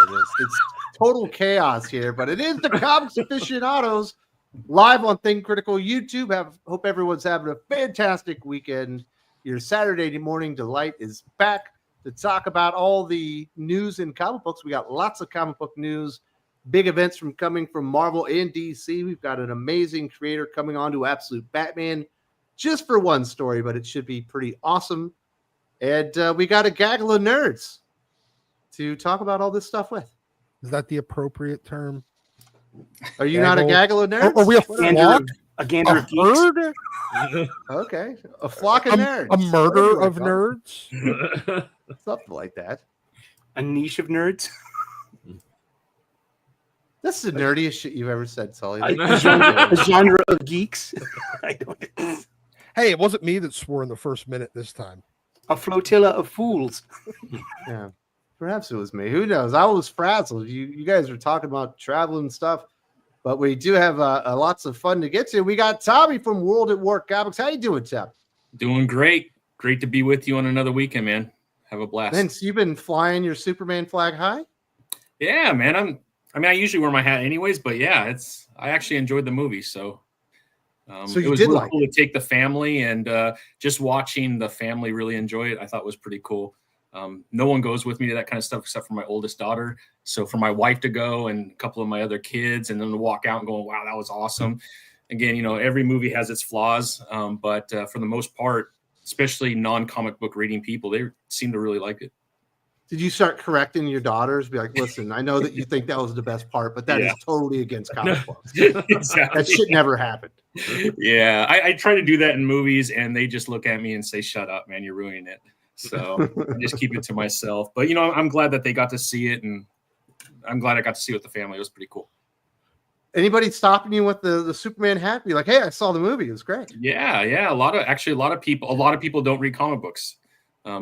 goodness. It's total chaos here, but it is the Comics Aficionados live on Think Critical YouTube. Hope everyone's having a fantastic weekend. Your Saturday morning delight is back to talk about all the news in comic books. We got lots of comic book news, big events coming from Marvel and DC. We've got an amazing creator coming on to Absolute Batman just for one story, but it should be pretty awesome. And we got a gaggle of nerds to talk about all this stuff with. Is that the appropriate term? Are you not a gaggle of nerds? Are we a flock? A gander of geeks? Herd? Okay. A flock of nerds. A murder of nerds? Something like that. A niche of nerds? That's the nerdiest shit you've ever said, Sully. A genre of geeks? I don't. Hey, it wasn't me that swore in the first minute this time. A flotilla of fools. Yeah. Perhaps it was me. Who knows? I was frazzled. You guys were talking about travel and stuff, but we do have lots of fun to get to. We got Tommy from World at War Comics. How you doing, Tom? Doing great. Great to be with you on another weekend, man. Have a blast. Vince, you've been flying your Superman flag high? Yeah, man. I usually wear my hat anyways, but yeah, I actually enjoyed the movie, so so it was really cool to take the family, and just watching the family really enjoy it, I thought was pretty cool. No one goes with me to that kind of stuff except for my oldest daughter. So for my wife to go and a couple of my other kids and then to walk out and go, wow, that was awesome. Again, every movie has its flaws, but for the most part, especially non-comic book reading people, they seem to really like it. Did you start correcting your daughters? Be like, listen, I know that you think that was the best part, but that is totally against comic books. Exactly. That shit never happened. Yeah, I try to do that in movies, and they just look at me and say, shut up, man, you're ruining it. So I just keep it to myself. But, I'm glad that they got to see it, and I'm glad I got to see it with the family. It was pretty cool. Anybody stopping you with the Superman hat? Be like, hey, I saw the movie. It was great. Yeah. A lot of people don't read comic books.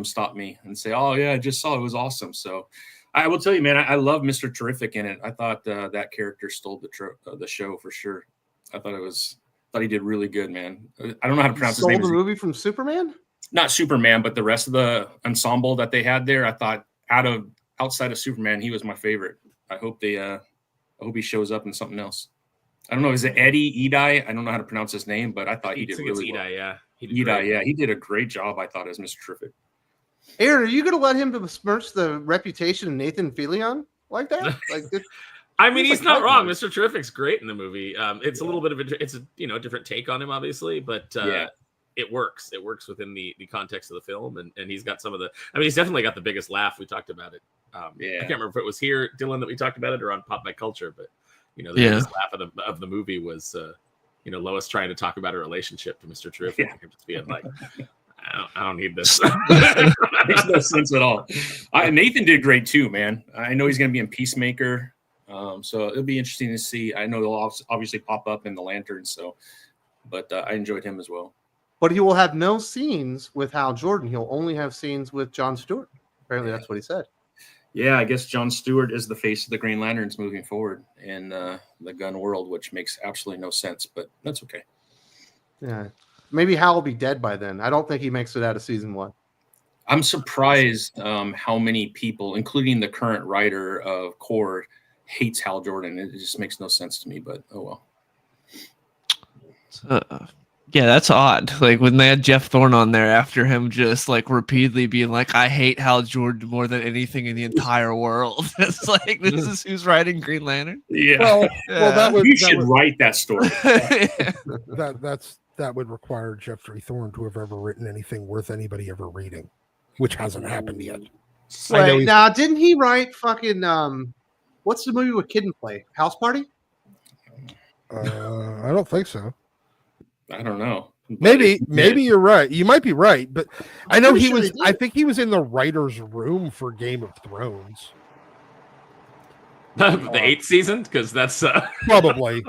Stop me and say, oh, yeah, I just saw it. It was awesome. So I will tell you, man, I love Mr. Terrific in it. I thought that character stole the show for sure. I thought he did really good, man. I don't know how to pronounce his name. Stole the movie from Superman? Not Superman, but the rest of the ensemble that they had there. I thought outside of Superman, he was my favorite. I hope he shows up in something else. I don't know. Is it Edi? I don't know how to pronounce his name, but I thought he did really well. Yeah. He did a great job, I thought, as Mr. Terrific. Aaron, are you going to let him besmirch the reputation of Nathan Fillion like that? He's not wrong. Mr. Terrific's great in the movie. It's a little bit of a different take on him, obviously, but it works. It works within the context of the film, and he's got some of the. He's definitely got the biggest laugh. We talked about it. I can't remember if it was here, Dylan, that we talked about it, or on Pop My Culture, but the biggest laugh of the movie was Lois trying to talk about her relationship to Mr. Terrific, and just being like, I don't need this. Makes no sense at all. Nathan did great too, man. I know he's going to be in Peacemaker, so it'll be interesting to see. I know he'll obviously pop up in the Lantern, but I enjoyed him as well. But he will have no scenes with Hal Jordan. He'll only have scenes with John Stewart. Apparently, that's what he said. Yeah, I guess John Stewart is the face of the Green Lanterns moving forward in the gun world, which makes absolutely no sense, but that's okay. Yeah. Maybe Hal will be dead by then. I don't think he makes it out of season 1. I'm surprised how many people, including the current writer of Cord, hates Hal Jordan. It just makes no sense to me, but oh well. Yeah, that's odd. Like when they had Jeff Thorne on there after him just repeatedly being like, I hate Hal Jordan more than anything in the entire world. It's like, this is who's writing Green Lantern? Yeah. Well, you should write that story. That would require Jeffrey Thorne to have ever written anything worth anybody ever reading, which hasn't happened yet. Wait, now, didn't he write fucking what's the movie with Kid and Play? House Party? I don't think so. I don't know. Maybe you're right. You might be right, but I know he was. I think he was in the writer's room for Game of Thrones. The 8th season, because that's probably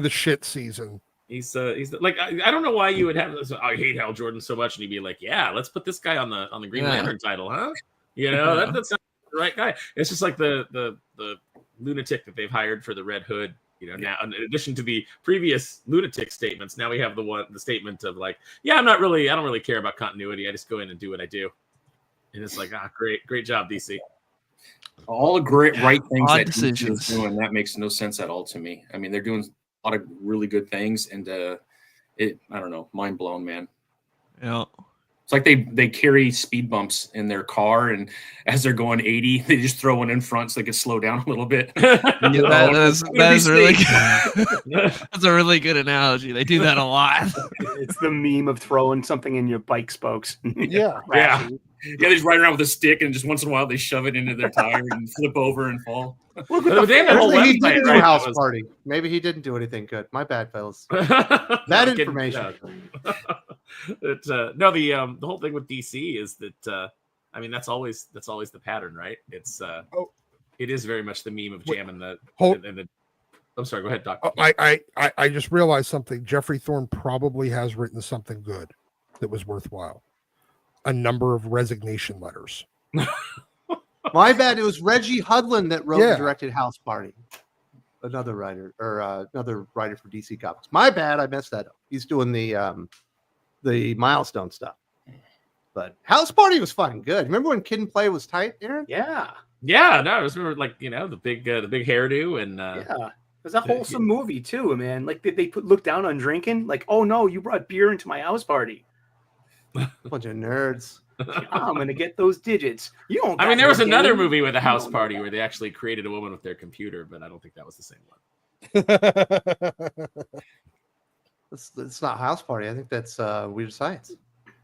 the shit season. He's like, I don't know why you would have this. I hate Hal Jordan so much, and he'd be like, yeah, let's put this guy on the Green Lantern title, huh? That's not the right guy. It's just like the lunatic that they've hired for the Red Hood. Now in addition to the previous lunatic statements, now we have the statement of like, yeah, I don't really care about continuity. I just go in and do what I do. And it's like, great job, DC. all the great right things Odd that DC is decisions. doing. That makes no sense at all to me. I mean, they're doing a lot of really good things, and I don't know, mind blown, man. Yeah. It's like they carry speed bumps in their car, and as they're going 80, they just throw one in front so they can slow down a little bit. That is really good. That's a really good analogy. They do that a lot. It's the meme of throwing something in your bike spokes. Yeah. Yeah. Yeah, they just ride around with a stick, and just once in a while they shove it into their tire and flip over and fall. But they have a whole Maybe he website, didn't do right, a house that was- party. Maybe he didn't do anything good. My bad, fellas. that That information. No, the whole thing with DC is that I mean that's always the pattern, right? It's it is very much the meme of jamming the and the. I'm sorry. Go ahead, Doc. I just realized something. Jeffrey Thorne probably has written something good that was worthwhile. A number of resignation letters. My bad. It was Reggie Hudlin that wrote Yeah. and directed House Party. Another writer for DC Comics. My bad. I messed that up. He's doing the Milestone stuff. But House Party was fucking good. Remember when Kid and Play was tight, Aaron? Yeah. Yeah, no, I just remember like the big hairdo and Yeah. It was a wholesome movie too, man. Like they look down on drinking. Like, oh no, you brought beer into my house party. Bunch of nerds. I'm gonna get those digits. You don't. I mean, got there was no another game. movie with a house No, party no. where they actually created a woman with their computer, but I don't think that was the same one. It's not House Party. I think that's Weird Science.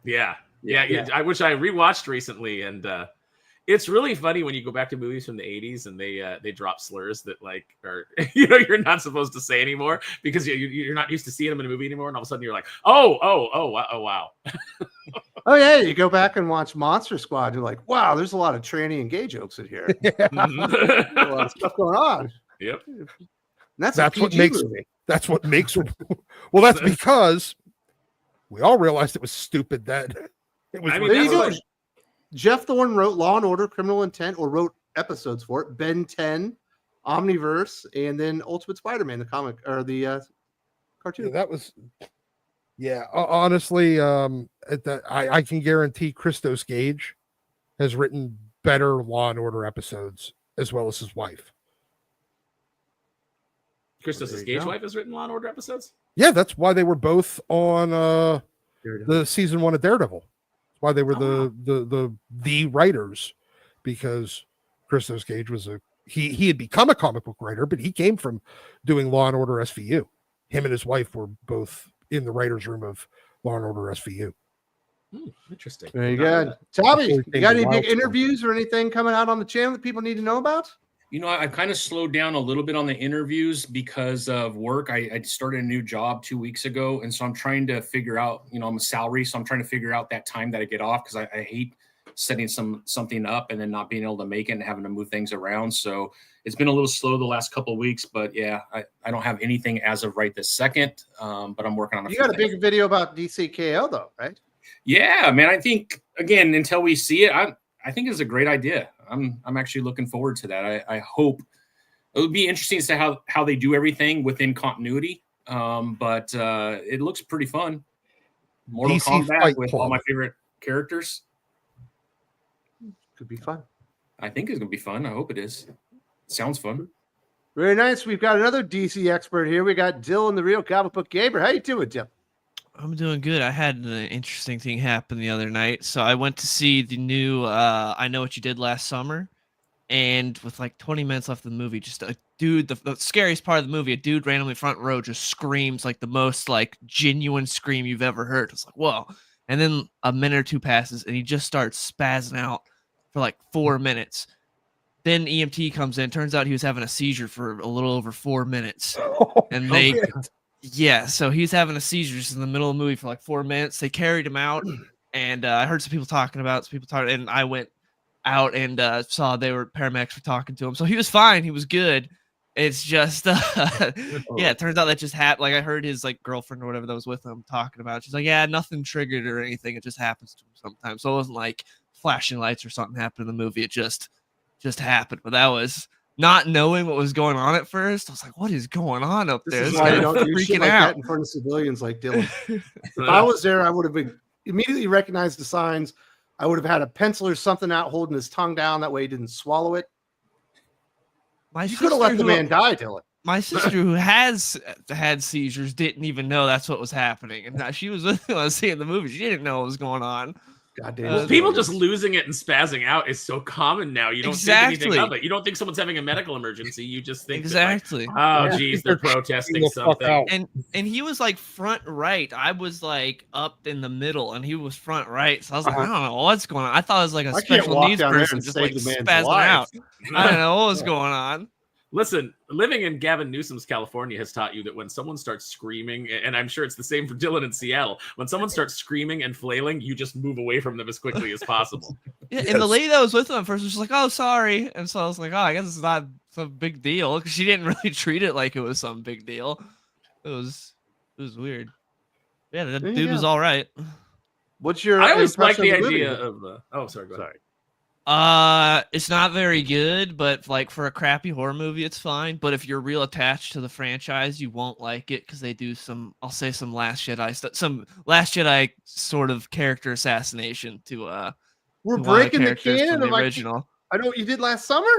Yeah. Yeah. I wish I rewatched recently, and it's really funny when you go back to movies from the 80s and they drop slurs that like are you're not supposed to say anymore because you're not used to seeing them in a movie anymore, and all of a sudden you're like, oh wow. Oh yeah, you go back and watch Monster Squad. And you're like, wow, there's a lot of tranny and gay jokes in here. A lot of stuff going on. Yep. And that's That's a what PG makes movie. That's what makes well, that's because we all realized it was stupid that it was I mean, There you that's go. Jeff Thorne wrote Law and Order, Criminal Intent, or wrote episodes for it. Ben 10, Omniverse, and then Ultimate Spider-Man, the comic or the cartoon. that was honestly I can guarantee Christos Gage has written better Law and Order episodes as well as his wife. Christos' There you Gage go. wife has written Law and Order episodes. Yeah, that's why they were both on Daredevil. the season 1 of Daredevil. That's why they were the writers, because Christos Gage was he had become a comic book writer, but he came from doing Law and Order SVU. Him and his wife were both in the writers' room of Law and Order SVU. Interesting. Very good. Tommy, Before he you came got to any big Wildstorm. interviews or anything coming out on the channel that people need to know about? You know, I kind of slowed down a little bit on the interviews because of work. I started a new job 2 weeks ago, and so I'm trying to figure out, I'm a salary, so I'm trying to figure out that time that I get off because I hate setting something up and then not being able to make it and having to move things around. So it's been a little slow the last couple of weeks, but yeah, I don't have anything as of right this second, but I'm working on it. You got a big video about DCKO though, right? Yeah, man. I think again, until we see it, I think it's a great idea. I'm actually looking forward to that. I hope it would be interesting to see how they do everything within continuity. But it looks pretty fun. Mortal DC Kombat Fight with Club. all my favorite characters. Could be fun. I think it's gonna be fun. I hope it is. Sounds fun. Very nice. We've got another DC expert here. We got Dylan, the real comic book gamer. How you doing, Dylan? I'm doing good. I had an interesting thing happen the other night. So I went to see the new I Know What You Did Last Summer. And with like 20 minutes left of the movie, just a dude, the scariest part of the movie, a dude randomly front row just screams like the most like genuine scream you've ever heard. It's like, whoa. And then a minute or two passes and he just starts spazzing out for like 4 minutes. Then EMT comes in. Turns out he was having a seizure for a little over 4 minutes. And they... Yeah, so he's having a seizure just in the middle of the movie for like 4 minutes. They carried him out, and I heard some people talking about it, and I went out and saw paramedics were talking to him. So he was fine. He was good. It's just, yeah, it turns out that just happened. Like I heard his like girlfriend or whatever that was with him talking about it. She's like, yeah, nothing triggered or anything. It just happens to him sometimes. So it wasn't like flashing lights or something happened in the movie. It just happened. But that was... Not knowing what was going on at first, I was like, "What is going on up there?" This is This why you guy's don't do shit freaking like out. that in front of civilians like Dylan. If I was there, I would have been immediately recognized the signs. I would have had a pencil or something out holding his tongue down. That way he didn't swallow it. My You could have let the man die, Dylan. My sister, who has had seizures, didn't even know that's what was happening, and now she was with me when I was seeing the movie. She didn't know what was going on. Goddamn. People just losing it and spazzing out is so common now. You don't think anything of it. You don't think someone's having a medical emergency. You just think exactly. That, oh, geez, they're protesting something. And he was like front right. I was like up in the middle, and he was front right. So I was like, I don't know what's going on. I thought it was like a special needs person just like spazzing out. I don't know what was going on. Listen, living in Gavin Newsom's California has taught you that when someone starts screaming, and I'm sure it's the same for Dylan in Seattle, when someone starts screaming and flailing, you just move away from them as quickly as possible. Yeah, and the lady that was with him at first was just like, oh, sorry. And so I was like, oh, I guess it's not some big deal, because she didn't really treat it like it was some big deal. It was weird. Yeah, that dude was all right. What's your I always like the impression of idea of oh, sorry, go ahead. It's not very good, but like for a crappy horror movie, it's fine. But if you're real attached to the franchise, you won't like it because they do some, I'll say some Last Jedi stuff, some Last Jedi sort of character assassination to we're breaking the canon of the original. I know what you did last summer.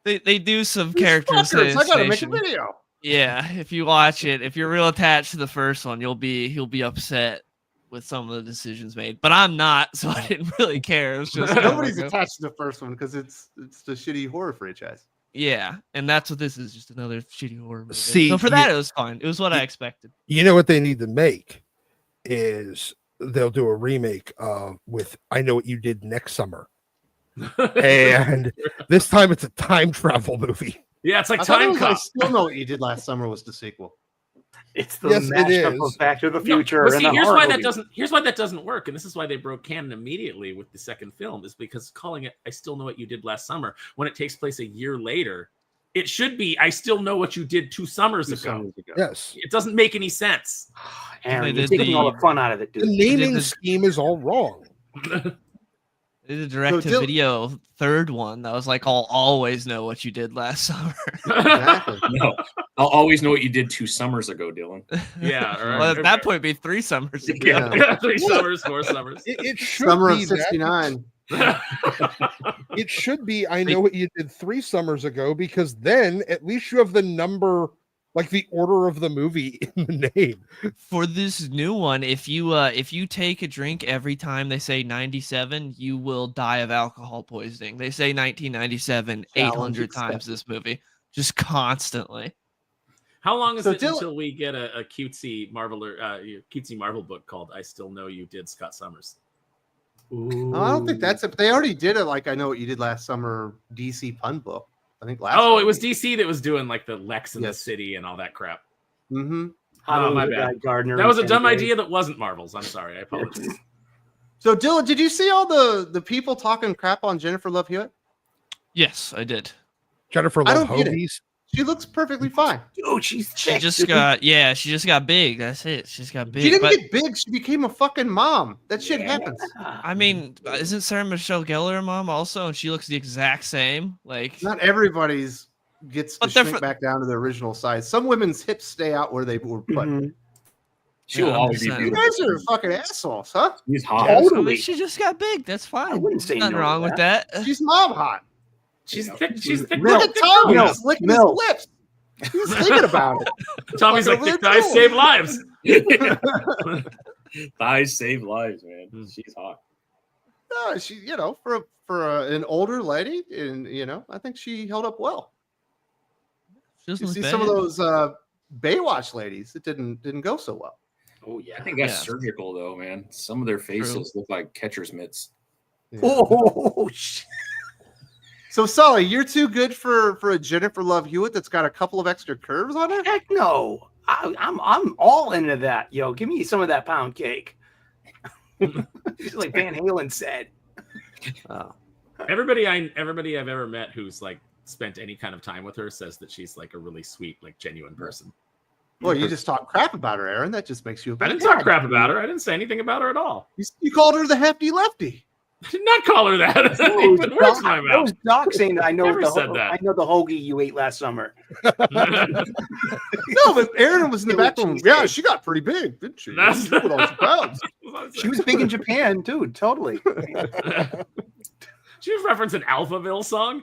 They do some character assassination. I gotta make a video. Yeah, if you watch it, if you're real attached to the first one, he'll be upset with some of the decisions made, but I'm not, so I didn't really care. It was just nobody's attached to the first one because it's the shitty horror franchise. Yeah, and that's what this is, just another shitty horror movie. See, so for that, it was fine. It was what I expected. You know what they need to make is they'll do a remake with I Know What You Did Next Summer, and this time it's a time travel movie. Yeah, it's like Time Cop. I Still Know What You Did Last Summer was the sequel. It's the mashup of Back to the Future. No, see, here's why that doesn't work, and this is why they broke canon immediately with the second film, is because calling it "I Still Know What You Did Last Summer" when it takes place a year later, it should be "I Still Know What You Did 2 summers ago." Yes, it doesn't make any sense. Aaron, you're taking all the fun out of it, dude. The naming scheme is all wrong. They did a direct-to-video third one that was like, "I'll always know what you did last summer." Exactly. No, I'll always know what you did 2 summers ago, Dylan. Yeah. Right. Well, at that point, it'd be 3 summers ago. Yeah. 3 summers, 4 summers. It should Summer be of '69. It should be I Know What You Did 3 summers ago, because then at least you have the number, like the order of the movie in the name. For this new one, if you take a drink every time they say 97, you will die of alcohol poisoning. They say 1997 800 times this movie, just constantly. How long is it until we get a cutesy Marvel book called "I Still Know You Did Scott Summers"? Oh, I don't think that's it. They already did it. Like I Know What You Did Last Summer DC pun book. I think last. Oh, it was DC that was doing like the Lex in the City and all that crap. Mm-hmm. Oh, my bad. Gardner. That was a dumb idea that wasn't Marvel's. I'm sorry. I apologize. So, Dylan, did you see all the people talking crap on Jennifer Love Hewitt? Yes, I did. Jennifer Love Hobies. She looks perfectly fine. Dude, she just got big. That's it. She just got big. She didn't get big. She became a fucking mom. That shit happens. I mean, isn't Sarah Michelle Gellar a mom also? And she looks the exact same. Like, not everybody's gets to shrink back down to their original size. Some women's hips stay out where they were put. Mm-hmm. She will always be You beautiful. guys are fucking assholes, huh? She's hot. Totally. She just got big. That's fine. I wouldn't say nothing no wrong with that. She's mom hot. She's thick. She's thick. Look at Tommy. No, He's licking no. his lips. He's thinking about it. Tommy's like, thick thighs save lives. Thighs save lives, man. She's hot. No, she, for an older lady, and I think she held up well. She You doesn't see look some of bad. those Baywatch ladies, it didn't go so well. Oh yeah. I think that's surgical, though, man. Some of their faces look like catcher's mitts. Yeah. Oh shit. So, Sully, you're too good for a Jennifer Love Hewitt that's got a couple of extra curves on her? Heck no. I'm all into that. Yo, give me some of that pound cake. Just like Van Halen said. Everybody I've ever met who's like spent any kind of time with her says that she's like a really sweet, like genuine person. Well, you just talk crap about her, Aaron. That just makes you a I bad didn't guy. talk crap about her. I didn't say anything about her at all. You called her the hefty lefty. I did not call her that. That Oh, even words in my that mouth. was Doc saying that I know Never said that. I know the hoagie you ate last summer. No, but Aaron was in the back room. Yeah, she got pretty big, didn't she? That's- She put on some pounds. She was big in Japan too. Totally. Did you reference an Alphaville song?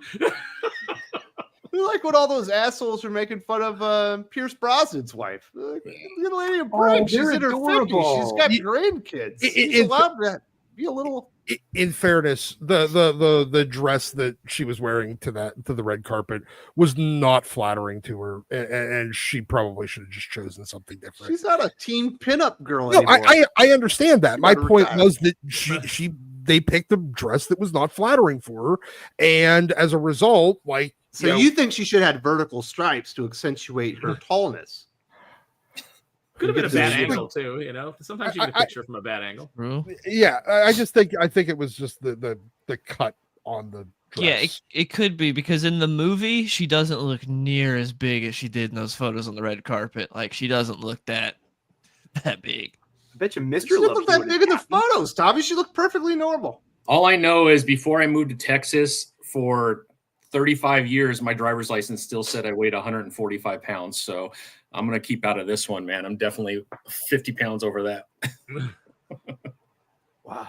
Like when all those assholes were making fun of Pierce Brosnan's wife. Like, get a lady a break. She's they're in her 50s. She's adorable. got grandkids. She's allowed to be a little. In fairness, the dress that she was wearing to the red carpet was not flattering to her, and she probably should have just chosen something different. She's not a teen pinup girl No, anymore. I understand that. She My gotta point retire. was that they picked a dress that was not flattering for her, and as a result, like So you think she should have had vertical stripes to accentuate her tallness? Could have been a Get bad this- angle too, you know. Sometimes you get a picture from a bad angle. True. yeah, I think it was just the cut on the dress. Yeah, it could be because in the movie she doesn't look near as big as she did in those photos on the red carpet. Like she doesn't look that big. I bet you She Mr. didn't Love look that big in the photos, Tommy. She looked perfectly normal. All I know is before I moved to Texas for 35 years, my driver's license still said I weighed 145 pounds. So I'm going to keep out of this one, man. I'm definitely 50 pounds over that. Wow.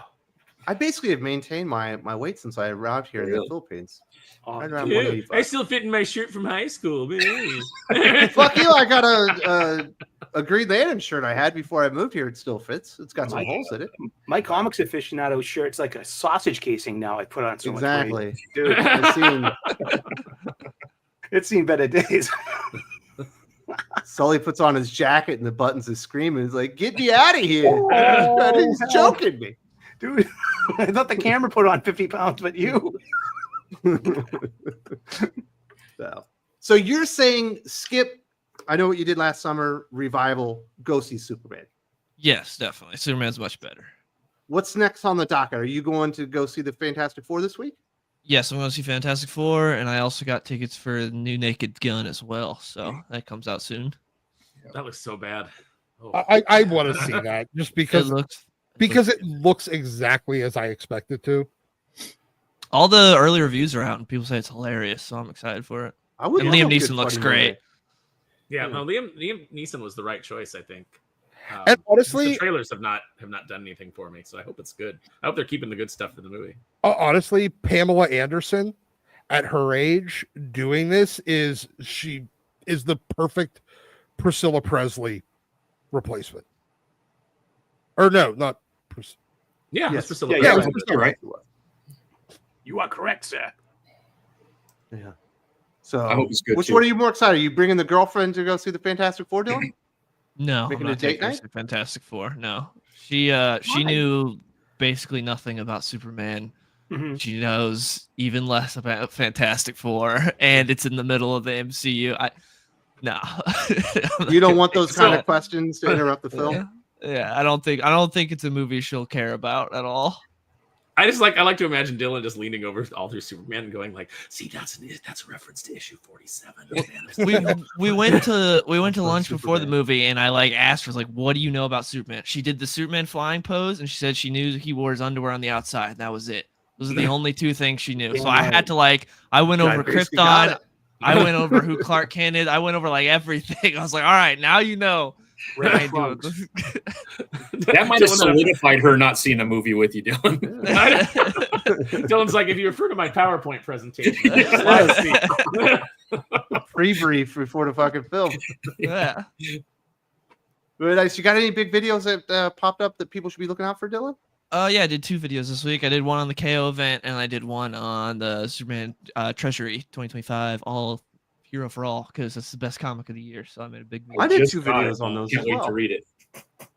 I basically have maintained my weight since I arrived here in the Really? Philippines. Oh, Right around Yeah, 185. I still fit in my shirt from high school. Man. Fuck you! I got a Green Lantern shirt I had before I moved here. It still fits. It's got some My- holes in it. My comics aficionado shirt's like a sausage casing now. I put on so much weight. Exactly. Dude, I've seen it's seen better days. Sully puts on his jacket and the buttons is screaming. He's like, "Get me out of here!" Oh, He's hell. joking me. Dude, I thought the camera put on 50 pounds, but you. So you're saying skip? I know what you did last summer. Revival. Go see Superman. Yes, definitely. Superman's much better. What's next on the docket? Are you going to go see the Fantastic Four this week? Yes, I'm going to see Fantastic Four, and I also got tickets for the new Naked Gun as well. So that comes out soon. That looks so bad. Oh. I want to see that just because It it looks exactly as I expect it to. all the early reviews are out, and people say it's hilarious. So I'm excited for it. I would And love Liam a good Neeson looks funny great. movie. Yeah, no, Liam Neeson was the right choice, I think. And honestly, the trailers have not done anything for me, so I hope it's good. I hope they're keeping the good stuff for the movie. honestly, Pamela Anderson at her age doing this is the perfect Priscilla Presley replacement. Or no, not Yeah, Yes. it's Priscilla. Yeah, Presley. You're right. You are correct, sir. Yeah. So I hope it's good, which too. one are you more excited? Are you bringing the girlfriend to go see the Fantastic Four, Dylan? No, Making I'm a not date taking her night? to Fantastic Four. No, she knew basically nothing about Superman. Mhm. She knows even less about Fantastic Four, and it's in the middle of the MCU. No, You don't want those kind So- of questions to interrupt the film? Yeah, I don't think it's a movie she'll care about at all. I like to imagine Dylan just leaning over all through Superman and going like, "See, that's a reference to issue 47." We went to lunch before the Superman. movie, and I asked her what do you know about Superman? She did the Superman flying pose, and she said she knew he wore his underwear on the outside. And that was it. Those are the only two things she knew. So I had to I went over basically got Krypton. it. I went over who Clark Kent is. I went over everything. I was like, all right, now you know. what I do. That might have solidified her not seeing a movie with you, Dylan. Dylan's like, if you refer to my PowerPoint presentation, Pre-brief before the fucking film. Yeah. Very nice. You got any big videos that popped up that people should be looking out for, Dylan? Yeah, I did 2 videos this week. I did one on the KO event, and I did one on the Superman Treasury 2025 All Hero for All, because that's the best comic of the year. So I made a big video. I did Just 2 got videos it. on those Can't as wait well. to read it.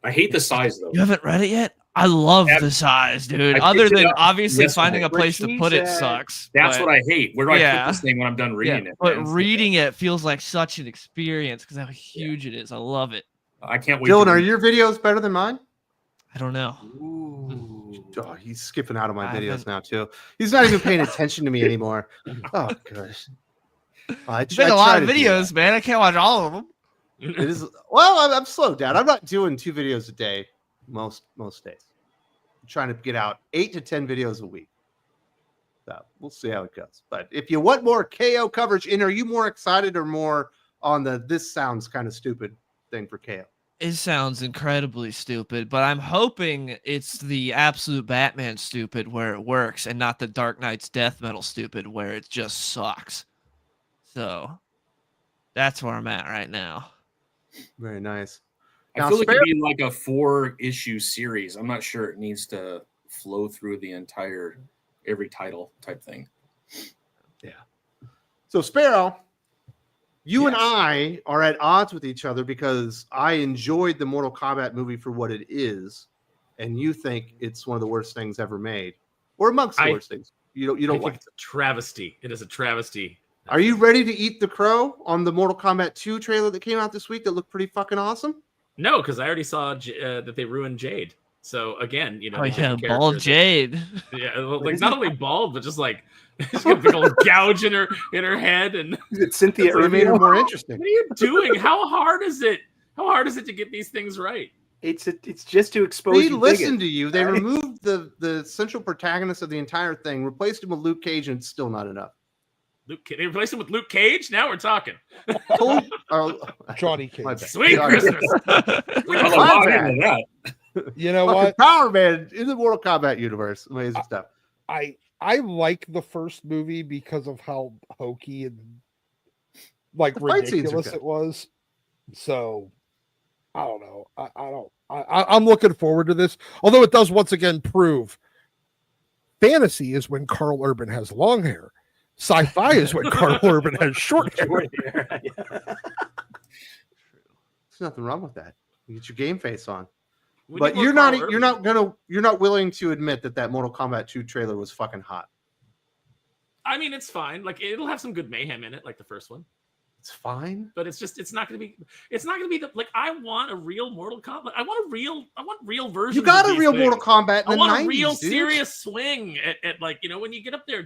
I hate the size though. You haven't read it yet? I love Yeah. the size, dude. I Other picked it than up obviously yesterday. finding a place to What put she it said. sucks. That's but- what I hate. Where do I Yeah. put this thing when I'm done reading it? But man? reading it feels like such an experience because how huge it is. I love it. I can't wait. Dylan, to are read your videos better than mine? I don't know. Oh, he's skipping out of my I videos haven't- now too. He's not even paying attention to me anymore. Oh gosh. I It's been a try lot to of do videos, man. I can't watch all of them. that. It is well. I'm slow down. I'm not doing 2 videos a day most days. I'm trying to get out 8 to 10 videos a week. So we'll see how it goes. But if you want more KO coverage, are you more excited or more on the "this sounds kind of stupid" thing for KO? It sounds incredibly stupid, but I'm hoping it's the absolute Batman stupid where it works and not the Dark Knight's death metal stupid where it just sucks. So that's where I'm at right now. Very nice. I Now, feel like Spare- it'd be like a 4-issue series. I'm not sure it needs to flow through the entire every title type thing. So Sparrow, you and Yes. I are at odds with each other because I enjoyed the Mortal Kombat movie for what it is, and you think it's one of the worst things ever made, or amongst the worst things. You I don't think like. it's a travesty. It is a travesty. Are you ready to eat the crow on the Mortal Kombat 2 trailer that came out this week that looked pretty fucking awesome? No, because I already saw that they ruined Jade. So again, Oh the yeah, different bald characters- Jade. Yeah, like not only bald, but just like she's got a big old gouge in her head. And Is it Cynthia They made Erivo? it more interesting. what are you doing? How hard is it? How hard is it to get these things right? It's just to expose They you listened bigots. to you. They Right. removed the central protagonist of the entire thing, replaced him with Luke Cage, and it's still not enough. They replaced him with Luke Cage. Now we're talking. Told- oh, Johnny my Cage. bad. Sweet Sorry. Christmas. I My love bad. that. You know Fucking what? Power Man in the Mortal Kombat universe. Amazing stuff. I like the first movie because of how hokey and like The fight scenes are ridiculous good. it was. So I don't know. I'm looking forward to this. Although it does once again prove fantasy is when Carl Urban has long hair. Sci-fi is when Carl Urban has short hair. There's nothing wrong with that. You get your game face on. We But need more Carl you're not willing to admit that Mortal Kombat 2 trailer was fucking hot. I mean, it's fine. Like it'll have some good mayhem in it, like the first one. It's fine. But it's not going to be the like. I want a real Mortal Kombat. I want real versions. You got of a these real things. Mortal Kombat in I the want 90s, a real dude. serious swing at like when you get up there.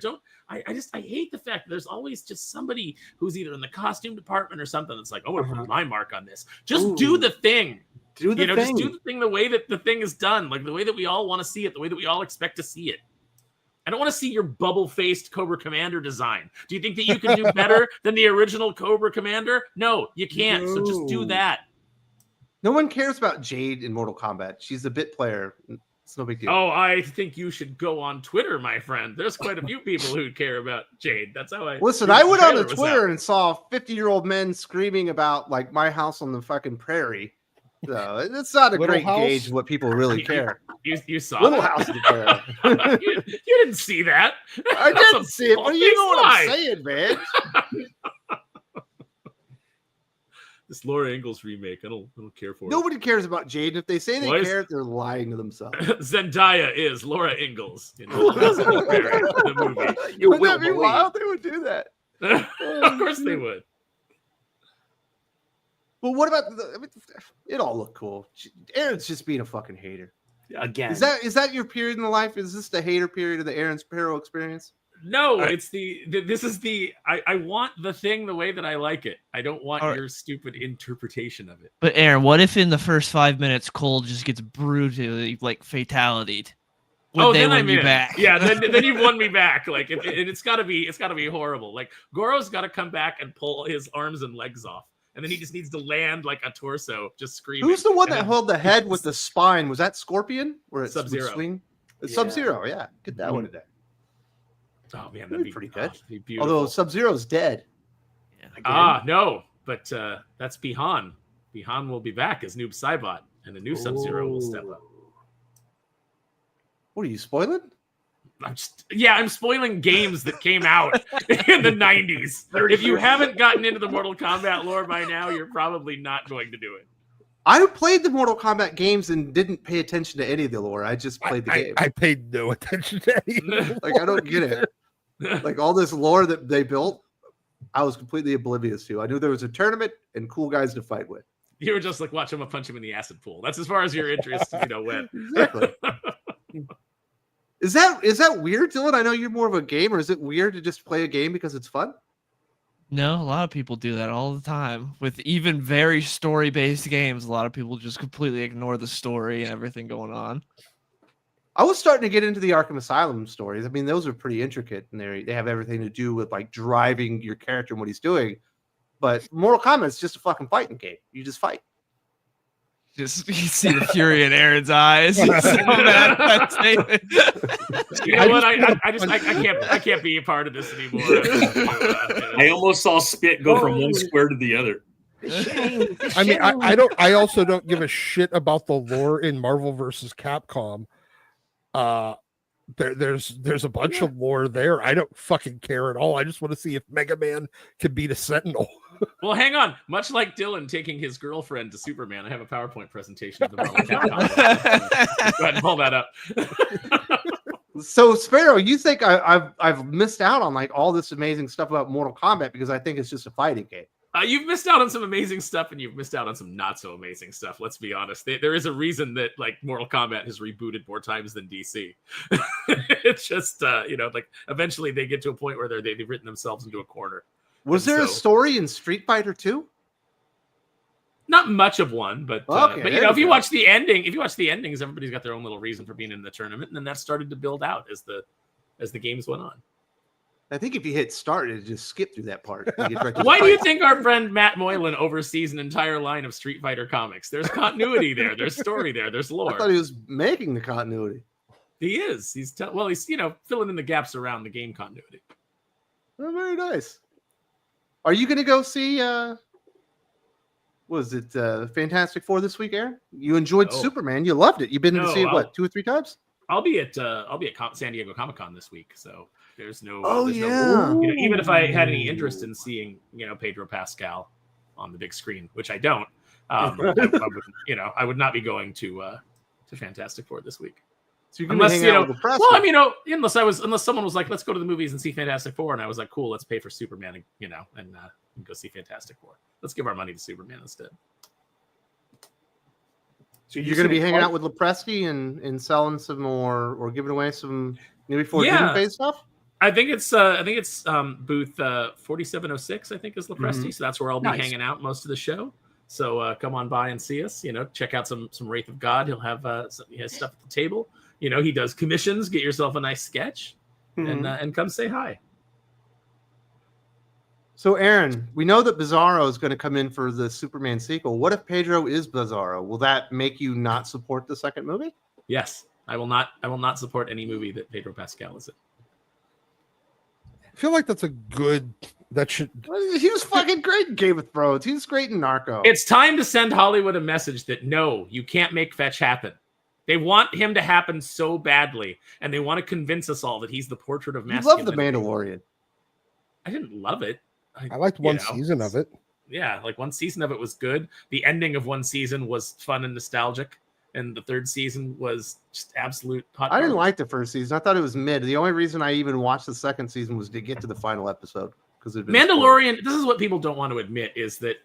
I hate the fact that there's always just somebody who's either in the costume department or something that's like, oh, I'm gonna put my mark on this. Just do Ooh. the thing. Do the thing. Just do the thing the way that the thing is done, like the way that we all want to see it, the way that we all expect to see it. I don't want to see your bubble-faced Cobra Commander design. Do you think that you can do better than the original Cobra Commander? No, you can't. So just do No. that. No one cares about Jade in Mortal Kombat. She's a bit player. It's no big deal. Oh, I think you should go on Twitter, my friend. There's quite a few people who care about Jade. That's how I Listen, the I went on trailer to was Twitter out. and saw 50-year-old men screaming about like my house on the fucking prairie. So it's not a Little great House? gauge of what people really care. You saw Little that? House on the prairie. you didn't see that. I That's didn't a see it, but you know what I'm lie. saying, man. This Laura Ingalls remake, I don't care for Nobody cares about Jade. If they say they Why is- care, they're lying to themselves. it. Zendaya is Laura Ingalls in the movie. You Wouldn't will that be believe. wild? They would do that. Of course they would. But what about it? All looked cool. Aaron's just being a fucking hater. Again. Is that your period in the life? Is this the hater period of the Aaron Sparrow experience? No, it's this is I want the thing the way that I like it. I don't want All right. your stupid interpretation of it. But Aaron, what if in the first 5 minutes Cole just gets brutally like fatality'd? Would they then win I'm you in. back? Yeah, then you've won me back. Like it's gotta be horrible. Like Goro's gotta come back and pull his arms and legs off. And then he just needs to land like a torso, just screaming. Who's the one And that then- held the head with the spine? Was that Scorpion? Or it's Sub-Zero. Swing? It's Yeah. Sub-Zero, yeah. Get that one today. Oh man, That'd be pretty good. that'd be beautiful. Although Sub-Zero's dead. Ah, no, but that's Bihan. Bihan will be back as Noob Saibot, and the new Sub-Zero will step up. What are you spoiling? I'm spoiling games that came out in the 90s. If you haven't gotten into the Mortal Kombat lore by now, you're probably not going to do it. I played the Mortal Kombat games and didn't pay attention to any of the lore. I just played the game. I paid no attention to any. Like I don't get it. Like all this lore that they built, I was completely oblivious to. I knew there was a tournament and cool guys to fight with. You were just like, watch him punch him in the acid pool. That's as far as your interest, went. Exactly. Is that weird, Dylan? I know you're more of a gamer. Is it weird to just play a game because it's fun? No, a lot of people do that all the time. With even very story-based games, a lot of people just completely ignore the story and everything going on. I was starting to get into the Arkham Asylum stories. I mean, those are pretty intricate, and they have everything to do with like driving your character and what he's doing. But Mortal Kombat is just a fucking fighting game. You just fight. Just you see the fury in Aaron's eyes. He's so mad at that statement. You know what? I can't be a part of this anymore. I almost saw spit go from one square to the other. I mean, I also don't give a shit about the lore in Marvel versus Capcom. There's a bunch of lore there. I don't fucking care at all. I just want to see if Mega Man can beat a Sentinel. Well, hang on. Much like Dylan taking his girlfriend to Superman, I have a PowerPoint presentation of the Marvel Capcom. Go ahead and pull that up. So Sparrow, you think I've missed out on like all this amazing stuff about Mortal Kombat because I think it's just a fighting game. You've missed out on some amazing stuff, and you've missed out on some not so amazing stuff. Let's be honest. There is a reason that like Mortal Kombat has rebooted more times than DC. It's just like eventually they get to a point where they've written themselves into a corner. Was there a story in Street Fighter 2? Not much of one, but Okay, but if you watch the endings, everybody's got their own little reason for being in the tournament, and then that started to build out as the games went on. I think if you hit start, it just skip through that part. Why do you think our friend Matt Moylan oversees an entire line of Street Fighter comics? There's continuity there. There's story there. There's lore. I thought he was making the continuity. He is. He's filling in the gaps around the game continuity. Oh, very nice. Are you going to go see? Was it Fantastic Four this week, Aaron? You enjoyed Superman. You loved it. You've been to see it what 2 or 3 times? I'll be at San Diego Comic-Con this week, so there's no. Even if I had any interest in seeing Pedro Pascal on the big screen, which I don't, I would not be going to Fantastic Four this week. So you're gonna hang out with the press. Well, unless someone was like, let's go to the movies and see Fantastic Four, and I was like, cool, let's pay for Superman, and go see Fantastic Four. Let's give our money to Superman instead. So you're going to be hanging out with Lepresti and selling some more or giving away some New Before Doom Phase stuff? I think it's booth 4706, I think is Lepresti. Mm-hmm. So that's where I'll be hanging out most of the show. So come on by and see us, check out some Wraith of God. He'll have he has stuff at the table. He does commissions, get yourself a nice sketch and come say hi. So, Aaron, we know that Bizarro is going to come in for the Superman sequel. What if Pedro is Bizarro? Will that make you not support the second movie? Yes, I will not support any movie that Pedro Pascal is in. I feel like that's a good. That should. He was fucking great in Game of Thrones. He was great in Narco. It's time to send Hollywood a message that no, you can't make fetch happen. They want him to happen so badly, and they want to convince us all that he's the portrait of masculinity. You love The Mandalorian. I didn't love it. I liked one season of it. Yeah, like one season of it was good. The ending of one season was fun and nostalgic, and the third season was just absolute hot. I didn't like the first season. I thought it was mid. The only reason I even watched the second season was to get to the final episode because Mandalorian. This is what people don't want to admit is that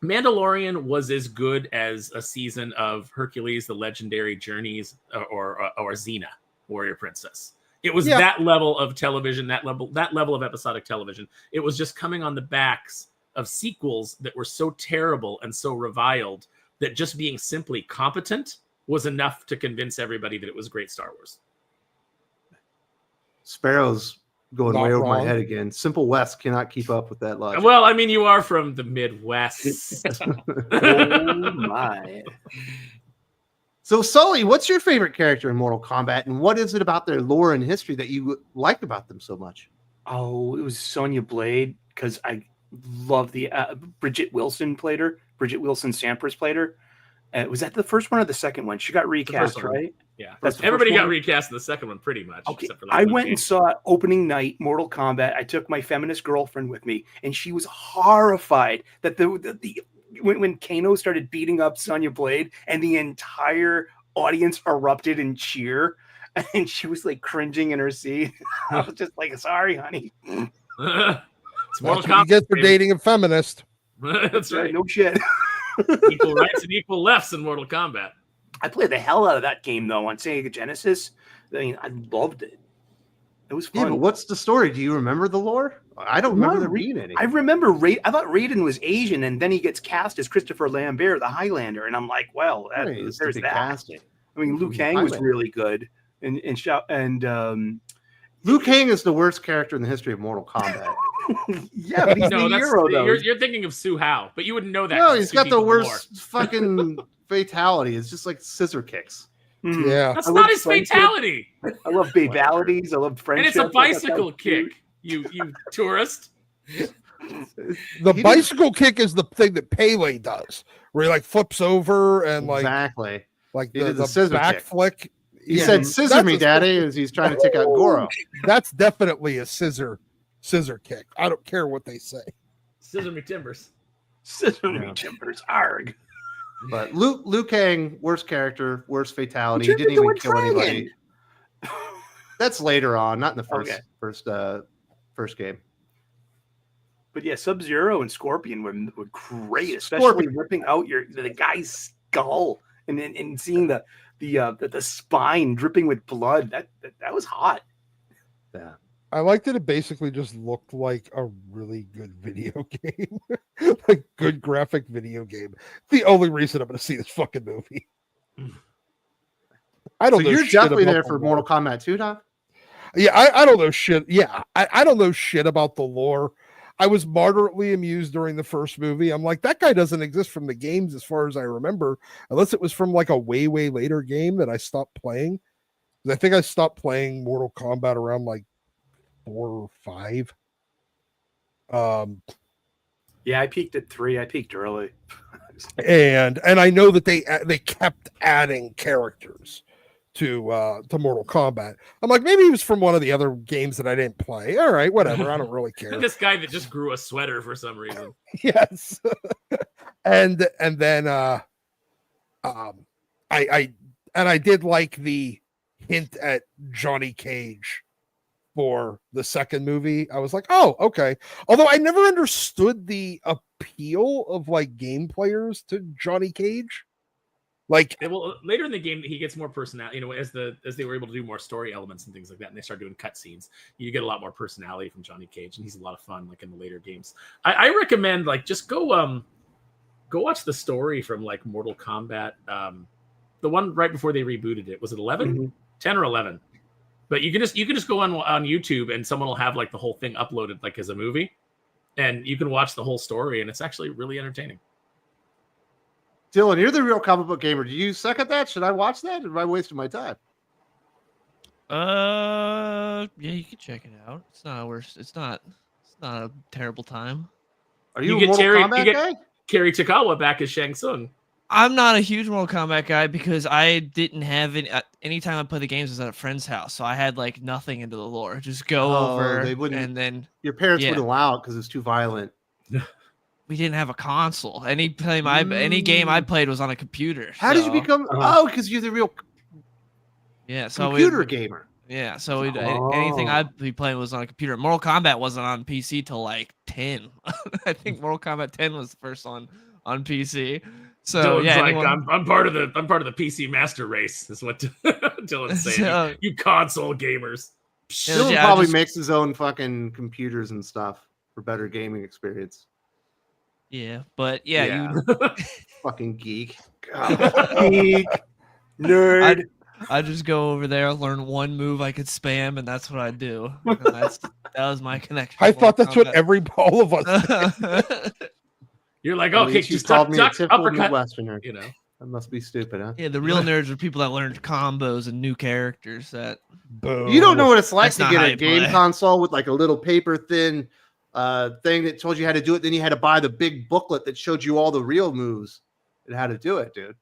Mandalorian was as good as a season of Hercules: The Legendary Journeys or Xena, Warrior Princess. It was that level of television, that level of episodic television. It was just coming on the backs of sequels that were so terrible and so reviled that just being simply competent was enough to convince everybody that it was great Star Wars. Sparrow's going way over my head again. Simple West cannot keep up with that logic. Well, I mean, you are from the Midwest. Oh, my. So, Sully, what's your favorite character in Mortal Kombat, and what is it about their lore and history that you like about them so much? Oh, it was Sonya Blade, because I love the Bridget Wilson played her. Bridget Wilson Sampras played her. Was that the first one or the second one? She got recast, right? Yeah, everybody got recast in the second one, pretty much. Okay, I went and saw opening night Mortal Kombat. I took my feminist girlfriend with me, and she was horrified that when Kano started beating up Sonya Blade and the entire audience erupted in cheer, and she was like cringing in her seat. I was just like, sorry, honey. It's Mortal Kombat. You get for dating a feminist. That's right. No shit. Equal rights and equal lefts in Mortal Kombat. I played the hell out of that game, though, on Sega Genesis. I mean, I loved it. It was fun. Yeah, but what's the story? Do you remember the lore? I don't remember there being any. I remember I thought Raiden was Asian, and then he gets cast as Christopher Lambert, the Highlander, and I'm like, well, there's that. Casting. I mean, Liu Kang was really good, and Liu Kang is the worst character in the history of Mortal Kombat. Yeah, but he's the hero, though. You're thinking of Su Hao, but you wouldn't know that. No, he's got the worst fucking fatality is just like scissor kicks. Mhm. Yeah. That's I not love his friendship. fatality. I love babalities. I love And friendship. it's a I thought that bicycle was cute. kick. You tourist. The He bicycle kick is the thing that Pele does, where he like flips over and exactly. like He the did the scissor back kick. flick. He Yeah, said, "Scissor that's me, a- daddy," as he's trying to take out Goro. That's definitely a scissor kick. I don't care what they say. Scissor me timbers. Scissor Yeah. me timbers. Arg. But Liu Kang, worst character, worst fatality. He Turned didn't into even a kill dragon. anybody. That's later on, not in the Okay. first game. But yeah, Sub-Zero and Scorpion were great, especially Scorpion. ripping out the guy's skull and seeing the spine dripping with blood. That was hot. Yeah. I liked that it basically just looked like a really good video game, like good graphic video game. The only reason I'm going to see this fucking movie. I So don't know. you're shit definitely about there the for lore. Mortal Kombat 2, Doc? Yeah, I don't know shit. Yeah, I don't know shit about the lore. I was moderately amused during the first movie. I'm like, that guy doesn't exist from the games as far as I remember, unless it was from like a way later game that I stopped playing. 'Cause I think I stopped playing Mortal Kombat around like 4 or 5. Yeah, I peaked at 3. I peaked early. And I know that they kept adding characters to Mortal Kombat. I'm like, maybe he was from one of the other games that I didn't play. All right, whatever. I don't really care. This guy that just grew a sweater for some reason. Yes. and then I did like the hint at Johnny Cage for the second movie. I was like, oh, okay. Although I never understood the appeal of like game players to Johnny Cage. Like, Yeah, well, later in the game, he gets more personality. You know, as they were able to do more story elements and things like that, and they start doing cutscenes, you get a lot more personality from Johnny Cage, and he's a lot of fun. Like in the later games, I recommend like just go watch the story from like Mortal Kombat, the one right before they rebooted it. Was it 11, Mhm. 10 or 11? But you can just go on YouTube, and someone will have like the whole thing uploaded like as a movie, and you can watch the whole story, and it's actually really entertaining. Dylan, you're the real comic book gamer. Do you suck at that? Should I watch that? Or am I wasting my time? Yeah, you can check it out. It's not worse. It's not a terrible time. Are You you, get a Mortal Terry- Kombat you get- guy? Kerry Takawa back as Shang Tsung. I'm not a huge Mortal Kombat guy because I didn't have any. Anytime I play the games, I was at a friend's house, so I had like nothing into the lore. Just go Oh, over, they wouldn't- and then Your parents Yeah. wouldn't allow it because it's too violent. we didn't have a console. Any game I played was on a computer. How did you so- become? Oh, because you're the real Yeah, so computer gamer. Yeah, so Oh. anything I'd be playing was on a computer. Mortal Kombat wasn't on PC till like 10. I think Mortal Kombat 10 was the first on PC. So Dylan's yeah, like, anyone- I'm part of the PC master race. Is what Dylan's saying. So- you console gamers. Yeah, Dylan I probably just- makes his own fucking computers and stuff for better gaming experience. yeah, but yeah, you Fucking geek. Geek, nerd. I just go over there, learn one move I could spam, and that's what I do. And that was my connection. I to thought that's what Mortal all of us. Kombat. You're like, At okay, least you just called duck, me a duck, typical uppercut. Midwesterner. You know, That must be stupid, huh? Yeah, the real nerds are people that learned combos and new characters. That Boom. You don't know what it's like That's to not get how a you game play. console with like a little paper thin thing that told you how to do it. Then you had to buy the big booklet that showed you all the real moves and how to do it, dude.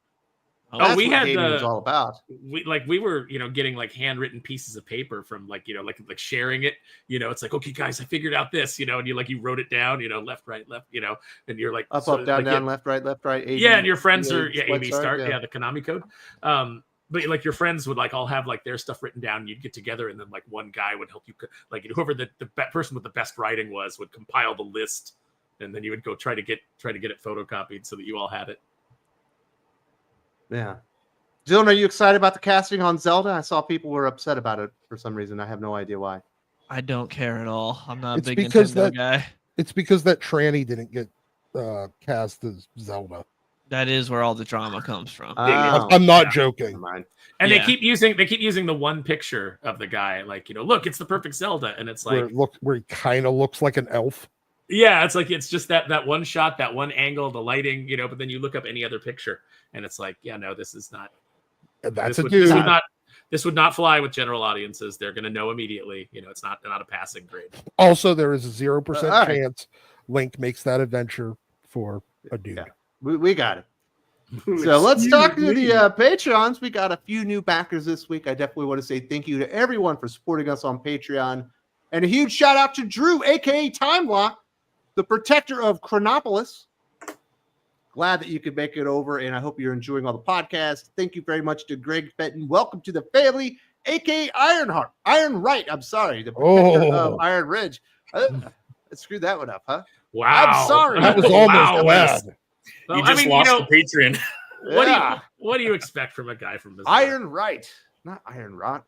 Oh, That's we what had gaming was the- all about. we were getting like handwritten pieces of paper from like like sharing it. It's like, okay, guys, I figured out this. And you wrote it down. Left, right, left. And you're like Up, so, up, down, like, down, left, right, A, Yeah, B, and your friends C, are A, AB start, start, yeah. the Konami code. But like your friends would like all have like their stuff written down. You'd get together, and then like one guy would help you, like whoever the person with the best writing was would compile the list, and then you would go try to get it photocopied so that you all had it. Yeah. Dylan, are you excited about the casting on Zelda? I saw people were upset about it for some reason. I have no idea why. I don't care at all. I'm not a It's big because Nintendo guy. It's because that tranny didn't get cast as Zelda. That is where all the drama comes from. Oh, I'm not yeah. joking. never mind. And Yeah. they keep using the one picture of the guy, like look, it's the perfect Zelda, and it's like Where he kind of looks like an elf. Yeah, it's like it's just that one shot, that one angle, the lighting, but then you look up any other picture and it's like, yeah, no, this is not. That's this a dude. This would not fly with general audiences. They're going to know immediately. It's not a passing grade. Also, there is a 0% right. chance Link makes that adventure for a dude. Yeah. We got it. So let's talk to the Patreons. We got a few new backers this week. I definitely want to say thank you to everyone for supporting us on Patreon. And a huge shout out to Drew, a.k.a. Time Lock, the protector of Chronopolis. Glad that you could make it over, and I hope you're enjoying all the podcasts. Thank you very much to Greg Fenton. Welcome to the family, a.k.a. Iron Right. I'm sorry, the protector of Iron Ridge. I screwed that one up, huh? Wow. I'm sorry. That was almost bad. Well, You just lost the Patreon. What do you expect from a guy from Missouri? Iron Right, not Iron Rot.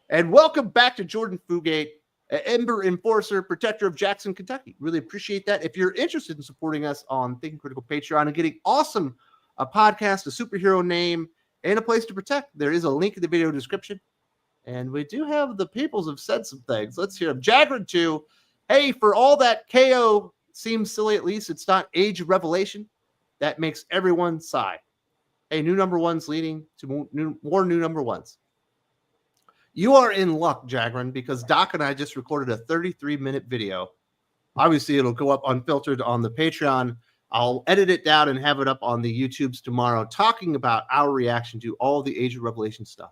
And welcome back to Jordan Fugate, Ember Enforcer, protector of Jackson, Kentucky. Really appreciate that. If you're interested in supporting us on Thinking Critical Patreon and getting awesome podcast, a superhero name, and a place to protect, there is a link in the video description. And we do have the peoples have said some things. Let's hear them. Jagrin 2, hey, for all that KO seems silly, at least it's not Age of Revelation. That makes everyone sigh. Hey, new number ones leading to more new number ones. You are in luck, Jagrin, because Doc and I just recorded a 33-minute video. Obviously, it'll go up unfiltered on the Patreon. I'll edit it down and have it up on the YouTubes tomorrow, talking about our reaction to all the Age of Revelation stuff.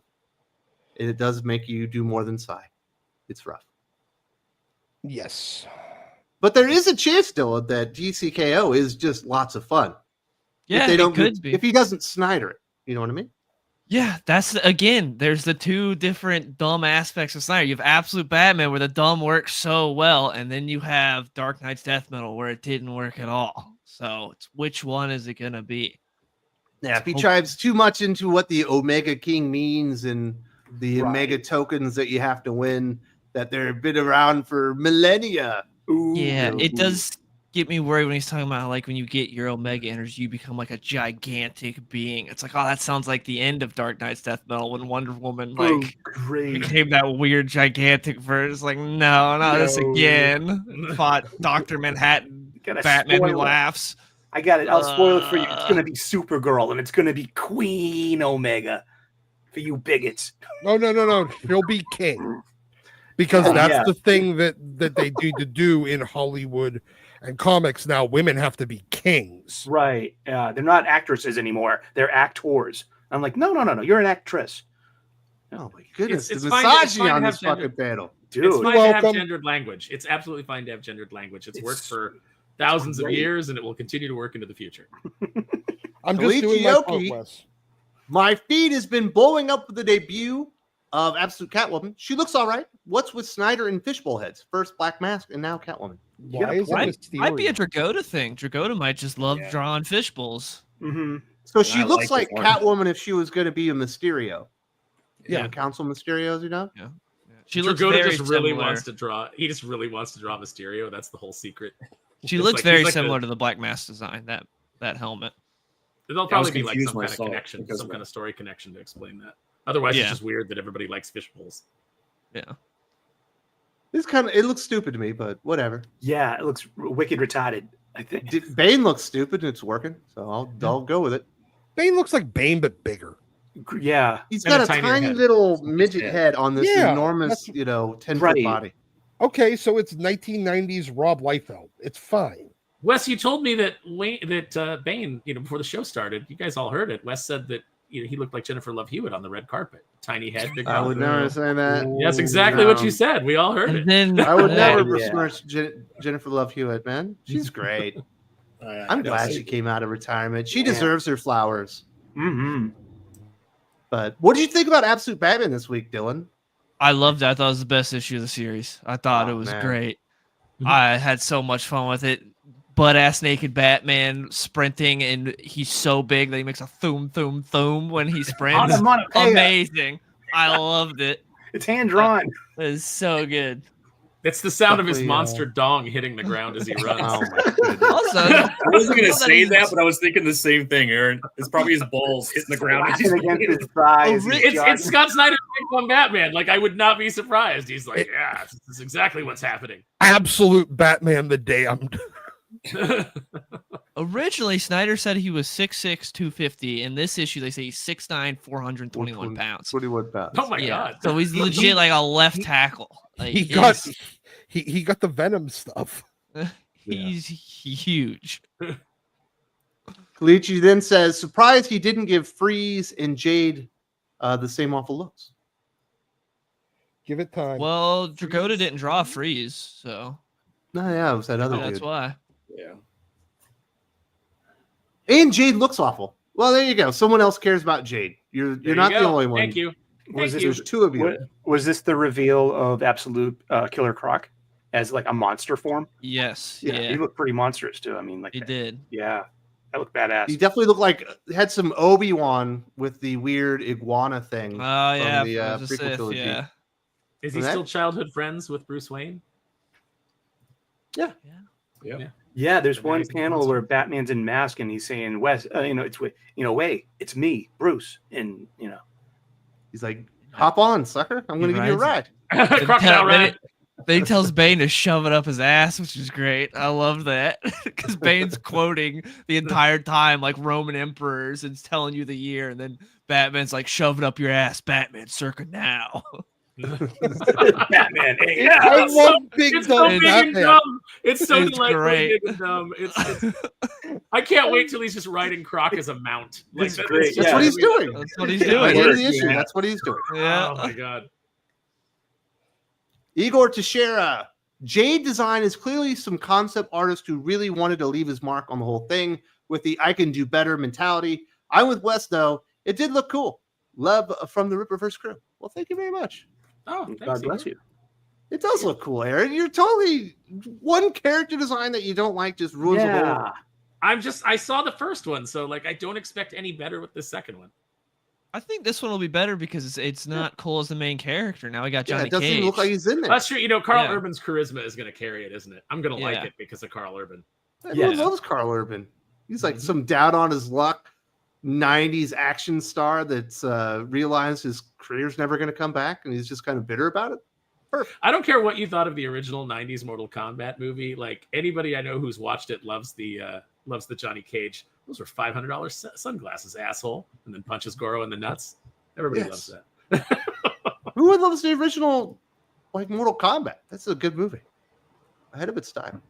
And it does make you do more than sigh. It's rough. Yes. But there is a chance, Dylan, that DCKO is just lots of fun. Yeah, it could be. If he doesn't Snyder it. You know what I mean? Yeah, there's the two different dumb aspects of Snyder. You have Absolute Batman where the dumb works so well, and then you have Dark Knight's Death Metal where it didn't work at all. So it's which one is it gonna be? Yeah, if he chives too much into what the Omega King means and the Omega tokens that you have to win, that they've been around for millennia. It does get me worried when he's talking about like when you get your Omega energy, you become like a gigantic being. It's like, oh, that sounds like the end of Dark Knight's Death Metal when Wonder Woman became that weird gigantic version. Like, no, this again. Fought Dr. Manhattan, Batman who laughs. I got it. I'll spoil it for you. It's going to be Supergirl, and it's going to be Queen Omega for you bigots. No. She'll be king. Because that's the thing that they need to do in Hollywood and comics now. Women have to be kings. Right. They're not actresses anymore. They're actors. I'm like, no. You're an actress. Oh, my goodness. It's the fine misogyny to on have this fucking panel. Dude. It's fine to have gendered language. It's absolutely fine to have gendered language. It's worked for thousands of years, and it will continue to work into the future. I'm just doing my part, Wes. My feed has been blowing up with the debut of Absolute Catwoman. She looks all right. What's with Snyder and fishbowl heads? First Black Mask and now Catwoman. Why is it might be a Dragotta thing. Dragotta might just love drawing fishbowls. Mm-hmm. So she looks like Catwoman if she was going to be a Mysterio. Yeah, Council Mysterios, you know? Yeah. She looks Dragotta very just really similar. wants to draw. He just really wants to draw Mysterio. That's the whole secret. She looks very similar to the Black Mask design, that helmet. There'll probably be like some kind of connection, some kind of story connection to explain that. Otherwise, it's just weird that everybody likes fishbowls. Yeah. It looks stupid to me, but whatever. Yeah, it looks wicked retarded, I think. Bane looks stupid and it's working, so I'll go with it. Bane looks like Bane, but bigger. Yeah. He's got a tiny little midget head on this enormous, 10-foot body. Okay, so it's 1990s Rob Liefeld. It's fine. Wes, you told me that Bane, before the show started, you guys all heard it. Wes said that he looked like Jennifer Love Hewitt on the red carpet. Tiny head, big mouth. I would never say that. That's exactly what you said. We all heard it. Then, I would never besmirch Jennifer Love Hewitt, man. She's great. I'm glad she came out of retirement. She deserves her flowers. Mm-hmm. But what did you think about Absolute Batman this week, Dylan? I loved it. I thought it was the best issue of the series. I thought it was great. I had so much fun with it. Butt-ass naked Batman sprinting, and he's so big that he makes a thoom, thoom, thoom when he sprints. Amazing. I loved it. It's hand-drawn. It was so good. It's the sound of his Definitely, monster dong hitting the ground as he runs. Oh my goodness. Also, I wasn't gonna Well, say that that, is- but I was thinking the same thing, Aaron. It's probably his balls hitting the ground. as he's Slapping against running. his thighs. Ri- It's Scott Snyder's take on Batman. Like, I would not be surprised. He's like, yeah, this is exactly what's happening. Absolute Batman the Damned. originally, Snyder said he was 6'6", 250. In this issue, they say he's 6'9", 421 pounds. 21 pounds. Oh my Yeah, god. so he's legit like a left tackle. Like, He got he got the Venom stuff. he's huge. Kalichi then says, surprised he didn't give Freeze and Jade the same awful looks. Give it time. Well, Dracoda didn't draw Freeze, so No, yeah, it was that other that's dude. why. Yeah. And Jade looks awful. Well, there you go. Someone else cares about Jade. You're There you not the go. only one. Thank you. Was Thank this- you. There's two of you. Was this the reveal of Absolute Killer Croc as like a monster form? Yes, He yeah, looked pretty monstrous too. I mean, like he did. Yeah, that looked badass. He definitely looked like had some Obi-Wan with the weird iguana thing. Oh yeah, the, from the prequel Sith, trilogy. yeah. Is he That- still childhood friends with Bruce Wayne? Yeah, there's Now one he's a panel monster. where Batman's in mask and he's saying, "Wes, Way, it's me, Bruce," and He's like, hop on, sucker. I'm going to give you a ride. Crocodile ride. Then he tells Bane to shove it up his ass, which is great. I love that because Bane's quoting the entire time like Roman emperors and telling you the year, and then Batman's like, "Shove it up your ass, Batman, circa now." Batman. Hey, Yeah, I it's love Big It's Dumb so big and Batman. dumb. It's so It's delightfully great. big and dumb. It's I can't wait till he's just riding Croc as a mount. Like, It's great. That's Yeah. what he's doing. That's what he's By doing. the end of the Yeah. issue, that's what he's doing. Yeah. Oh my god. Igor Teixeira. Jade design is clearly some concept artist who really wanted to leave his mark on the whole thing with the I can do better mentality. I'm with Wes, though. It did look cool. Love from the Ripperverse crew. Well, thank you very much. Oh, God thanks, bless Igor. you. It does look cool, Aaron. You're totally one character design that you don't like just ruins the whole. I saw the first one, so like I don't expect any better with the second one. I think this one will be better because it's not Cole as the main character. Now we got Yeah, Johnny it doesn't Cage. even look like he's in there. That's true. You know, Carl Yeah. Urban's charisma is going to carry it, isn't it? I'm going to like Yeah. it because of Carl Urban. Everyone Yeah. loves Carl Urban. He's like Mhm. some down on his luck 90s action star that's realized his career's never going to come back and he's just kind of bitter about it. I don't care what you thought of the original '90s Mortal Kombat movie. Like anybody I know who's watched it loves the Johnny Cage. Those are $500 sunglasses, asshole, and then punches Goro in the nuts. Everybody Yes. loves that. Who would love the original like Mortal Kombat? That's a good movie. Ahead of its time.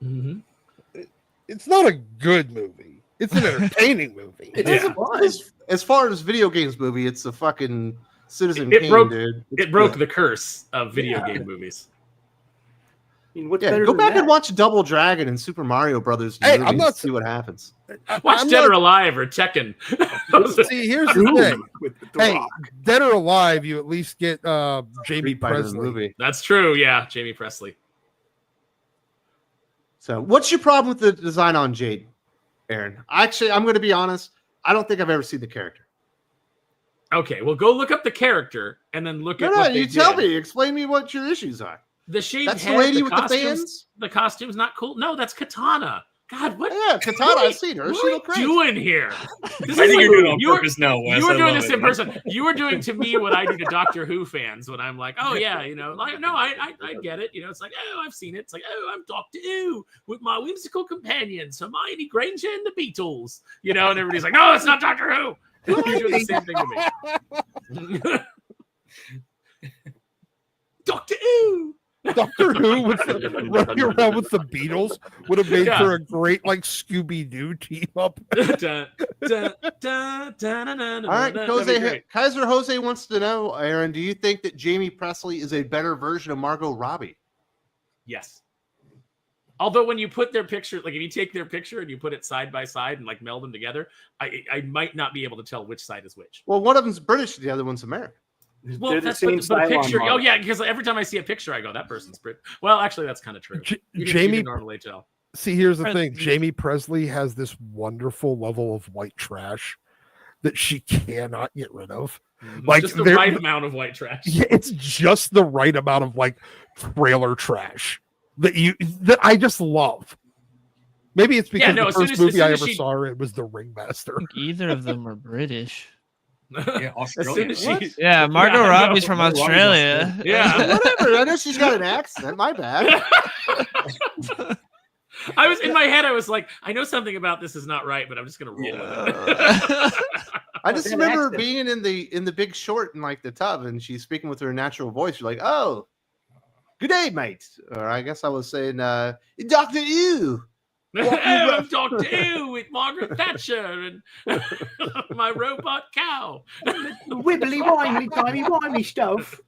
Mm-hmm. It's not a good movie. It's an entertaining movie. It Yeah. is fun. As far as video games movie, it's a fucking Citizen It Kane, broke- dude. It's It broke good. the curse of video Yeah. game movies. I mean, what's Yeah, better go than back that? and watch Double Dragon and Super Mario Brothers. Hey, movies I'm not- and see what happens. Watch I'm Dead not- or Alive or Tekken. See, here's the Doom thing. with the Hey, Rock. Dead or Alive, you at least get Jamie Street Fighter the Presley. movie. That's true. Yeah, Jamie Presley. So, what's your problem with the design on Jade, Aaron? Actually, I'm going to be honest. I don't think I've ever seen the character. Okay, well, go look up the character and then look No, at no, what they you tell did. me. Explain me what your issues are. The shaved That's the head, lady the with the costumes, fans? The costume's not cool. No, that's Katana. God, what? Yeah, Katana. I've seen her. What She are we looked great. doing here? This I is think like- you're doing it on you were- purpose now, Wes. You were I doing love this it. in person. You were doing to me what I do to Doctor Who fans when I'm like, oh yeah, you know, like no, I get it. You know, it's like, oh, I've seen it. It's like, oh, I'm Doctor Who with my whimsical companions, Hermione Granger and the Beatles. You know, and everybody's like, no, it's not Doctor Who. You're doing the same thing to me. Doctor Who. Doctor Who with running around with the Beatles would have made Yeah. for a great like Scooby Doo team up. Dun, dun, dun, dun, dun, dun, All right, that'd be great. Kaiser Jose wants to know, Aaron, do you think that Jamie Presley is a better version of Margot Robbie? Yes. Although when you put their picture, like if you take their picture and you put it side by side and like meld them together, I might not be able to tell which side is which. Well, one of them's British, the other one's American. Well, They're the that's same but a Cylon picture. model. Oh yeah, because every time I see a picture, I go, "That person's Brit." Well, actually, that's kind of true. You Jamie, can normally tell. see, here's the Right. thing: Jamie Presley has this wonderful level of white trash that she cannot get rid of. Like, Just the there- right amount of white trash. Yeah, it's just the right amount of like trailer trash that I just love. Maybe it's because no, the as soon first as- movie as I soon ever as she- saw it was The Ringmaster. I think either of them are British. Yeah, As soon Australian. as What? she, Yeah, Margot I know. Robbie's from Margot Robbie's Australia. Yeah. Whatever. I know she's got an accent. My bad. I was in my head. I was like, I know something about this is not right, but I'm just gonna roll with it. I just That remember accent. being in the Big Short in like the tub, and she's speaking with her natural voice. You're like, "Oh, good day, mate." Or I guess I was saying, "Doctor Ew." I'm talking to you with Margaret Thatcher and my robot cow. Wibbly wimey timey wimey stuff,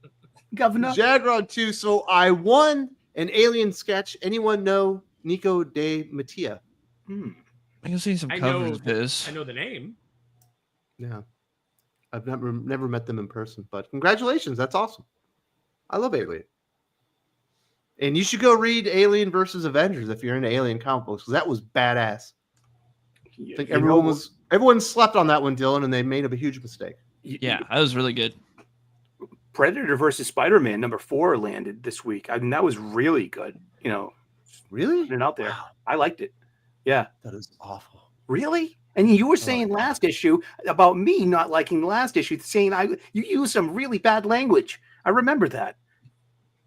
Governor. Jadron 2. So I won an alien sketch. Anyone know Nico de Mattia? I can see some I covers know, of his. I know the name. Yeah, I've never met them in person, but congratulations. That's awesome. I love Alien. And you should go read Alien versus Avengers if you're into Alien comic books, because that was badass. I think everyone slept on that one, Dylan, and they made a huge mistake. Yeah, that was really good. Predator versus Spider-Man #4 landed this week. I mean, that was really good. You know, Really? putting it out there. Wow, I liked it. Yeah. that is awful. Really? And you were saying last issue about me not liking the last issue, saying you used some really bad language. I remember that.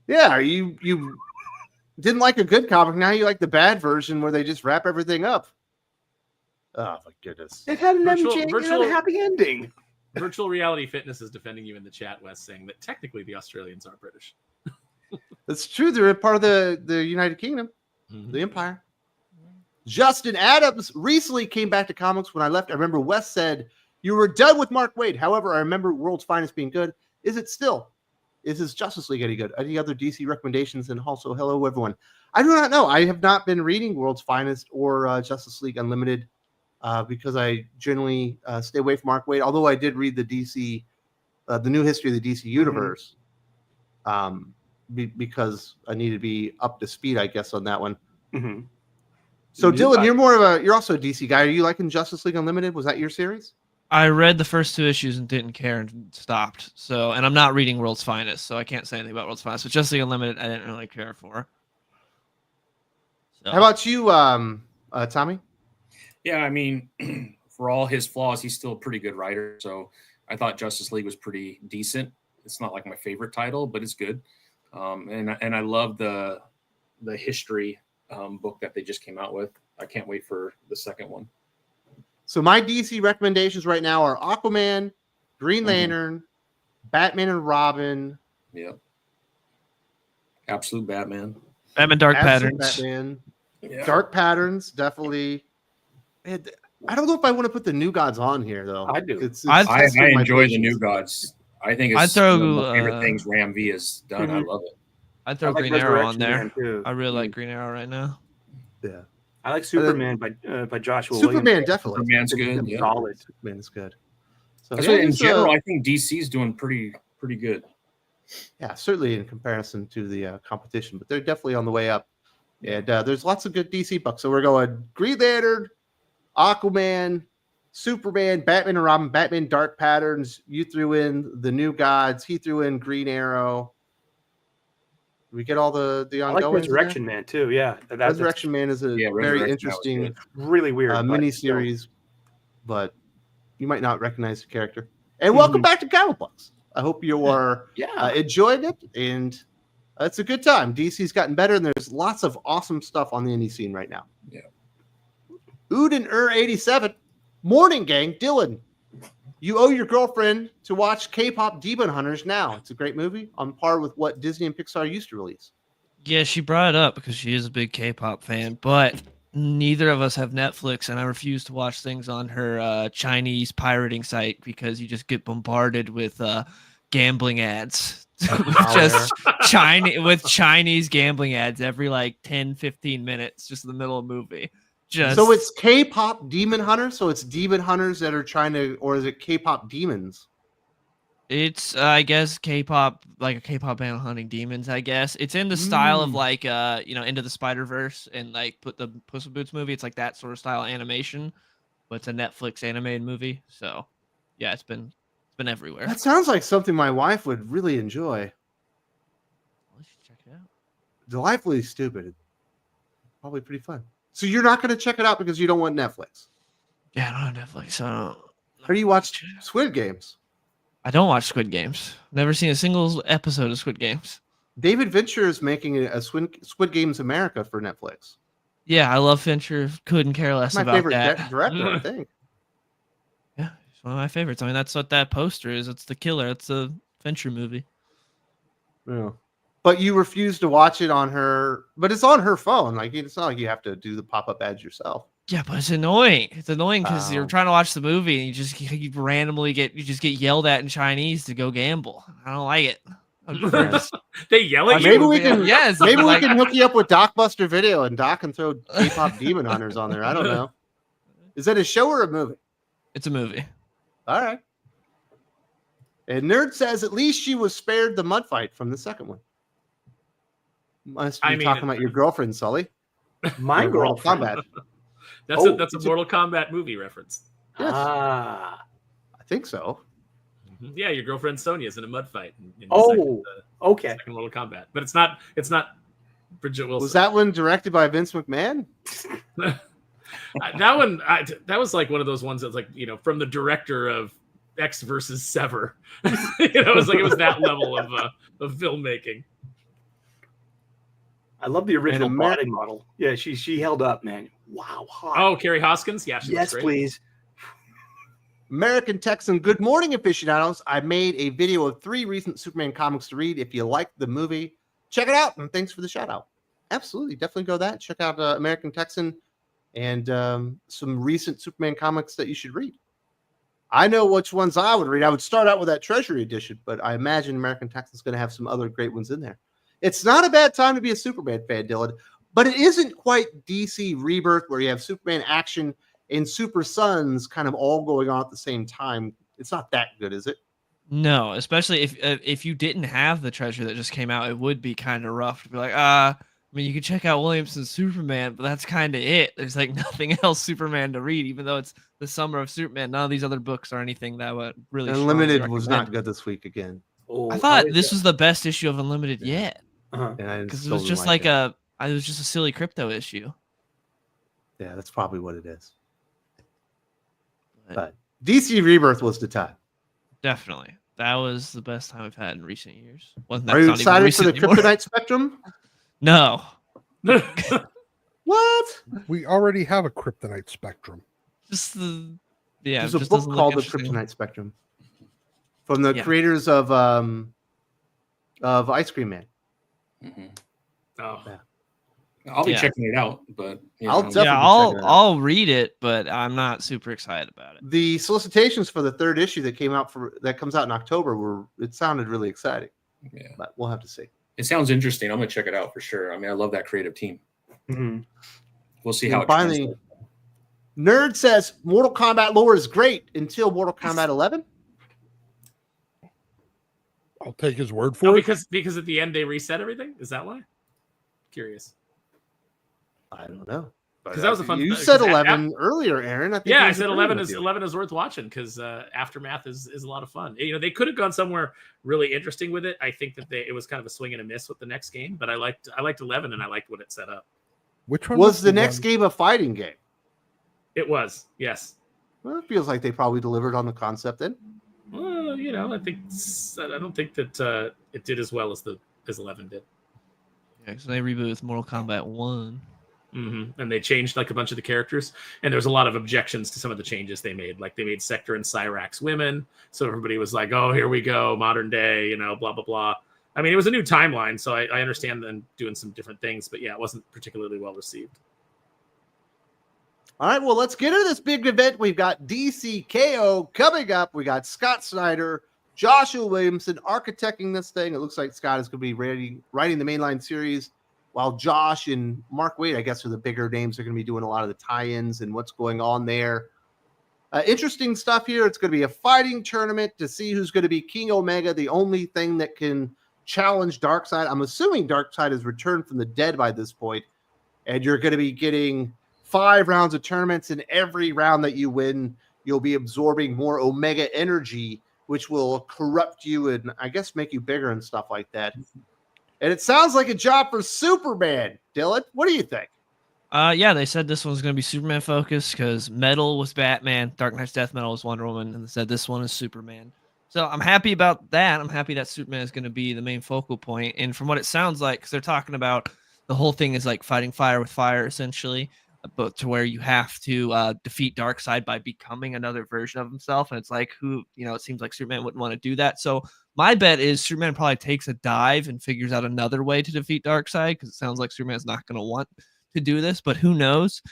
Yeah, you didn't like a good comic. Now you like the bad version where they just wrap everything up. Oh my goodness! It had an Virtual- MJ, it had virtual- a happy ending. Virtual Reality Fitness is defending you in the chat, Wes, saying that technically the Australians are British. That's true. They're a part of the United Kingdom, the Empire. Justin Adams recently came back to comics when I left. I remember Wes said you were done with Mark Waid. However, I remember World's Finest being good. Is it still? Is his Justice League any good? Any other DC recommendations? And also, hello, everyone. I do not know. I have not been reading World's Finest or Justice League Unlimited because I generally stay away from Mark Waid, although I did read the DC, the new history of the DC universe because I need to be up to speed, I guess, on that one. Mm-hmm. So, Dylan, you're also a DC guy. Are you liking Justice League Unlimited? Was that your series? I read the first 2 issues and didn't care and stopped. So, and I'm not reading World's Finest, so I can't say anything about World's Finest. But Justice League Unlimited, I didn't really care for. So. How about you, Tommy? Yeah, I mean, for all his flaws, he's still a pretty good writer. So I thought Justice League was pretty decent. It's not like my favorite title, but it's good. And I love the history book that they just came out with. I can't wait for the second one. So my DC recommendations right now are Aquaman, Green Lantern, Batman and Robin. Yeah. Absolute Batman. Batman Dark Absolute Patterns. Batman. Yeah. Dark Patterns, definitely. And I don't know if I want to put the New Gods on here, though. I do. I testing my enjoy the patience. New Gods. I think it's I'd throw, one of my favorite things Ram V has done. I Mhm. love it. I'd throw I like Green Arrow on Resurrection there. Man, too. I really like Green Arrow right now. Yeah. I like Superman by Joshua Superman, Williams. definitely. Superman's good. Yeah. Solid. Superman is good. So That's yeah, why in there's, general, I think DC's doing pretty good. yeah, certainly in comparison to the competition, but they're definitely on the way up. And there's lots of good DC books. So we're going Green Lantern, Aquaman, Superman, Batman and Robin, Batman Dark Patterns. You threw in the New Gods. He threw in Green Arrow. We get all the I like ongoing. Resurrection Man too. Yeah, that's Resurrection Man is a Yeah, very Resurrection Man was interesting good. really weird. but mini still. series, but you might not recognize the character. And welcome back to Comic Books. I hope you are Yeah, enjoying it, and it's a good time. DC's gotten better, and there's lots of awesome stuff on the indie scene right now. Yeah. Udin 87, morning gang, Dylan. You owe your girlfriend to watch K-pop Demon Hunters now. It's a great movie on par with what Disney and Pixar used to release. Yeah, she brought it up because she is a big K-pop fan, but neither of us have Netflix, and I refuse to watch things on her Chinese pirating site because you just get bombarded with gambling ads. Just Chinese gambling ads every like 10, 15 minutes, just in the middle of a movie. So it's K-pop Demon Hunters. So it's demon hunters that are trying to, or is it K-pop demons? It's I guess K-pop, like a K-pop band hunting demons. I guess it's in the style of like Into the Spider-Verse and like put the Puss in Boots movie. It's like that sort of style animation, but it's a Netflix animated movie. So yeah, it's been everywhere. That sounds like something my wife would really enjoy. Let's check it out. Delightfully Stupid. Probably pretty fun. So you're not going to check it out because you don't want Netflix. Yeah, I don't have Netflix. So I don't. Or do you watch Squid Games? I don't watch Squid Games. Never seen a single episode of Squid Games. David Fincher is making a Squid Games America for Netflix. Yeah, I love Fincher. Couldn't care less My about favorite that. director, I think. Yeah, it's one of my favorites. I mean, that's what that poster is. It's The Killer. It's a Fincher movie. Yeah. But you refuse to watch it on her. But it's on her phone. Like it's not like you have to do the pop-up ads yourself. Yeah, but it's annoying. It's annoying because you're Oh. trying to watch the movie and you randomly get yelled at in Chinese to go gamble. I don't like it. I prefer just- They yell at Maybe you. we can. Yes, Maybe like- we can hook you up with Docbuster Video, and Doc can throw K-pop Demon Hunters on there. I don't know. Is that a show or a movie? It's a movie. All right. And Nerd says at least she was spared the mud fight from the second one. Must be I mean, talking about your girlfriend, Sully. My Your Mortal girlfriend. Kombat. That's a Mortal Kombat movie reference. Yes. Ah. I think so. Yeah, your girlfriend Sonya's in a mud fight. In the Oh, okay. second Mortal Kombat, but it's not Bridget Wilson. Was that one directed by Vince McMahon? that one? That was like one of those ones that's like from the director of X versus Sever. It was that level of filmmaking. I love the original And body model. Yeah, she held up, man. Wow, hot. Oh, Carrie Hoskins. Yeah, she looks yes, great. please. American Texan, good morning, aficionados. I made a video of 3 recent Superman comics to read. If you like the movie, check it out. And thanks for the shout out. Absolutely. Definitely go that. Check out American Texan and some recent Superman comics that you should read. I know which ones I would read. I would start out with that Treasury edition, but I imagine American Texan's going to have some other great ones in there. It's not a bad time to be a Superman fan, Dylan, but it isn't quite DC Rebirth where you have Superman action and Super Sons kind of all going on at the same time. It's not that good, is it? No, especially if you didn't have the treasure that just came out, it would be kind of rough to be like, I mean, you could check out Williamson's Superman, but that's kind of it. There's like nothing else Superman to read, even though it's the summer of Superman. None of these other books are anything that would really. Unlimited strongly was not recommend. good this week again. Oh, I thought this was the best issue of Unlimited yet Uh-huh. because it was just like it was just a silly crypto issue. Yeah, that's probably what it is. But DC Rebirth was the time. Definitely, that was the best time we've had in recent years. Wasn't Are you that's not even excited for the recent anymore. Kryptonite Spectrum? No, What? We already have a kryptonite spectrum. just the There's it a just book doesn't look called The interesting. Kryptonite Spectrum from the Yeah. creators of Ice Cream Man. Mhm. Oh, Yeah. I'll be Yeah. checking it out, but I'll know. definitely Yeah, check it out. I'll read it, but I'm not super excited about it. The solicitations for the 3rd issue that comes out in October it sounded really exciting, Yeah. but we'll have to see. It sounds interesting. I'm gonna check it out for sure. I mean, I love that creative team. Mhm. We'll see And how it finally- translates. Nerd says Mortal Kombat lore is great until Mortal Kombat 11. I'll take his word for no, it. because at the end they reset everything. Is that why? Curious. I don't know. 'Cause that was a fun- You 'cause said a- 11 earlier, Aaron. I think Yeah, he I was said agreeing 11 with is you. 11 is worth watching because Aftermath is a lot of fun. They could have gone somewhere really interesting with it. I think that it was kind of a swing and a miss with the next game, but I liked 11 and I liked what it set up. Which one Was the next one- game a fighting game? It was, yes. Well, it feels like they probably delivered on the concept then. Well, I don't think that it did as well as 11 did. Yeah, because they reboot with Mortal Kombat 1. And they changed like a bunch of the characters, and there was a lot of objections to some of the changes they made. Like they made Sector and Cyrax women, so everybody was like, "Oh, here we go, modern day," blah blah blah. I mean, it was a new timeline, so I understand them doing some different things, but yeah, it wasn't particularly well received. All right, well, let's get into this big event. We've got DCKO coming up. We got Scott Snyder, Joshua Williamson architecting this thing. It looks like Scott is going to be writing the mainline series, while Josh and Mark Waid, I guess, are the bigger names. They're going to be doing a lot of the tie-ins and what's going on there. Interesting stuff here. It's going to be a fighting tournament to see who's going to be King Omega, the only thing that can challenge Darkseid. I'm assuming Darkseid has returned from the dead by this point, and you're going to be getting 5 rounds of tournaments, and every round that you win, you'll be absorbing more Omega energy, which will corrupt you and I guess make you bigger and stuff like that. And it sounds like a job for Superman. Dylan, what do you think? Yeah, they said this one's going to be Superman focused because Metal was Batman, Dark Knight's Death Metal was Wonder Woman, and they said this one is Superman. So I'm happy about that. I'm happy that Superman is going to be the main focal point. And from what it sounds like, because they're talking about the whole thing is like fighting fire with fire, essentially, but to where you have to defeat Darkseid by becoming another version of himself. And it's like, it seems like Superman wouldn't want to do that. So my bet is Superman probably takes a dive and figures out another way to defeat Darkseid, because it sounds like Superman's not going to want to do this, but who knows?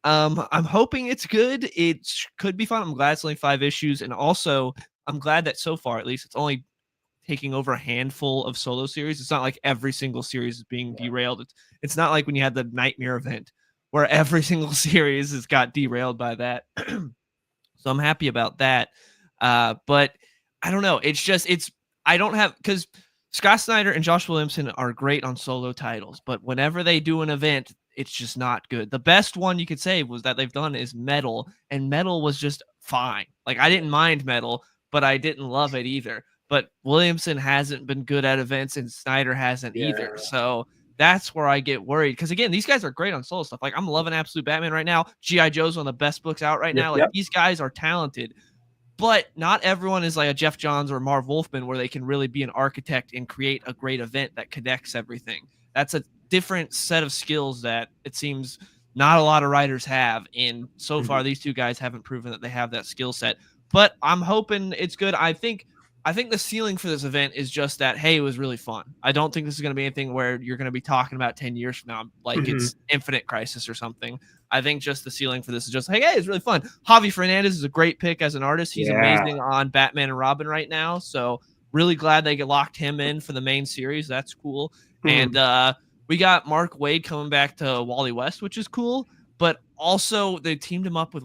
I'm hoping it's good. It could be fun. I'm glad it's only 5 issues. And also, I'm glad that so far, at least, it's only taking over a handful of solo series. It's not like every single series is being derailed. It's not like when you had the Nightmare event where every single series has got derailed by that. So I'm happy about that. But I don't know. Because Scott Snyder and Josh Williamson are great on solo titles, but whenever they do an event, it's just not good. The best one you could say was that they've done is Metal, and Metal was just fine. Like, I didn't mind Metal, but I didn't love it either. But Williamson hasn't been good at events, and Snyder hasn't either. So that's where I get worried. Because again, these guys are great on solo stuff. Like, I'm loving Absolute Batman right now. G.I. Joe's one of the best books out right now. Like, these guys are talented. But not everyone is like a Jeff Johns or Marv Wolfman where they can really be an architect and create a great event that connects everything. That's a different set of skills that it seems not a lot of writers have. And so far, these two guys haven't proven that they have that skill set. But I'm hoping it's good. I think the ceiling for this event is just that, hey, it was really fun. I don't think this is going to be anything where you're going to be talking about 10 years from now, like it's Infinite Crisis or something. I think just the ceiling for this is just, hey, it's really fun. Javi Fernandez is a great pick as an artist. He's amazing on Batman and Robin right now. So really glad they locked him in for the main series. That's cool. And we got Mark Waid coming back to Wally West, which is cool. But also they teamed him up with,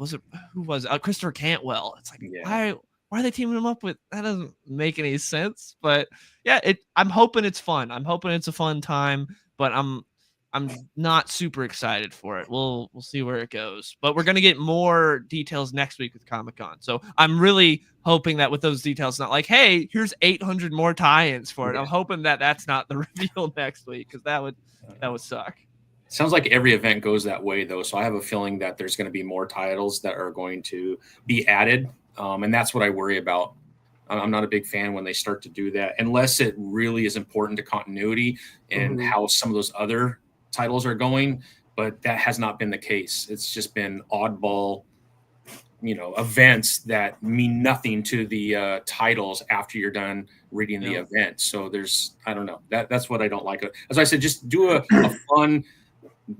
Christopher Cantwell. It's like, why are they teaming him up with? That doesn't make any sense. But yeah, I'm hoping it's fun. I'm hoping it's a fun time, but I'm not super excited for it. We'll see where it goes. But we're gonna get more details next week with Comic-Con. So I'm really hoping that with those details, not like, hey, here's 800 more tie-ins for it. I'm hoping that that's not the reveal next week, because that would suck. Sounds like every event goes that way, though. So I have a feeling that there's going to be more titles that are going to be added. And that's what I worry about. I'm not a big fan when they start to do that, unless it really is important to continuity and how some of those other titles are going. But that has not been the case. It's just been oddball, events that mean nothing to the titles after you're done reading the event. So I don't know. That's what I don't like. As I said, just do a fun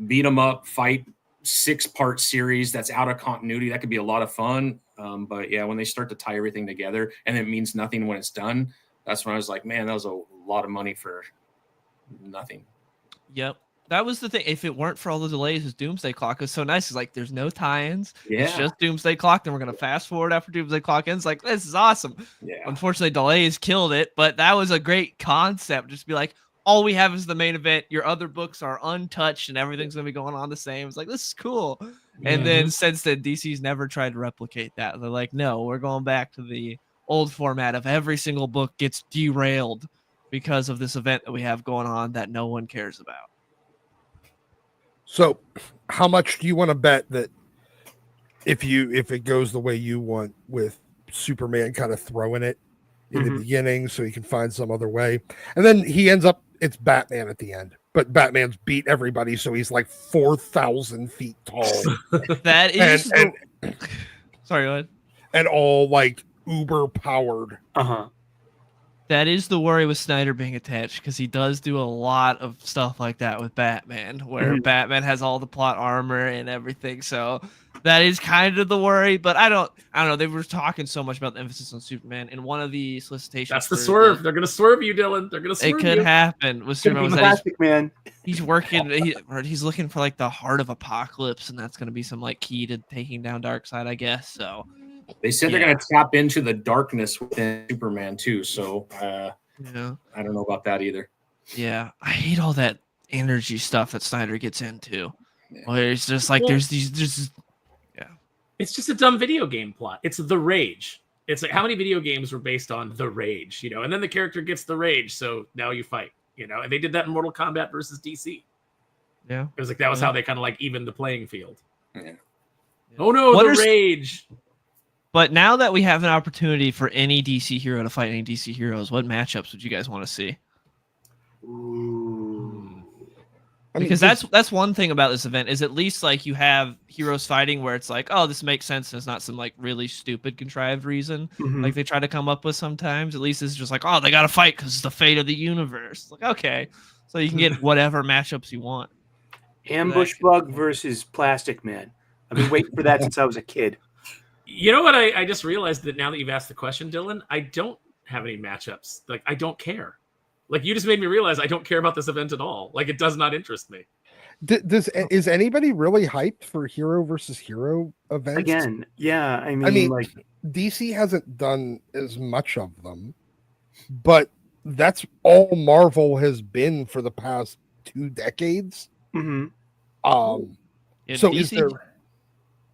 beat 'em up fight 6-part series that's out of continuity. That could be a lot of fun. But yeah, when they start to tie everything together and it means nothing when it's done, that's when I was like, man, that was a lot of money for nothing. Yep. That was the thing. If it weren't for all the delays, his Doomsday Clock was so nice. It's like, there's no tie-ins. Yeah. It's just Doomsday Clock. Then we're going to fast forward after Doomsday Clock ends. Like, this is awesome. Yeah. Unfortunately, delays killed it, but that was a great concept. Just be like, all we have is the main event. Your other books are untouched and everything's going to be going on the same. It's like, this is cool. And then since then, DC's never tried to replicate that. They're like, no, we're going back to the old format of every single book gets derailed because of this event that we have going on that no one cares about. So how much do you want to bet that if it goes the way you want, with Superman kind of throwing it in the beginning so he can find some other way, and then he ends up, it's Batman at the end, but Batman's beat everybody, so he's like 4,000 feet tall. That is sorry, go ahead. And all like uber powered. That is the worry with Snyder being attached, because he does do a lot of stuff like that with Batman, where Batman has all the plot armor and everything. So that is kind of the worry, but I don't know. They were talking so much about the emphasis on Superman in one of the solicitations. That's the swerve. They're going to swerve you, Dylan. They're going to swerve you. It could happen with Superman. Classic, man. He's working. He's looking for like the heart of Apocalypse, and that's going to be some like key to taking down Darkseid, I guess. So they said they're going to tap into the darkness within Superman too. So I don't know about that either. Yeah, I hate all that energy stuff that Snyder gets into. Where it's just like there's it's just a dumb video game plot. It's the rage. It's like, how many video games were based on the rage, and then the character gets the rage, so now you fight, you know, and they did that in Mortal Kombat versus DC. Yeah. It was like that was how they kind of like evened the playing field. Yeah. Oh no, What the are- rage. But now that we have an opportunity for any DC hero to fight any DC heroes, what matchups would you guys want to see? Ooh. I mean, Because that's one thing about this event is at least like you have heroes fighting where it's like, oh, this makes sense and it's not some like really stupid contrived reason Mhm. like they try to come up with sometimes. At least it's just like, oh, they got to fight because it's the fate of the universe. Like, okay, so you can get whatever matchups you want. Ambush Bug versus Plastic Man. I've been waiting for that since I was a kid. You know what? I just realized that now that you've asked the question, Dylan, I don't have any matchups. Like, I don't care. Like, you just made me realize I don't care about this event at all. Like, it does not interest me. is anybody really hyped for hero versus hero events? Again, yeah. I mean, like, DC hasn't done as much of them, but that's all Marvel has been for the past 2 decades. mhm. Yeah, So is there?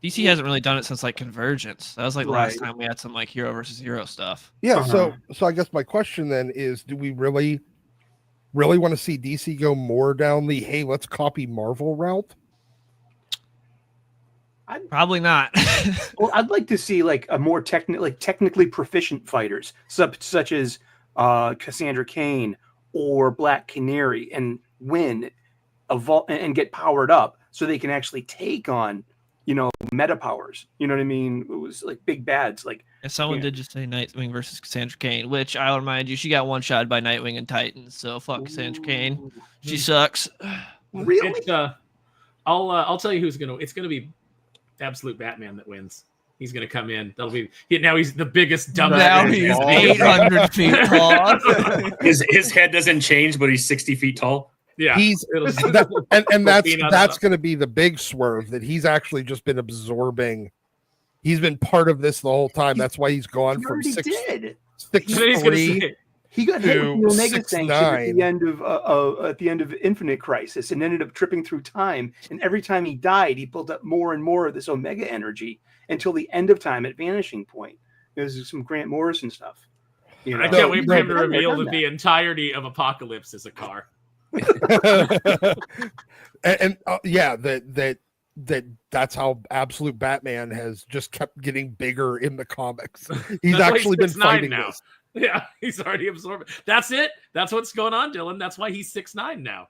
DC hasn't really done it since like Convergence. That was like the last Right. time we had some like hero versus hero stuff. Yeah. Uh-huh. So I guess my question then is, do we really want to see DC go more down the hey, let's copy Marvel route? Probably not. Well, I'd like to see like a more technically proficient fighters, such as Cassandra Cain or Black Canary, and win, evolve, and get powered up so they can actually take on, meta powers. You know what I mean? It was like big bads. Like, And someone Yeah. did just say Nightwing versus Cassandra Cain, which I'll remind you, she got one shot by Nightwing and Titans. So fuck Cassandra Cain. She sucks. really? It's, I'll tell you who's gonna. It's gonna be absolute Batman that wins. He's gonna come in. That'll be now. He's the biggest dumb. Now he's 800 feet tall. His head doesn't change, but he's 60 feet tall. Yeah, He's it'll- and that's Peanuts that's stuff. going to be the big swerve, that he's actually just been absorbing. He's been part of this the whole time. That's why he's gone He from already 6'3" did. Then he's gonna say, He got hit with the to Omega 6'9". sanction at the end of Infinite Crisis, and ended up tripping through time. And every time he died, he built up more and more of this Omega energy until the end of time at Vanishing Point. There's some Grant Morrison stuff. You know? I can't wait for him to They've reveal done that the entirety of Apocalypse is a car. Yeah, that's how Absolute Batman has just kept getting bigger in the comics. He's That's why actually been 6'9" fighting now. this. Yeah, he's already absorbed. That's it. That's what's going on, Dylan. That's why he's 6'9" now.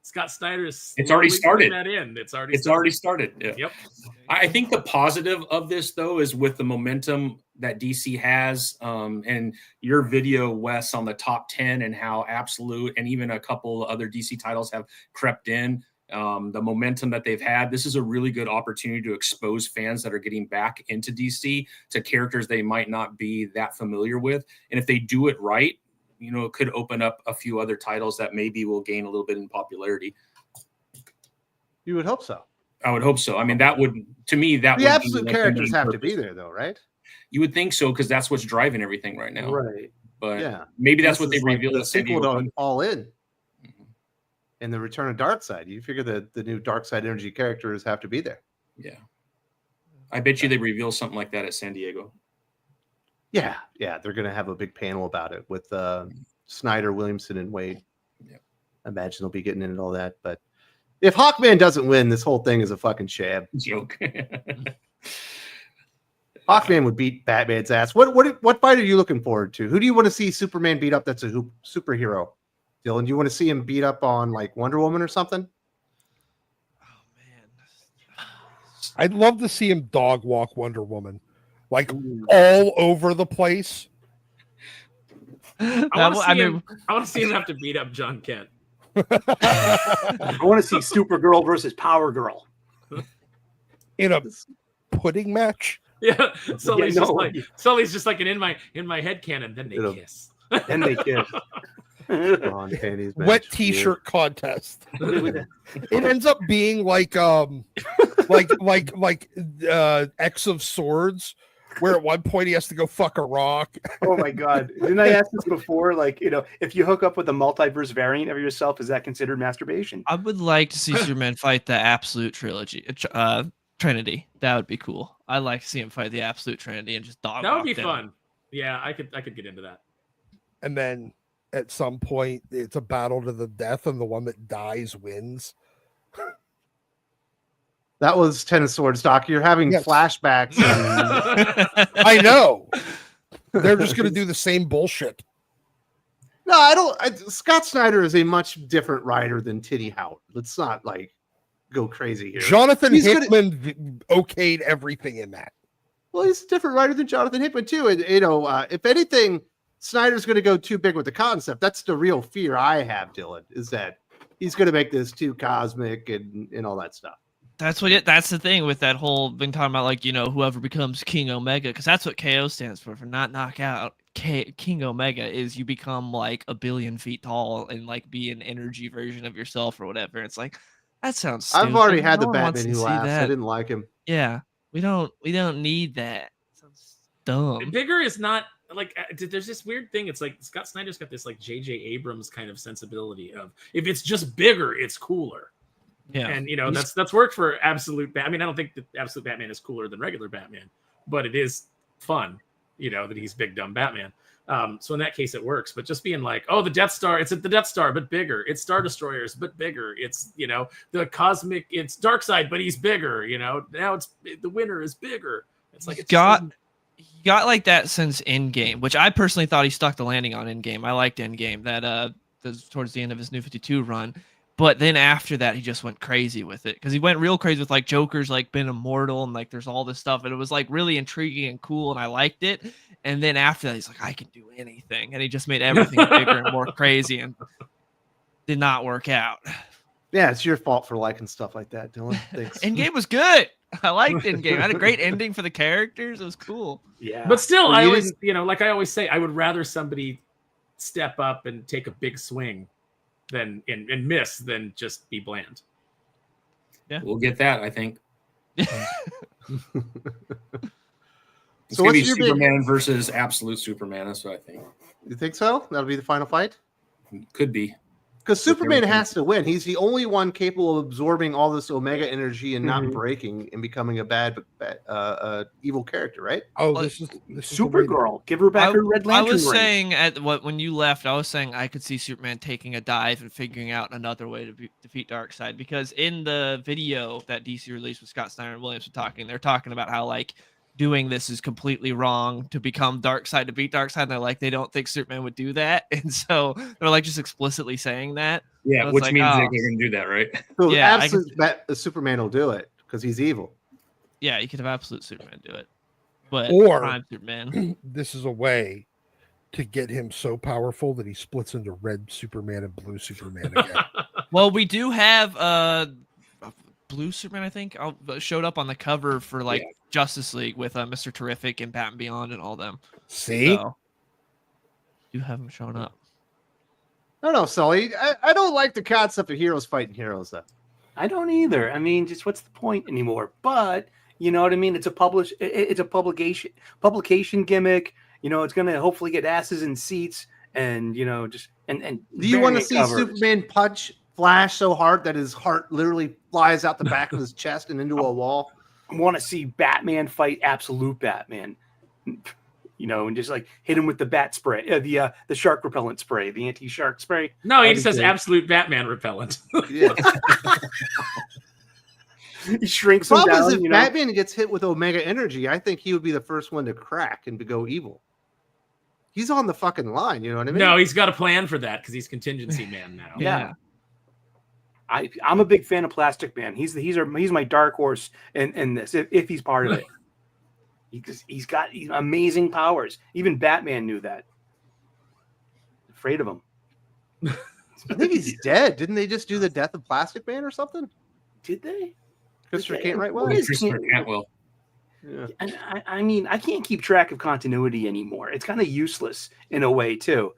Scott Snyder is. It's already slowly putting started. That in. It's already. It's already started. Yeah. Yep. I think the positive of this, though, is with the momentum that DC has, and your video, Wes, on the top 10 and how Absolute and even a couple other DC titles have crept in. The momentum that they've had, this is a really good opportunity to expose fans that are getting back into DC to characters they might not be that familiar with. And if they do it right, it could open up a few other titles that maybe will gain a little bit in popularity. You would hope so. I would hope so. I mean, that would, to me, that The would absolute be like the characters main have to be purpose. there, though, right? You would think so, because that's what's driving everything right now. Right. But Yeah. maybe that's This what they is like revealed the at San sequel Diego. to All In. And the Return of Darkseid. You figure that the new Darkseid energy characters have to be there. Yeah. I bet you they reveal something like that at San Diego. Yeah, they're gonna have a big panel about it with Snyder, Williamson, and Wade. Yeah. I imagine they'll be getting into all that. But if Hawkman doesn't win, this whole thing is a fucking sham. Joke. Hawkman would beat Batman's ass. What fight are you looking forward to? Who do you want to see Superman beat up that's a superhero? Dylan, do you want to see him beat up on like Wonder Woman or something? Oh man. I'd love to see him dog walk Wonder Woman, like all over the place. I want to see him have to beat up John Kent. I want to see Supergirl versus Power Girl. In a pudding match. Yeah, Sully's Yeah, just no. like Sully's just like in my head canon. Then they It'll- kiss. And they kiss. On panties, match. Wet t-shirt contest. It ends up being like X of Swords, where at one point he has to go fuck a rock. Oh my god! Didn't I ask this before? Like, if you hook up with a multiverse variant of yourself, is that considered masturbation? I would like to see Superman fight the Absolute Trilogy, Trinity. That would be cool. I'd like to see him fight the Absolute Trinity and just dog. That would be walk them. fun. Yeah, I could get into that. And then at some point it's a battle to the death, and the one that dies wins. That was Ten of Swords, Doc. You're having Yes. flashbacks. I know. They're just going to do the same bullshit. No, I don't. Scott Snyder is a much different writer than Titty Howard. Let's not like go crazy here. Jonathan He's Hickman okayed everything in that. Well, he's a different writer than Jonathan Hickman too. And if anything, Snyder's going to go too big with the concept. That's the real fear I have, Dylan, is that he's going to make this too cosmic and all that stuff. That's the thing with that whole been talking about, like, whoever becomes King Omega, because that's what KO stands for not knockout. King Omega is you become like a billion feet tall and like be an energy version of yourself or whatever. It's like, that sounds stupid. I've already had No the one wants Batman to who see laughs. that. I didn't like him. Yeah, we don't need that. Sounds dumb. Bigger is not like there's this weird thing. It's like Scott Snyder's got this like J.J. Abrams kind of sensibility of if it's just bigger, it's cooler. Yeah, And that's worked for Absolute Batman. I mean, I don't think that Absolute Batman is cooler than regular Batman, but it is fun, that he's big dumb Batman. So in that case, it works. But just being like, oh, the Death Star, it's the Death Star, but bigger. It's Star Destroyers, but bigger. It's the cosmic, it's Darkseid, but he's bigger. Now it's the winner is bigger. It's like he got like that since Endgame, which I personally thought he stuck the landing on Endgame. I liked Endgame that towards the end of his New 52 run. But then after that, he just went crazy with it because he went real crazy with like Joker's like been immortal and like there's all this stuff. And it was like really intriguing and cool. And I liked it. And then after that, he's like, I can do anything. And he just made everything bigger and more crazy and did not work out. Yeah, it's your fault for liking stuff like that, Dylan. Thanks. Endgame was good. I liked Endgame. I had a great ending for the characters. It was cool. Yeah. But still, Well, I you always, like I always say, I would rather somebody step up and take a big swing than and miss than just be bland. Yeah, We'll get that, I think. It's So gonna be what's your Superman versus Absolute Superman. That's what I think. You think so? That'll be the final fight? Could be. Because Superman has to win. He's the only one capable of absorbing all this Omega energy and not Mhm. breaking and becoming a bad evil character, right? Oh, Well, this is the way to- Supergirl, give her back her Red I Lantern was ring. saying when you left, I was saying I could see Superman taking a dive and figuring out another way to defeat Darkseid, because in the video that DC released with Scott Snyder and Williams they're talking about how like doing this is completely wrong to become Darkseid to beat Darkseid. And they're like, they don't think Superman would do that, and so they're like just explicitly saying that. Yeah, was which like, means oh. they're going to do that, right? So Yeah, Superman will do it because he's evil. Yeah, you could have absolute Superman do it, but Or- Prime Superman. This is a way to get him so powerful that he splits into red Superman and blue Superman again. Well, we do have Blue Superman, I think, showed up on the cover for like Justice League with Mr. Terrific and Batman Beyond and all them. See? So, you have him showing up. I don't know, Sully. I don't like the concept of heroes fighting heroes, though. I don't either. I mean, just what's the point anymore? But you know what I mean? It's a publication gimmick. It's going to hopefully get asses in seats, and just and. Do you want to variant see covers. Superman punch Flash so hard that his heart literally flies out the back of his chest and into a wall? I want to see Batman fight Absolute Batman. And just like hit him with the bat spray, the shark repellent spray, the anti-shark spray. No, he That'd just be says great. Absolute Batman repellent. Yeah. He shrinks him Problem down. is, if Batman gets hit with Omega energy, I think he would be the first one to crack and to go evil. He's on the fucking line, you know what I mean? No, he's got a plan for that because he's contingency man now. Yeah. I'm a big fan of Plastic Man. He's my dark horse in this if he's part of it. He's got amazing powers. Even Batman knew that. Afraid of him. I think he's dead. Didn't they just do the death of Plastic Man or something? Did they? Christopher Cantwright well? What is Christopher Cant- Cantwell. Yeah. And I mean, I can't keep track of continuity anymore. It's kind of useless in a way too,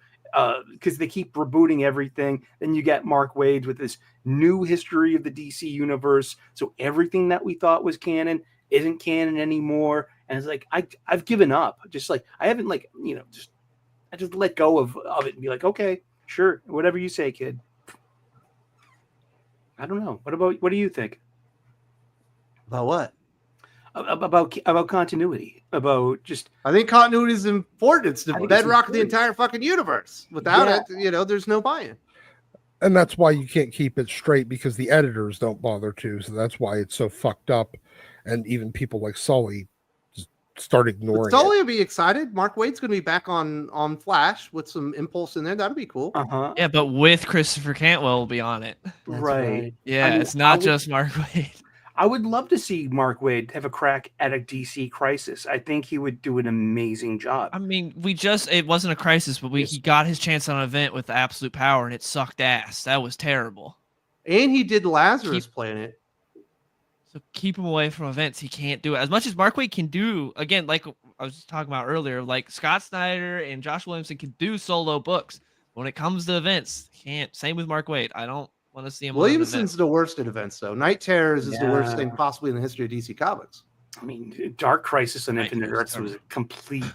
because they keep rebooting everything. Then you get Mark Waid with this new history of the DC universe. So everything that we thought was canon isn't canon anymore. And it's like I've given up. Just like I haven't I just let go of it and be like, okay, sure, whatever you say, kid. I don't know. What do you think? About what? about continuity, about just I think continuity is important. It's the I think it's bedrock of the important. entire fucking universe. Without Yeah. it, there's no buy-in. And that's why you can't keep it straight, because the editors don't bother to. So that's why it's so fucked up. And even people like Sully just start But ignoring Sully it. will be excited. Mark Waid's going to be back on Flash with some impulse in there. That'll be cool. Yeah, but with Christopher Cantwell will be on it. right. Yeah, I mean, it's not I would- just Mark Waid. I would love to see Mark Waid have a crack at a DC crisis. I think he would do an amazing job. I mean, it wasn't a crisis, but he got his chance on an event with Absolute Power, and it sucked ass. That was terrible. And he did Lazarus Planet. So keep him away from events. He can't do it. As much as Mark Waid can do, again, like I was talking about earlier, like Scott Snyder and Josh Williamson can do solo books. When it comes to events, can't. Same with Mark Waid. I don't want to see him. Williamson's the worst at events, though. Night Terrors is the worst thing possibly in the history of DC Comics. I mean, Dark Crisis on Night Infinite Terror's Earths was a complete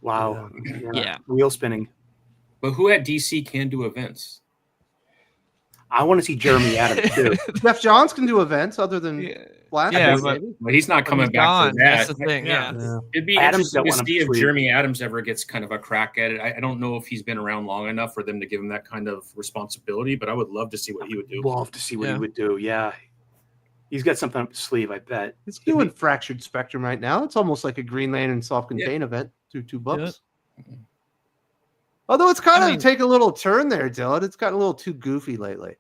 wow. Yeah. Wheel spinning. But who at DC can do events? I want to see Jeremy Adams too. Jeff Johns can do events other than Flash. Yeah, maybe. But he's not coming he's back gone. for that. That's the thing. Yeah. It'd be Adams interesting don't to want see him if free. Jeremy Adams ever gets kind of a crack at it. I don't know if he's been around long enough for them to give him that kind of responsibility, but I would love to see what he would do. Love to see what Yeah. he would do. Yeah. He's got something up his sleeve, I bet. He's doing Fractured Spectrum right now. It's almost like a Green Lantern self-contained event through 2 books. Although it's kind of taken a little turn there, Dylan. It's gotten a little too goofy lately.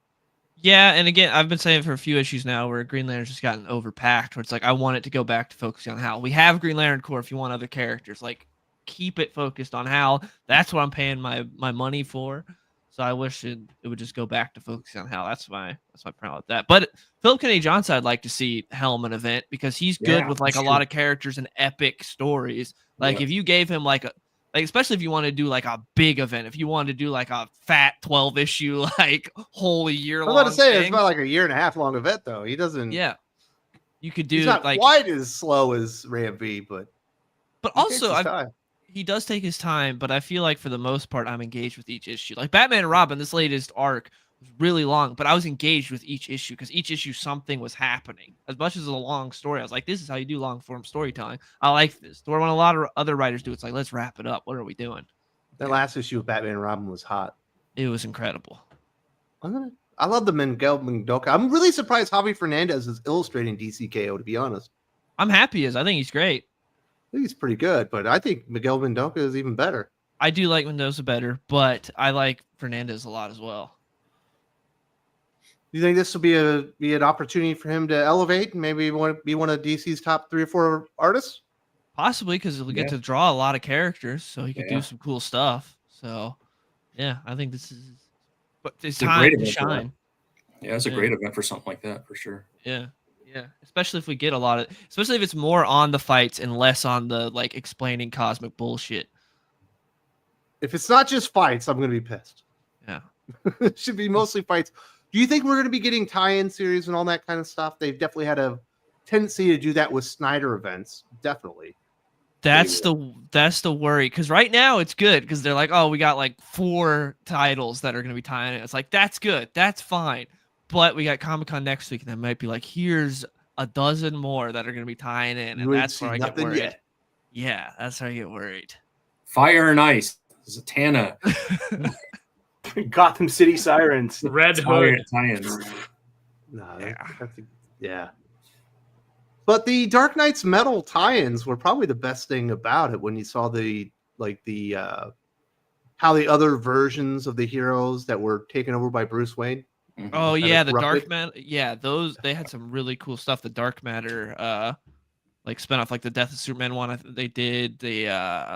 Yeah, and again, I've been saying for a few issues now where Green Lantern's just gotten overpacked, where it's like, I want it to go back to focusing on Hal. We have Green Lantern Corps if you want other characters. Like, keep it focused on Hal. That's what I'm paying my money for. So I wish it would just go back to focusing on Hal. That's my problem with that. But Philip Kennedy Johnson, I'd like to see Helm an event because he's good with like a lot of characters and epic stories. Like if you gave him like especially if you want to do like a big event, if you want to do like a fat 12 issue, like whole year long. I was about to say it's about like a 1.5 year long event though. He doesn't. Yeah, you could do He's not like quite as slow as Ram V, but also he does take his time. But I feel like for the most part, I'm engaged with each issue. Like Batman and Robin, this latest arc was really long, but I was engaged with each issue because each issue something was happening. As much as a long story, I was like, this is how you do long form storytelling. I like this. When a lot of other writers do, it's like, let's wrap it up. What are we doing? That last issue of Batman and Robin was hot. It was incredible. Wasn't it? I love the Miguel Mendoza. I'm really surprised Javi Fernandez is illustrating DCKO, to be honest. I'm happy he is. I think he's great. I think he's pretty good, but I think Miguel Mendoza is even better. I do like Mendoza better, but I like Fernandez a lot as well. Do you think this will be an opportunity for him to elevate and maybe be one of DC's top 3 or 4 artists? Possibly, because he'll get to draw a lot of characters, so he could do some cool stuff. So, yeah, I think this is it's time to shine. Yeah, it's a great event for something like that, for sure. Yeah, yeah. Especially if we get especially if it's more on the fights and less on the like explaining cosmic bullshit. If it's not just fights, I'm going to be pissed. Yeah. It should be mostly fights. Do you think we're going to be getting tie-in series and all that kind of stuff? They've definitely had a tendency to do that with Snyder events. Definitely. That's the worry, because right now it's good because they're like, oh, we got like 4 titles that are going to be tying in. It's like, that's good, that's fine, but we got Comic-Con next week and that might be like, here's a dozen more that are going to be tying in, and that's where I get worried. Yet. Yeah, that's where I get worried. Fire and Ice, Zatanna, Gotham City Sirens, Red Hood. No, yeah. But the Dark Knight's Metal tie-ins were probably the best thing about it when you saw how the other versions of the heroes that were taken over by Bruce Wayne. Oh yeah, the Dark Matter. Yeah, they had some really cool stuff. The Dark Matter, like spin off like the Death of Superman one. They did the.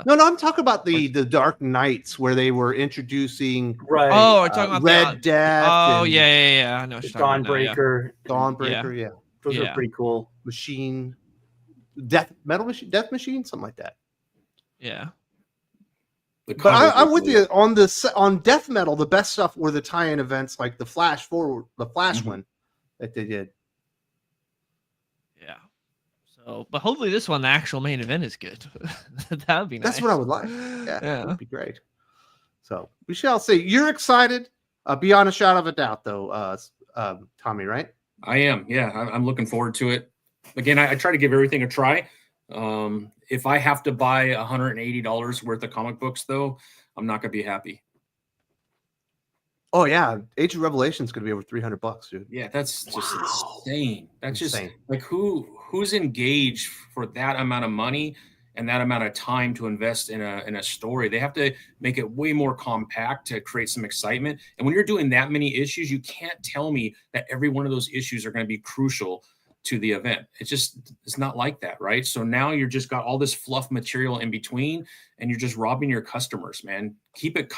No, I'm talking about the Dark Knights where they were introducing. Right. Oh, we're talking about Red Death. Oh yeah. I know. Dawnbreaker. Dawnbreaker. Yeah. Those are pretty cool. Machine, Death Machine, something like that. Yeah. But I'm with you on Death Metal. The best stuff were the tie-in events like the Flash one that they did. Yeah. So, but hopefully this one, the actual main event, is good. That would be nice. That's what I would like. Yeah, that would be great. So we shall see. You're excited, beyond a shadow of a doubt, though, Tommy, right? I am. Yeah, I'm looking forward to it. again, I try to give everything a try. If I have to buy $180 worth of comic books, though, I'm not going to be happy. Oh yeah, Age of Revelation is going to be over $300, dude. Yeah, that's just insane. That's Insane. just like who's engaged for that amount of money and that amount of time to invest in a story. They have to make it way more compact to create some excitement. And when you're doing that many issues, you can't tell me that every one of those issues are going to be crucial to the event. It's not like that, right? So now you're just got all this fluff material in between, and you're just robbing your customers, man. Keep it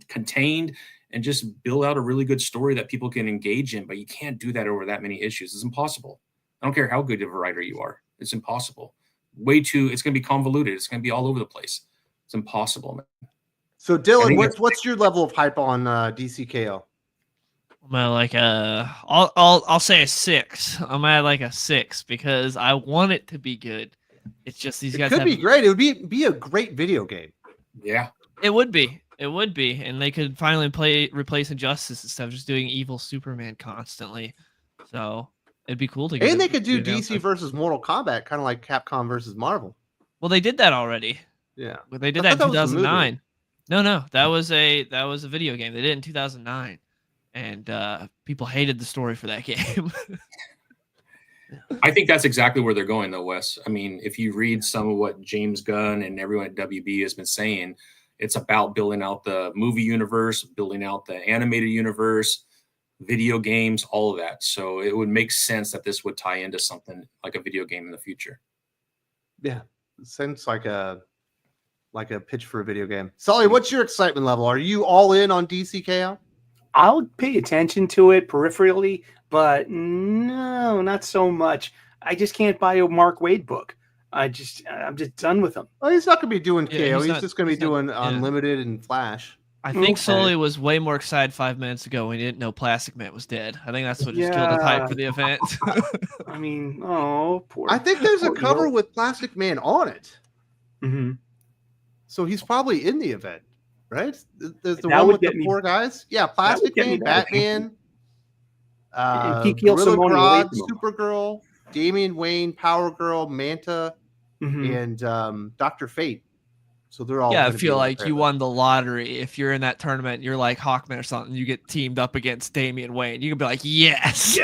contained, and just build out a really good story that people can engage in. But you can't do that over that many issues. It's impossible. I don't care how good of a writer you are. It's impossible. It's going to be convoluted. It's going to be all over the place. It's impossible, man. So Dylan, what's your level of hype on DCKO? I'm at like I'll say a 6. I'm at like a 6 because I want it to be good. It's just these guys could be great. It would be a great video game. Yeah, it would be. It would be, and they could finally replace Injustice instead of just doing evil Superman constantly. So it'd be cool to get. And they could do DC versus Mortal Kombat, kind of like Capcom versus Marvel. Well, they did that already. Yeah, but they did that in 2009. No, that was a video game. They did it in 2009, and people hated the story for that game. I think that's exactly where they're going, though, Wes. I mean, if you read some of what James Gunn and everyone at WB has been saying. It's about building out the movie universe, building out the animated universe, video games, all of that. So it would make sense that this would tie into something like a video game in the future. Yeah, it seems like a pitch for a video game. Sully, what's your excitement level? Are you all in on DCKO? I'll pay attention to it peripherally, but no, not so much. I just can't buy a Mark Waid book. I'm just done with him. Well, he's not going to be doing KO. Yeah, he's just going to be doing Unlimited and Flash. I think Sully was way more excited 5 minutes ago when he didn't know Plastic Man was dead. I think that's what just killed his hype for the event. I mean, poor. I think there's a cover with Plastic Man on it. Mm-hmm. So he's probably in the event, right? There's the one with the 4 guys. Yeah, Plastic Man, Batman, Gorilla Grodd, Supergirl, Damian Wayne, Power Girl, Manta, and Dr. Fate. So they're all. Yeah, I feel like you won the lottery. If you're in that tournament, you're like Hawkman or something. You get teamed up against Damian Wayne. You can be like, yes.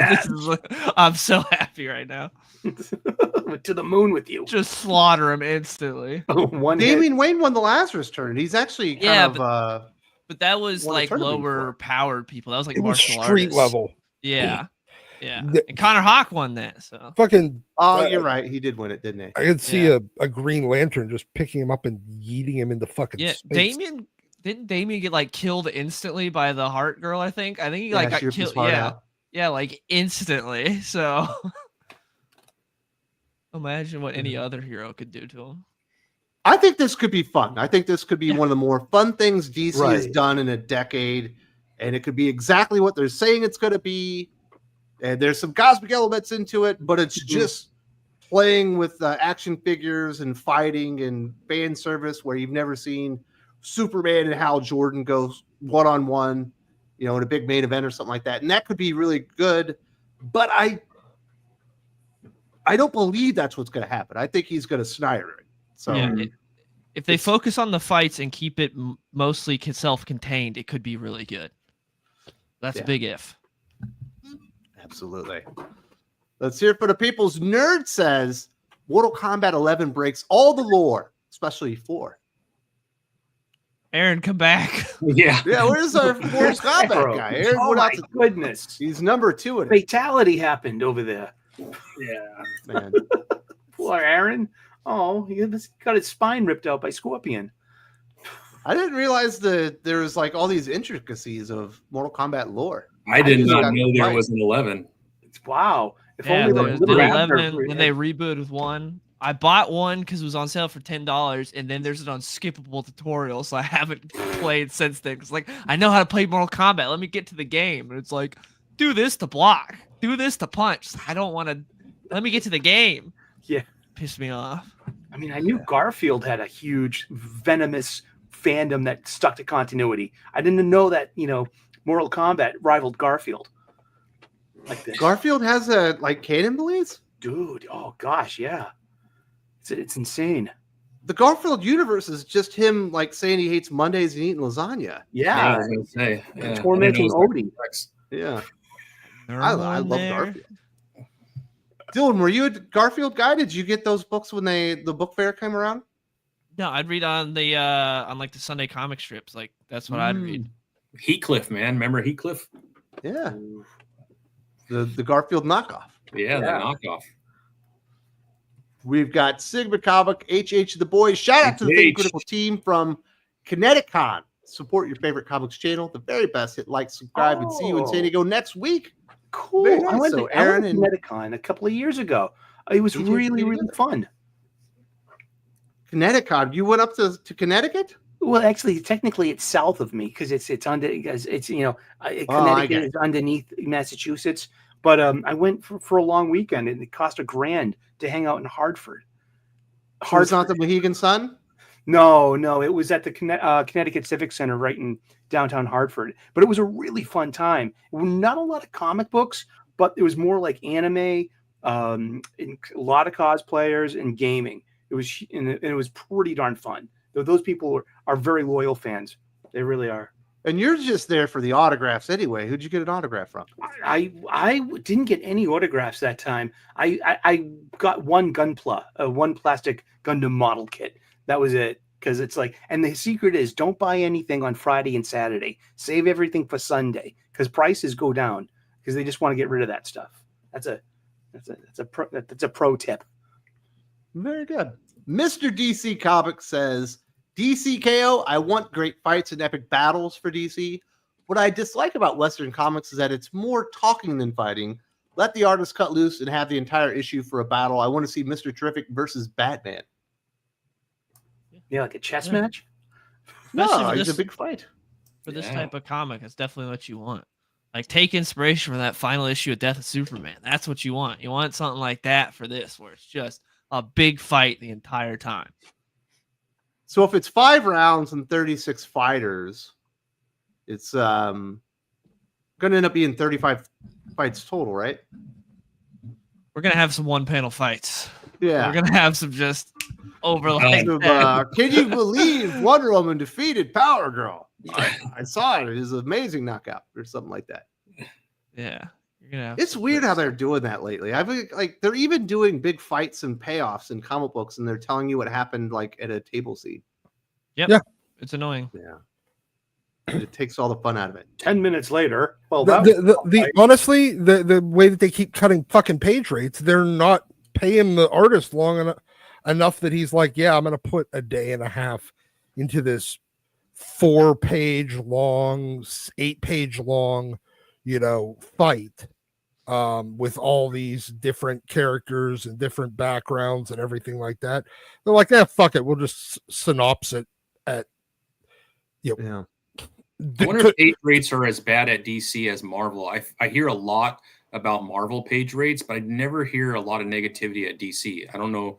I'm so happy right now. To the moon with you. Just slaughter him instantly. Damian Wayne won the Lazarus tournament. He's actually but that was like lower powered people. That was like martial street artists. level. Yeah. Yeah, and Connor Hawk won that. So fucking. Oh, you're right. He did win it, didn't he? I could see a Green Lantern just picking him up and yeeting him into fucking space. Didn't Damian get like killed instantly by the Heart Girl? I think he like got killed. Yeah, like instantly. So imagine what any other hero could do to him. I think this could be fun. I think this could be one of the more fun things DC has done in a decade, and it could be exactly what they're saying it's going to be. And there's some cosmic elements into it, but it's just playing with action figures and fighting and fan service where you've never seen Superman and Hal Jordan go one-on-one, in a big main event or something like that. And that could be really good, but I don't believe that's what's going to happen. I think he's going to Snyder it. So if they focus on the fights and keep it mostly self-contained, it could be really good. That's a big if. Absolutely. Let's hear it for the people's nerd says Mortal Kombat 11 breaks all the lore, especially 4. Aaron, come back. Yeah. Where's our Mortal Kombat guy? Aaron, oh my goodness. He's number 2 in it. Fatality happened over there. Yeah. Man. Poor Aaron. Oh, he got his spine ripped out by Scorpion. I didn't realize that there was like all these intricacies of Mortal Kombat lore. I did not know there was an 11. Wow. If only the 11, then they rebooted with 1. I bought 1 because it was on sale for $10, and then there's an unskippable tutorial, so I haven't played since then. It's like, I know how to play Mortal Kombat. Let me get to the game. And it's like, do this to block. Do this to punch. I don't want to. Let me get to the game. Yeah. Pissed me off. I mean, I knew Garfield had a huge, venomous fandom that stuck to continuity. I didn't know that, Mortal Kombat rivaled Garfield like this. Garfield has a canon beliefs? dude. Oh gosh, yeah. It's insane. The Garfield universe is just him like saying he hates Mondays and eating lasagna. Yeah, I was gonna say, tormenting Odie. Yeah, They're I more love there. Garfield. Dylan, were you a Garfield guy? Did you get those books when the book fair came around? No, I'd read on the on like the Sunday comic strips. Like that's what I'd read. Heathcliff, man. Remember Heathcliff? Yeah, the Garfield knockoff. Yeah, the knockoff. We've got Sigma Comic, HH the boys. Shout out to the Thing HH. Critical team from Kineticon. Support your favorite comics channel. The very best. Hit like, subscribe, and see you in San Diego next week. Cool. Very nice. I went So to Aaron Aaron and- Medicon a couple of years ago. It was HH really, together. really fun. Kineticon. You went up to Connecticut? Well, actually, technically, it's south of me because it's under it's I Connecticut get is underneath Massachusetts. But I went for a long weekend and it cost $1,000 to hang out in Hartford. It's not the Mohegan Sun? No, it was at the Connecticut Civic Center right in downtown Hartford. But it was a really fun time. Not a lot of comic books, but it was more like anime, and a lot of cosplayers and gaming. It was pretty darn fun. Those people are very loyal fans. They really are. And you're just there for the autographs anyway. Who'd you get an autograph from? I didn't get any autographs that time. I got one one plastic Gundam model kit. That was it. Because it's like, and the secret is don't buy anything on Friday and Saturday. Save everything for Sunday because prices go down because they just want to get rid of that stuff. That's a pro tip. Very good. Mr. DC Comics says, DCKO, I want great fights and epic battles for DC. What I dislike about Western comics is that it's more talking than fighting. Let the artist cut loose and have the entire issue for a battle. I want to see Mr. Terrific versus Batman. Yeah, like a chess Yeah. match. Especially No, for it's a this- big fight. For this Yeah. type of comic, it's definitely what you want. Like take inspiration from that final issue of Death of Superman. That's what you want. You want something like that for this, where it's just a big fight the entire time. So if it's 5 rounds and 36 fighters, it's going to end up being 35 fights total, right? We're gonna have some one-panel fights. Yeah. We're gonna have some just over like that. Can you believe Wonder Woman defeated Power Girl? I saw it. It was an amazing knockout or something like that. Yeah, you're gonna have It's some weird how fights. they're doing that lately. I think like they're even doing big fights and payoffs in comic books, and they're telling you what happened like at a table scene. It's annoying. Yeah, it takes all the fun out of it. 10 minutes later, well, Honestly, the way that they keep cutting fucking page rates, they're not paying the artist long enough that he's like, yeah, I'm going to put a day and a half into this 4-page long, 8-page long, fight with all these different characters and different backgrounds and everything like that. They're like, fuck it. We'll just synopsis it at, Yeah. I wonder if page rates are as bad at DC as Marvel. I hear a lot about Marvel page rates, but I never hear a lot of negativity at DC. I don't know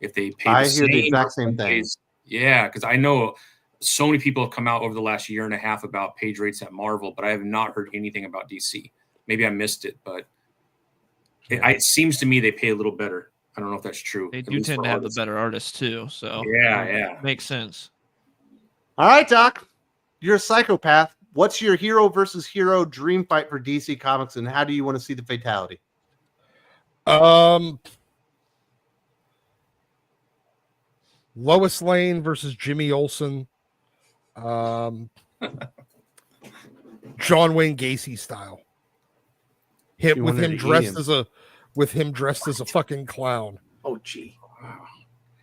if they pay I the hear the same exact or same thing. pays- Yeah, because I know so many people have come out over the last year and a half about page rates at Marvel, but I have not heard anything about DC. Maybe I missed it, but it seems to me they pay a little better. I don't know if that's true. They at do least tend for to have the artists. better artists too, so Yeah. makes sense. All right, Doc. You're a psychopath. What's your hero versus hero dream fight for DC Comics, and how do you want to see the fatality? Lois Lane versus Jimmy Olsen. John Wayne Gacy style. You With wanted him to dressed as a fucking clown. oh, gee.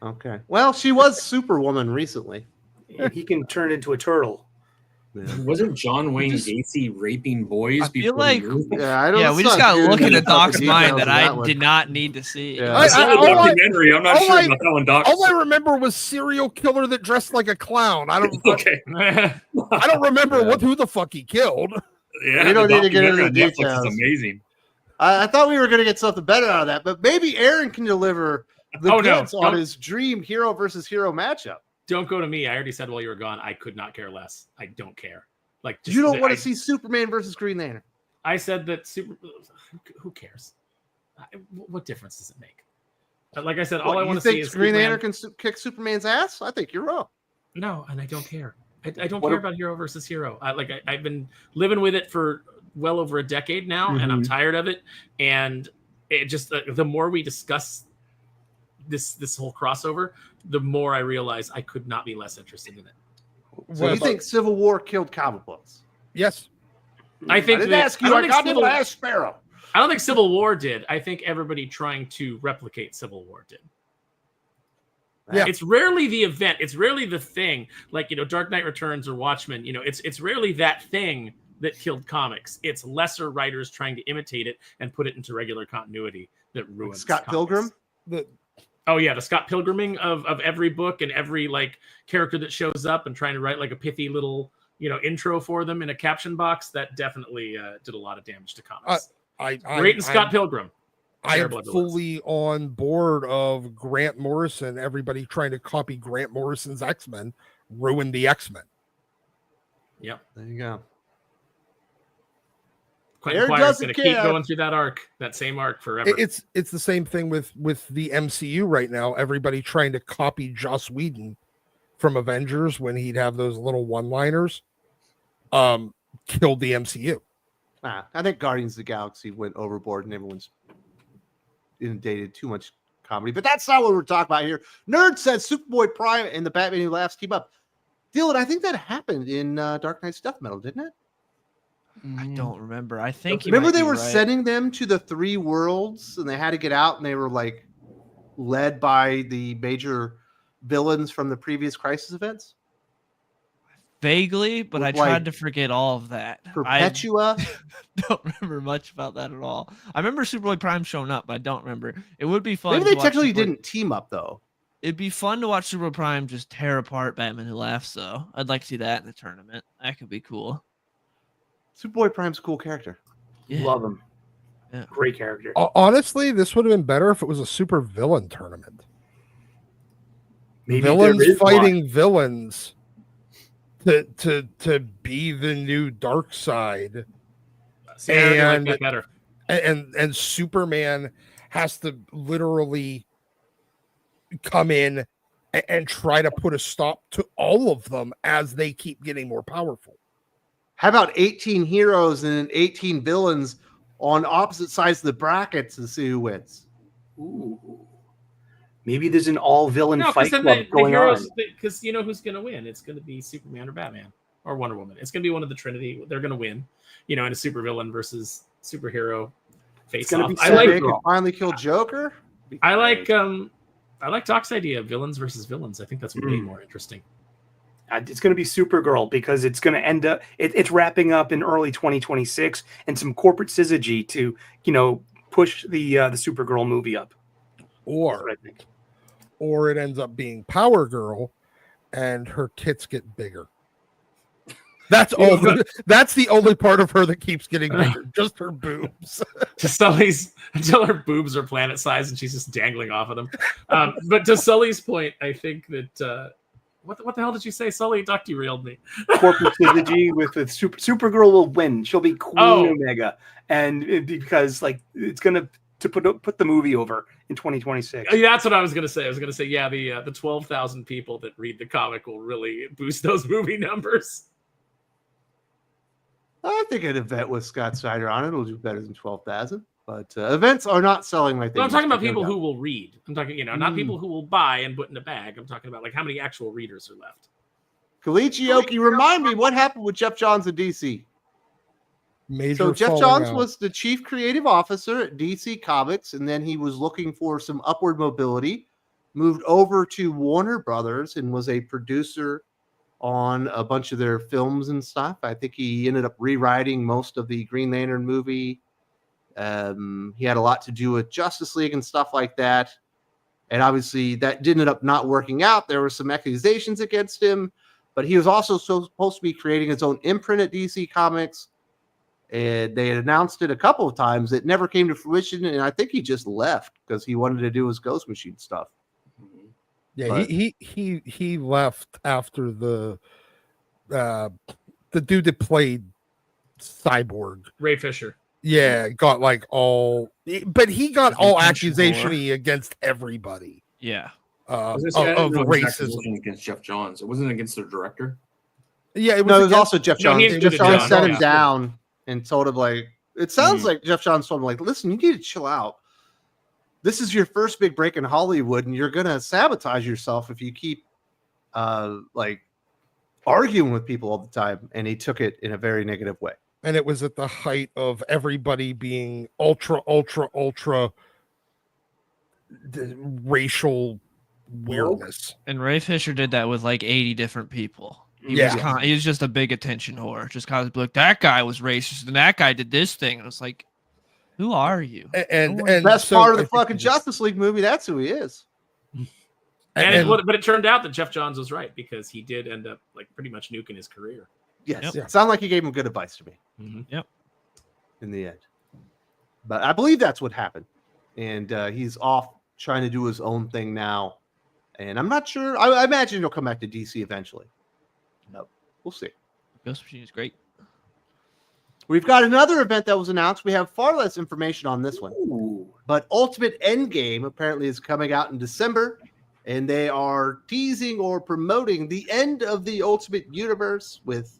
Okay. Well, she was Superwoman recently. And he can turn into a turtle. Wasn't John Wayne Gacy raping boys I feel before like- the movie? Yeah, I don't. Yeah, we let's just not got to get look into into the fucking Doc's details mind that of I one. did not need to see. Yeah. I saw the all I- documentary. I'm not all sure I- about that one, Doc. All I remember was serial killer that dressed like a clown. I don't Okay. I don't remember Yeah. who the fuck he killed. Yeah, We don't the need to get into documentary the on Netflix details. is amazing. I thought we were going to get something better out of that, but maybe Aaron can deliver the Oh, no. goods on Don't- his dream hero versus hero matchup. Don't go to me. I already said while you were gone, I could not care less. I don't care. Like You don't want I- to see Superman versus Green Lantern. I said that who cares? what difference does it make? Like I said, all I want to see is Green Superman. Lantern can kick Superman's ass. I think you're wrong. No, and I don't care. I don't care about hero versus hero. I've been living with it for well over a decade now, and I'm tired of it. And it just the more we discuss this whole crossover, the more I realize I could not be less interested in it. So you think Civil War killed comic books? Yes. I think I didn't ask you. I got to ask Sparrow. I don't think Civil War did. I think everybody trying to replicate Civil War did. Yeah. It's rarely the event. It's rarely the thing. Like, Dark Knight Returns or Watchmen. It's rarely that thing that killed comics. It's lesser writers trying to imitate it and put it into regular continuity that ruins Scott Pilgrim. The Scott Pilgriming of every book and every character that shows up and trying to write a pithy little intro for them in a caption box. That definitely did a lot of damage to comics. Great in Scott Pilgrim. I am fully on board of Grant Morrison. Everybody trying to copy Grant Morrison's X-Men ruined the X-Men. Yep. There you go. Quentin Quire's going to keep going through that same arc forever. It's the same thing with the MCU right now. Everybody trying to copy Joss Whedon from Avengers when he'd have those little one-liners. Killed the MCU. I think Guardians of the Galaxy went overboard and everyone's inundated too much comedy. But that's not what we're talking about here. Nerd said Superboy Prime and the Batman Who Laughs team up. Dylan, I think that happened in Dark Knight's Death Metal, didn't it? I don't remember. I think remember they were sending them to the 3 worlds and they had to get out and they were led by the major villains from the previous Crisis events. Vaguely, but I tried to forget all of that. Perpetua. I don't remember much about that at all. I remember Superboy Prime showing up, but I don't remember. It would be fun. Maybe they technically didn't team up though. It'd be fun to watch Superboy Prime just tear apart Batman Who Laughs, though. I'd like to see that in the tournament. That could be cool. Superboy Prime's a cool character. Yeah. Love him. Yeah. Great character. Honestly, this would have been better if it was a super villain tournament. Maybe villains fighting villains to be the new dark side. And like better. And Superman has to literally come in and try to put a stop to all of them as they keep getting more powerful. How about 18 heroes and 18 villains on opposite sides of the brackets and see who wins? Ooh. Maybe there's an all-villain fight club going on. Because you know who's going to win. It's going to be Superman or Batman or Wonder Woman. It's going to be one of the Trinity. They're going to win. In a supervillain versus superhero face-off. I like finally kill Joker. I like Doc's idea of villains versus villains. I think that's way more interesting. It's going to be Supergirl because it's going to end up. It's wrapping up in early 2026, and some corporate syzygy to push the Supergirl movie up. Or it ends up being Power Girl, and her tits get bigger. That's all. That's the only part of her that keeps getting bigger. Just her boobs. Until her boobs are planet size and she's just dangling off of them. But to Sully's point, I think that. What the hell did you say, Sully? Doc derailed me. Corporate syzygy with Supergirl will win. She'll be Queen Omega, and because it's gonna to put the movie over in 2026. Yeah, that's what I was gonna say. I was gonna say, yeah, the 12,000 people that read the comic will really boost those movie numbers. I think an event with Scott Snyder on it will do better than 12,000. But events are not selling like they. I'm talking about people who will read. I'm talking, not people who will buy and put in a bag. I'm talking about how many actual readers are left. Kalichi Oki, remind me what happened with Jeff Johns at DC. So Jeff Johns was the chief creative officer at DC Comics, and then he was looking for some upward mobility, moved over to Warner Brothers, and was a producer on a bunch of their films and stuff. I think he ended up rewriting most of the Green Lantern movie. He had a lot to do with Justice League and stuff like that. And obviously that did end up not working out. There were some accusations against him, but he was also supposed to be creating his own imprint at DC Comics. And they had announced it a couple of times. It never came to fruition. And I think he just left because he wanted to do his Ghost Machine stuff. Yeah, but he left after the dude that played Cyborg. Ray Fisher. Yeah, got like all, but he got His all intention accusation against everybody Yeah. I was of gonna say, I didn't know it was an racism. accusation against Jeff Johns. It wasn't against their director. Yeah, it was. No, it was against- also Jeff No, Johns. he Jeff included Johns John, sent him yeah. down and told him, like, it sounds Mhm. like Jeff Johns told him, like, listen, you need to chill out. This is your first big break in Hollywood, and you're gonna sabotage yourself if you keep like arguing with people all the time. And he took it in a very negative way. and it was at the height of everybody being ultra racial weirdness. And Ray Fisher did that with like 80 different people. He Yeah. he was just a big attention whore. Just kind of like, that guy was racist and that guy did this thing. And it's like, who are you? And Best so part of I the think fucking he just- Justice League movie. That's who he is. But it turned out that Jeff Johns was right because he did end up like pretty much nuking his career. Yes. Yep. Yeah. It sounded like he gave him good advice to me in the end. But I believe that's what happened. And he's off trying to do his own thing now. And I'm not sure. I imagine he'll come back to DC eventually. No, we'll see. Ghost Machine is great. We've got another event that was announced. We have far less information on this one. Ooh. But Ultimate Endgame apparently is coming out in December. And they are teasing or promoting the end of the Ultimate Universe with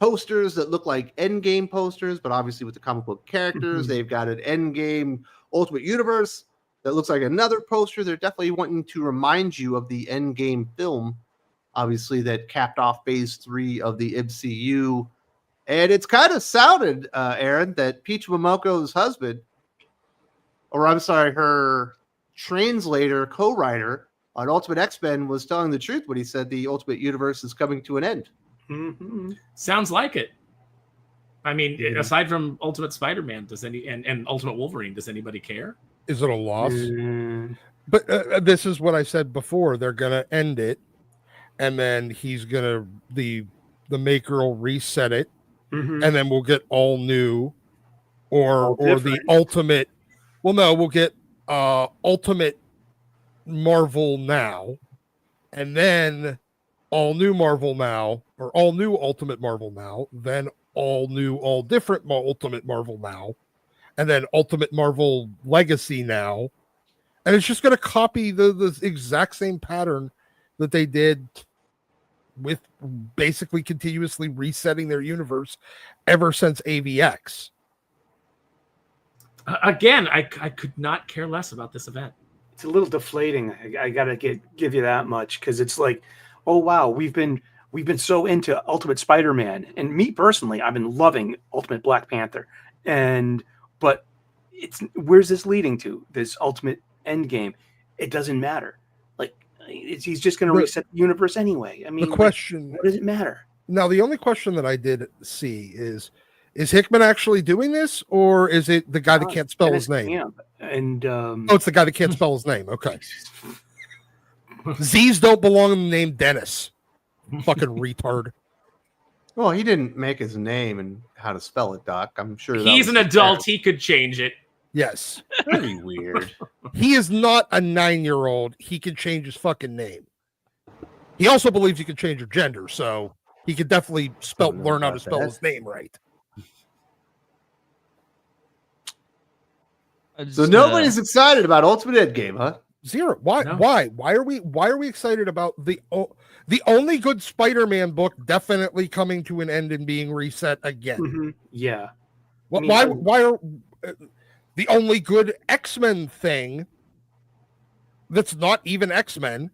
posters that look like Endgame posters, but obviously with the comic book characters. They've got an Endgame Ultimate Universe that looks like another poster. They're definitely wanting to remind you of the Endgame film, obviously, that capped off phase 3 of the MCU. And it's kind of sounded, Aaron, that Peach Momoko's husband, or I'm sorry, her translator, co-writer on Ultimate X-Men, was telling the truth when he said the Ultimate Universe is coming to an end. Mm-hmm. Sounds like it. I mean, aside from Ultimate Spider-Man, does and Ultimate Wolverine, does anybody care? Is it a loss? Mm. But this is what I said before. They're gonna end it, and then he's gonna the maker will reset it, Mhm. and then we'll get all new, or the different. ultimate. Well, no, we'll get Ultimate Marvel now, and then all new Marvel now, or all new Ultimate Marvel now, then all new, all different Ultimate Marvel now, and then Ultimate Marvel Legacy now. And it's just going to copy the exact same pattern that they did with basically continuously resetting their universe ever since AVX. Again, I could not care less about this event. It's a little deflating. I gotta give you that much, because it's like, oh wow, we've been so into Ultimate Spider-Man, and me personally, I've been loving Ultimate Black Panther, but it's, where's this leading to? This Ultimate Endgame? It doesn't matter. Like, he's just going to reset the universe anyway. I mean, The question what does it matter? now, the only question that I did see is Hickman actually doing this, or is it the guy that can't spell his Dennis name? Camp. And Oh, it's the guy that can't spell his name. Okay. Z's don't belong in the name Dennis. Fucking retard. Well, he didn't make his name and how to spell it, Doc. I'm sure that He's was an adult. He could change it. Yes. pretty weird. He is not a 9-year-old. He can change his fucking name. He also believes he can change your gender, so he could definitely Don't know learn how to about spell that. his name right. So nobody's excited about Ultimate Endgame, huh? Zero. Why? No. Why are we excited about the only good Spider-Man book definitely coming to an end and being reset again? Mhm. Yeah. Why? I mean, Why are the only good X-Men thing that's not even X-Men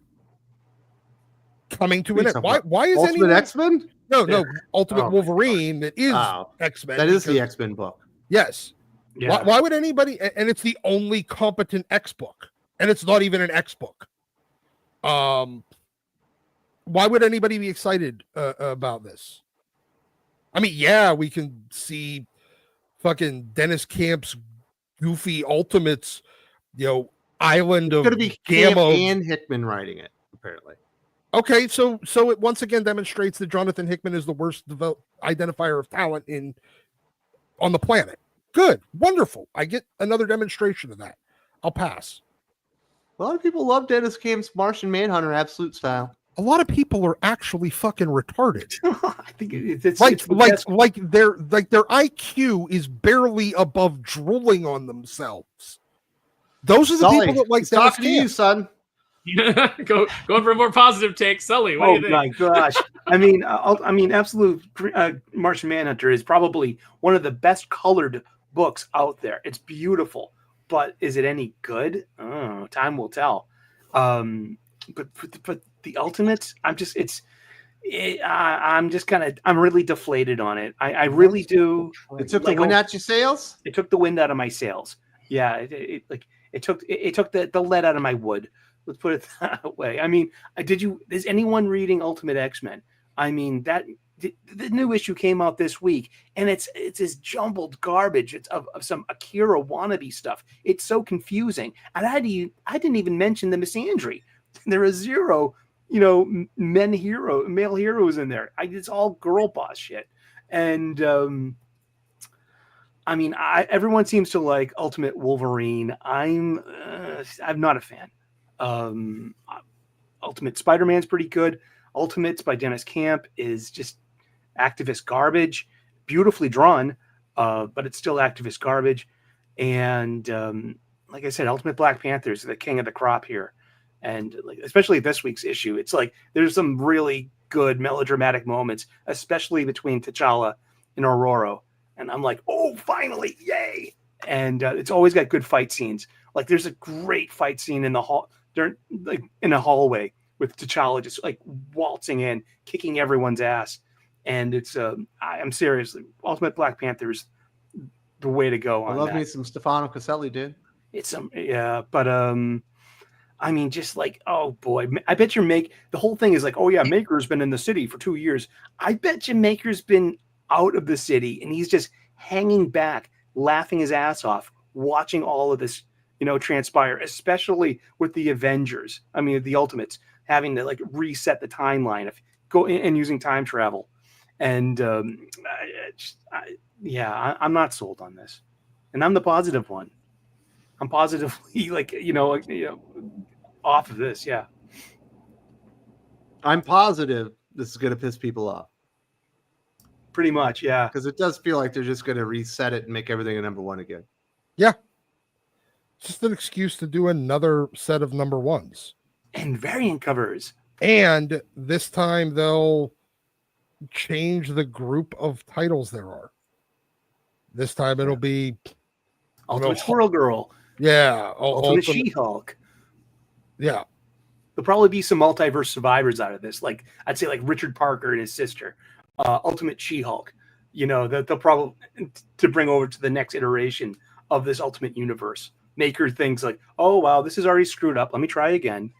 coming to an What are end? you talking Why is Ultimate anyone? X-Men? No, Ultimate Oh my Wolverine that is Oh, X-Men. that is the because- X-Men book. Yes. Yeah. Why would anybody? And it's the only competent X book, and it's not even an X book. Why would anybody be excited about this? I mean, yeah, we can see fucking Dennis Camp's goofy Ultimates, island It's of going to be Camp Gamma. and Hickman writing it, apparently. Okay, so it once again demonstrates that Jonathan Hickman is the worst identifier of talent on the planet. Good, wonderful. I get another demonstration of that. I'll pass. A lot of people love Dennis Camp's Martian Manhunter absolute style. a lot of people are actually fucking retarded. I think it's Like, it's the best. their IQ is barely above drooling on themselves. Those are the Sully, people that like he's talking to you, Camp. son. Going for a more positive take, Sully. What do Oh you think? my gosh! I mean, Absolute Martian Manhunter is probably one of the best colored books out there. It's beautiful, but is it any good? Oh, time will tell. But the Ultimates, I'm just I'm really deflated on it. I really do. It took the wind out your sails. It took the wind out of my sails. Yeah, it took the lead out of my wood. Let's put it that way. I mean, is anyone reading Ultimate X-Men? I mean, the new issue came out this week, and it's this jumbled garbage. It's of some Akira wannabe stuff. It's so confusing. And I didn't even mention the misandry. There are zero, male heroes in there. It's all girl boss shit. And I mean, everyone seems to like Ultimate Wolverine. I'm not a fan. Ultimate Spider-Man's pretty good. Ultimates by Dennis Camp is just activist garbage, beautifully drawn, but it's still activist garbage. And like I said, Ultimate Black Panther is the king of the crop here. And especially this week's issue, it's like there's some really good melodramatic moments, especially between T'Challa and Aurora. And I'm like, oh, finally, yay! And it's always got good fight scenes. Like there's a great fight scene in the hall, in a hallway with T'Challa just like waltzing in, kicking everyone's ass. And it's I'm seriously, Ultimate Black Panther is the way to go. I love me some Stefano Caselli, dude. It's but I mean, just like, oh boy, I bet the whole thing is like, oh yeah, Maker's been in the city for 2 years. I bet you Maker's been out of the city and he's just hanging back, laughing his ass off, watching all of this, transpire, especially with the Avengers. I mean, the Ultimates having to like reset the timeline of and using time travel. And I'm not sold on this, and I'm the positive one. I'm positively off of this. Yeah, I'm positive this is going to piss people off. Pretty much, yeah. Because it does feel like they're just going to reset it and make everything a number one again. Yeah. Just an excuse to do another set of number ones. And variant covers. And this time they'll change the group of titles there are. This time it'll be Ultimate Squirrel Girl. Yeah. Ultimate She-Hulk. Yeah. There'll probably be some multiverse survivors out of this. Like I'd say like Richard Parker and his sister. Ultimate She-Hulk. They'll probably to bring over to the next iteration of this Ultimate Universe. Maker things like, oh wow, this is already screwed up. Let me try again.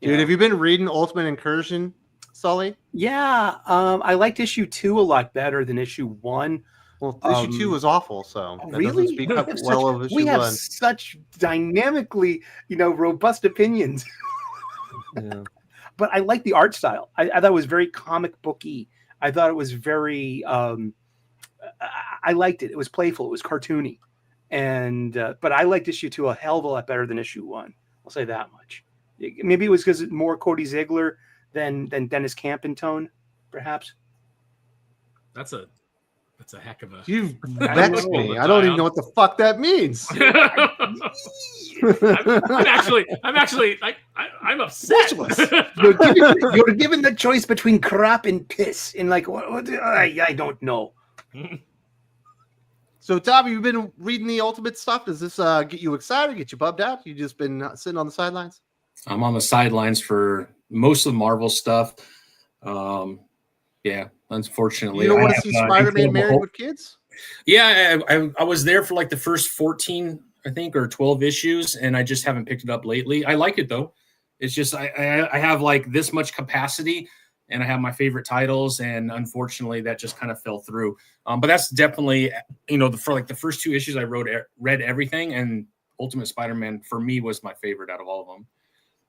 Dude, have you been reading Ultimate Incursion, Sully? Yeah, I liked issue 2 a lot better than issue 1. Well, issue 2 was awful, so that really? doesn't speak up well of issue 1. We have such dynamically, robust opinions. Yeah. But I like the art style. I thought it was very comic booky. I thought it was very. I liked it. It was playful. It was cartoony, and but I liked issue 2 a hell of a lot better than issue 1. I'll say that much. Maybe it was because it's more Cody Ziegler than Dennis Camp in tone, perhaps. That's a heck of a. You've vexed me. I don't even know what the fuck that means. I'm upset. You're given the choice between crap and piss, and like what I don't know. So, Tommy, you've been reading the Ultimate stuff. Does this get you excited? Get you bummed out? You just been sitting on the sidelines? I'm on the sidelines for most of the Marvel stuff. Yeah, unfortunately. You don't want to see Spider-Man married with kids? Yeah, I was there for like the first 14, I think, or 12 issues, and I just haven't picked it up lately. I like it, though. It's just I have like this much capacity, and I have my favorite titles, and unfortunately, that just kind of fell through. But that's definitely, for like the first 2 issues, I read everything, and Ultimate Spider-Man, for me, was my favorite out of all of them.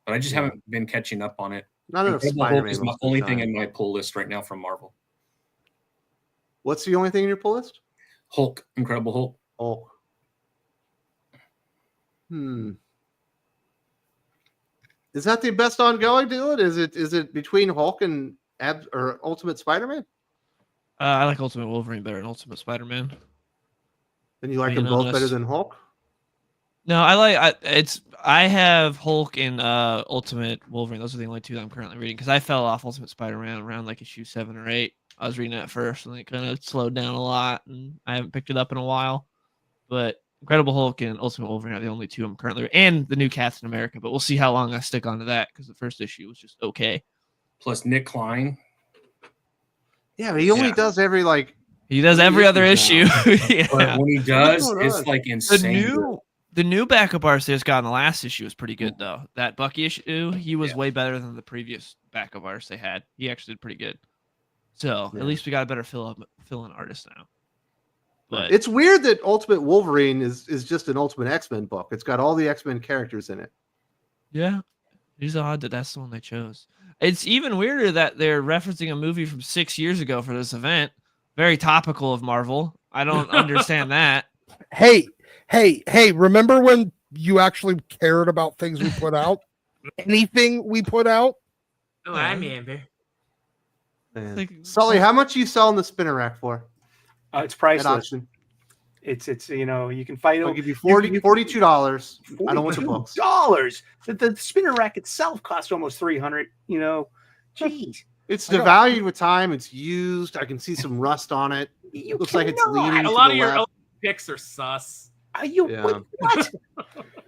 But I just haven't been catching up on it. Not enough Incredible Spider-Man Hulk is my only thing in my pull list right now from Marvel. What's the only thing in your pull list? Hulk, Incredible Hulk. Oh. Is that the best ongoing to it? Is it between Hulk and or Ultimate Spider-Man? I like Ultimate Wolverine better than Ultimate Spider-Man. And you like Being them both better honest. than Hulk? No, I have Hulk and Ultimate Wolverine. Those are the only two that I'm currently reading because I fell off Ultimate Spider-Man around like issue 7 or 8. I was reading it at first and it kind of slowed down a lot, and I haven't picked it up in a while. But Incredible Hulk and Ultimate Wolverine are the only two I'm currently reading, and the new Captain America. But we'll see how long I stick onto that because the first issue was just okay. Plus Nick Klein. Yeah, but he only does every He does every other issue. Yeah. But when he does, What's going it's on? like insane. The new backup artist they just got in the last issue was pretty good though. That Bucky issue, he was way better than the previous backup artist they had. He actually did pretty good. So at least we got a better fill-in artist now. But it's weird that Ultimate Wolverine is just an Ultimate X-Men book. It's got all the X-Men characters in it. yeah, it's odd that that's the one they chose. It's even weirder that they're referencing a movie from 6 years ago for this event. Very topical of Marvel. I don't understand that. Hey, remember when you actually cared about things we put out? Anything we put out? Oh, I remember. Man. Like- Sully, how much are you selling the spinner rack for It's at priceless. auction? It's you can fight I'll it. give you $42. I don't want the books. $42. The spinner rack itself costs almost $300. Jeez. It's I know. devalued with time. It's used. I can see some rust on it. You Looks like it's cannot. leaning A to lot the of your left. picks are sus. Are you Yeah. what?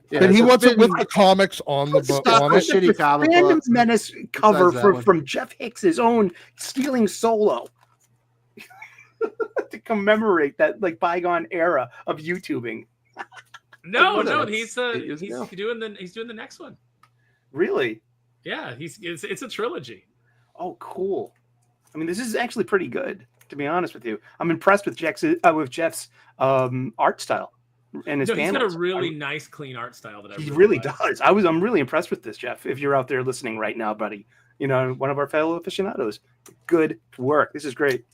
Yeah, And he so wants it with spin- the comics on the book Stop on the it. shit. Shitty comic Random books. Menace cover that one. from Jeff Hicks's own Stealing Solo to commemorate that bygone era of YouTubing. No, What no, else? he's 8 years ago. doing the next one. Really? Yeah, it's a trilogy. Oh, cool. I mean, this is actually pretty good, to be honest with you. I'm impressed with Jeff's art style and his No, he's got panels. a really nice, clean art style that I He really like. does. I'm really impressed with this, Jeff. If you're out there listening right now, buddy, one of our fellow aficionados. Good work. This is great.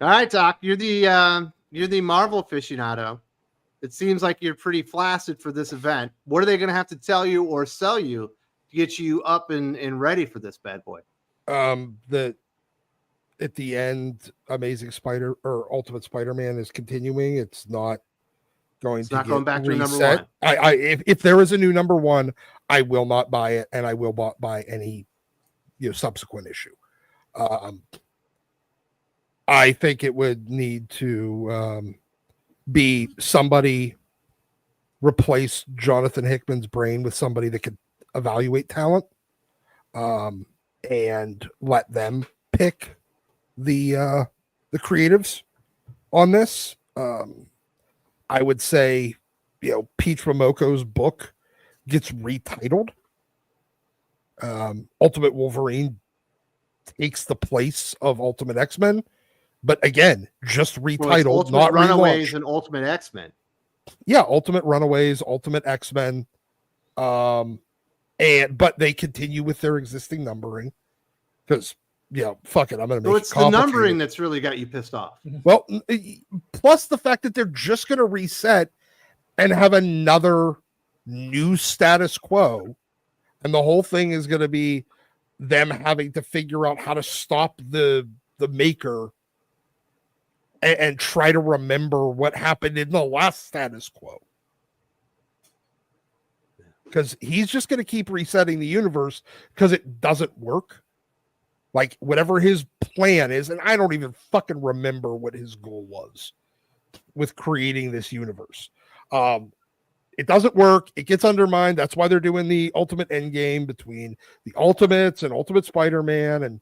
All right, Doc. You're the Marvel aficionado. It seems like you're pretty flaccid for this event. What are they going to have to tell you or sell you to get you up and ready for this bad boy? That at the end, Amazing Spider or Ultimate Spider-Man is continuing. It's not going It's to not get going back to number reset. one. If there is a new number one, I will not buy it, and I will not buy any subsequent issue. I think it would need to be somebody replace Jonathan Hickman's brain with somebody that could evaluate talent, and let them pick the creatives on this. I would say, Peach Momoko's book gets retitled. Ultimate Wolverine takes the place of Ultimate X-Men, but again, just Well, it's retitled, Ultimate not Runaways relaunched. and Ultimate X-Men. Yeah, Ultimate Runaways, Ultimate X-Men, but they continue with their existing numbering because fuck it, I'm gonna make So it it's the complicated. numbering that's really got you pissed off. Well, plus the fact that they're just gonna reset and have another new status quo, and the whole thing is gonna be them having to figure out how to stop the maker and try to remember what happened in the last status quo. Because he's just going to keep resetting the universe because it doesn't work. Like, whatever his plan is, and I don't even fucking remember what his goal was with creating this universe. It doesn't work. It gets undermined. That's why they're doing the Ultimate Endgame between the Ultimates and Ultimate Spider-Man, and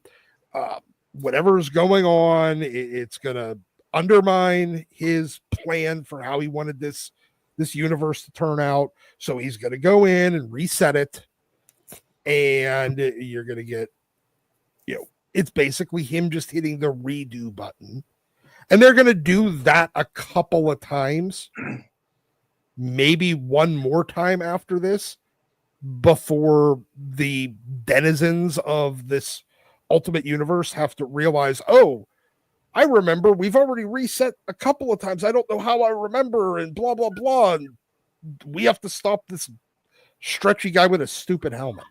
whatever's going on, it's going to undermine his plan for how he wanted this universe to turn out. So he's going to go in and reset it, and you're going to get, it's basically him just hitting the redo button. And they're going to do that a couple of times, maybe one more time after this, before the denizens of this Ultimate Universe have to realize, oh, I remember we've already reset a couple of times. I don't know how I remember, and blah, blah, blah. And we have to stop this stretchy guy with a stupid helmet.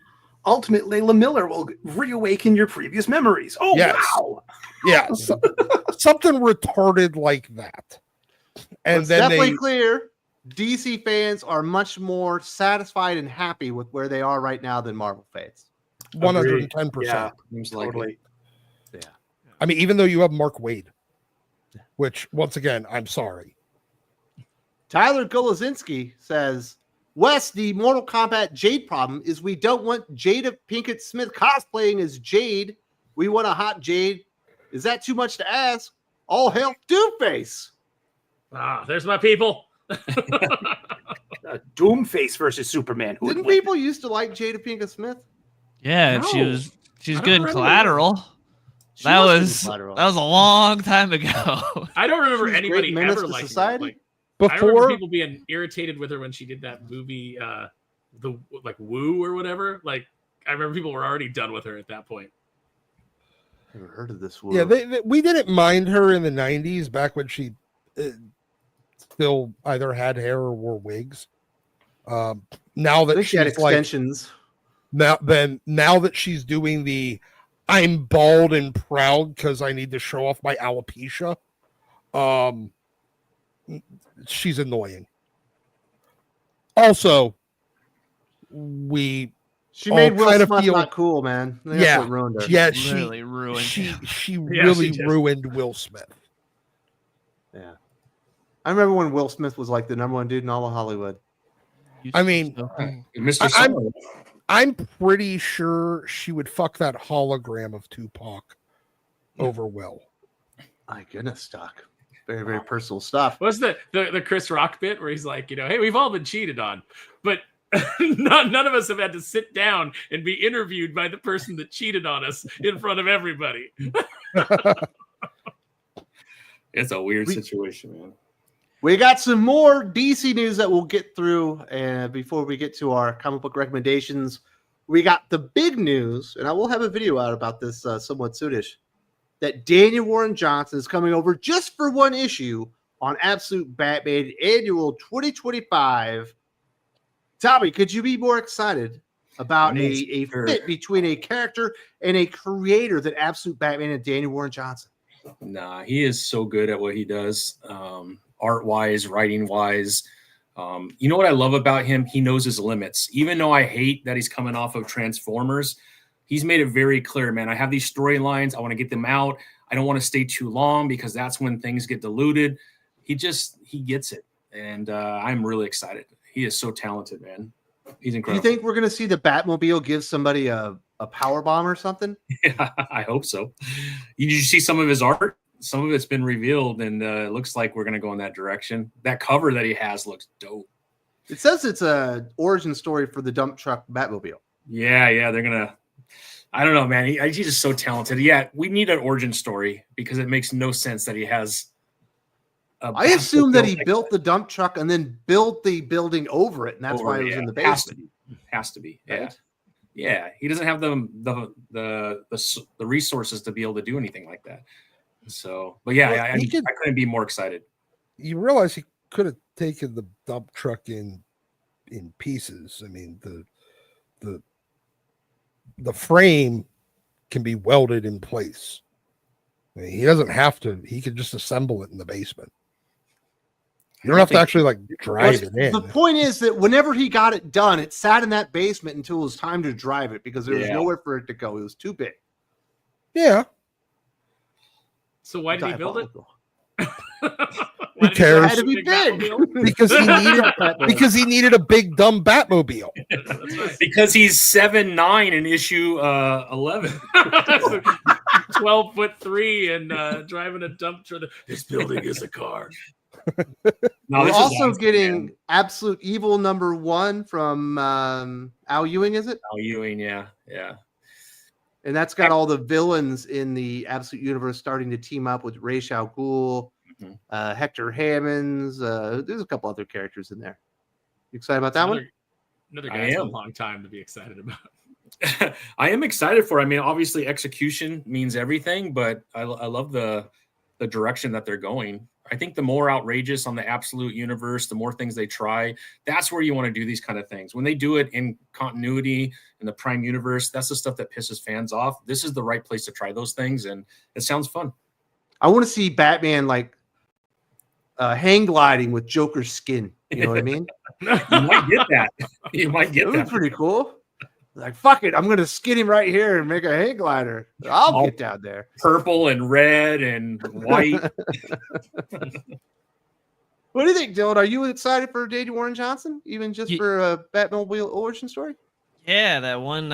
Ultimate Layla Miller will reawaken your previous memories. Oh, Yes. wow. Yeah, something retarded like that. And It's then definitely clear DC fans are much more satisfied and happy with where they are right now than Marvel fans. 110%. Yeah, Seems like totally. Yeah. I mean, even though you have Mark Waid, which once again, I'm sorry. Tyler Golozinski says, Wes, the Mortal Kombat Jade problem is we don't want Jada Pinkett Smith cosplaying as Jade. We want a hot Jade. Is that too much to ask? All hail Doomface. Ah, there's my people. Doomface versus Superman. Who Didn't would win? people used to like Jada Pinkett Smith? Yeah, No, she was I don't good in remember Collateral. She That was was good in Collateral. a long time ago. I don't remember She was great anybody in Menace ever to liking her. Society. Like, I remember Before, people being irritated with her when she did that movie, the like Woo or whatever. Like, I remember people were already done with her at that point. Never heard of this yeah, word. we didn't mind her in the 90s back when she still either had hair or wore wigs. Now I that think she had she's like extensions. now that she's doing the I'm bald and proud because I need to show off my alopecia, she's annoying. Also, She made Will kind of Smith feel- not cool, man. I think Yeah. that's what ruined her. Yeah, Really ruined him. she Yeah, really she did. ruined Will Smith. Yeah. I remember when Will Smith was like the number one dude in all of Hollywood. I mean, Mr. I'm- Summer. I'm pretty sure she would fuck that hologram of Tupac over Will. My goodness, Doc. Very, very personal stuff. What's the Chris Rock bit where he's like, hey, we've all been cheated on, but none of us have had to sit down and be interviewed by the person that cheated on us in front of everybody. It's a weird situation, man. We got some more DC news that we'll get through before we get to our comic book recommendations. We got the big news, and I will have a video out about this somewhat soonish, that Daniel Warren Johnson is coming over just for one issue on Absolute Batman Annual 2025. Tommy, could you be more excited about a fit between a character and a creator than Absolute Batman and Daniel Warren Johnson? Nah, he is so good at what he does, art-wise, writing-wise. You know what I love about him? He knows his limits. Even though I hate that he's coming off of Transformers, he's made it very clear, man. I have these storylines. I want to get them out. I don't want to stay too long because that's when things get diluted. He gets it. And I'm really excited. He is so talented, man. He's Do incredible. you think we're going to see the Batmobile give somebody a power bomb or something? Yeah, I hope so. Did you see some of his art? Some of it's been revealed, and it looks like we're going to go in that direction. That cover that he has looks dope. It says it's a origin story for the dump truck Batmobile. Yeah, they're going to – I don't know, man. He's just so talented. Yeah, we need an origin story because it makes no sense that he has I assume that he built the dump truck and then built the building over it, and that's why it was in the basement. Has to be. Yeah. Right? Yeah, he doesn't have the resources to be able to do anything like that. So, but yeah, Well, I couldn't be more excited. You realize he could have taken the dump truck in pieces. I mean, the frame can be welded in place. I mean, he doesn't have to. He could just assemble it in the basement. You don't have to actually like drive it in. The point is that whenever he got it done, it sat in that basement until it was time to drive it because there was nowhere for it to go. It was too big. Yeah. So why did he build it? Who cares? It had to be big. because he needed a big dumb Batmobile. Because he's 7'9" in issue 11. 12'3" and driving a dump truck. This building is a car. We're also getting Absolute Evil #1 from Al Ewing, is it? Al Ewing, yeah. And that's got all the villains in the Absolute Universe starting to team up with Ra's al Ghul, Hector Hammonds. There's a couple other characters in there. You excited about that one? Another guy has a long time to be excited about. I am excited for it. I mean, obviously execution means everything, but I love the the direction that they're going. I think the more outrageous on the absolute universe, the more things they try, that's where you want to do these kind of things. When they do it in continuity in the prime universe, that's the stuff that pisses fans off. This is the right place to try those things, and it sounds fun. I want to see Batman like hang gliding with Joker's skin. You know what I mean? You might get that. You might get That that. was pretty cool. Like, fuck it, I'm gonna skin him right here and make a hang glider. I'll get down there. Purple and red and white. What do you think, Dylan? Are you excited for Daniel Warren Johnson, even just for a Batmobile origin story? Yeah, that one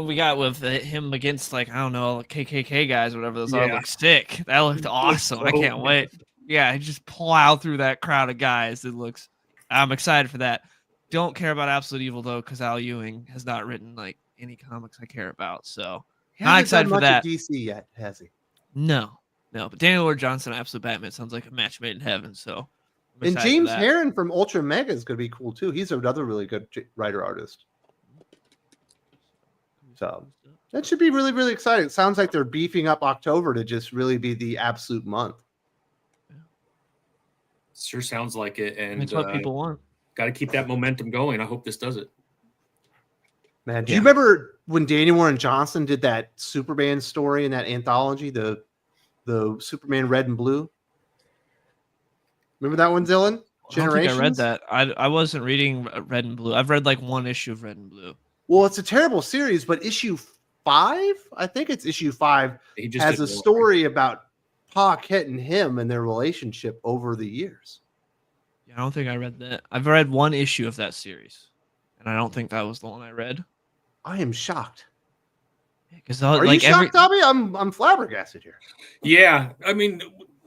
we got with him against, like, I don't know, KKK guys, whatever those are, looked sick. That looked awesome. I can't wait. Yeah, just plow through that crowd of guys. I'm excited for that. Don't care about Absolute Evil though, because Al Ewing has not written like any comics I care about. So not excited for that. DC yet, has he? No. But Daniel Warren Johnson, Absolute Batman, sounds like a match made in heaven. So I'm And excited for James that. Herron from Ultra Mega is going to be cool too. He's another really good writer artist. So that should be really, really exciting. It sounds like they're beefing up October to just really be the absolute month. Sure sounds like it. And That's what people want. got to keep that momentum going. I hope this does it. Man, do you remember when Daniel Warren Johnson did that Superman story in that anthology, the Superman Red and Blue? Remember that one, Dylan? I don't think I read that. I wasn't reading Red and Blue. I've read like one issue of Red and Blue. Well, it's a terrible series, but issue 5, I think it's issue 5, has a story about Pa Kent and him and their relationship over the years. Yeah, I don't think I read that. I've read one issue of that series, and I don't think that was the one I read. I am shocked. Because Are like you shocked, Tommy? I'm flabbergasted here. Yeah. I mean,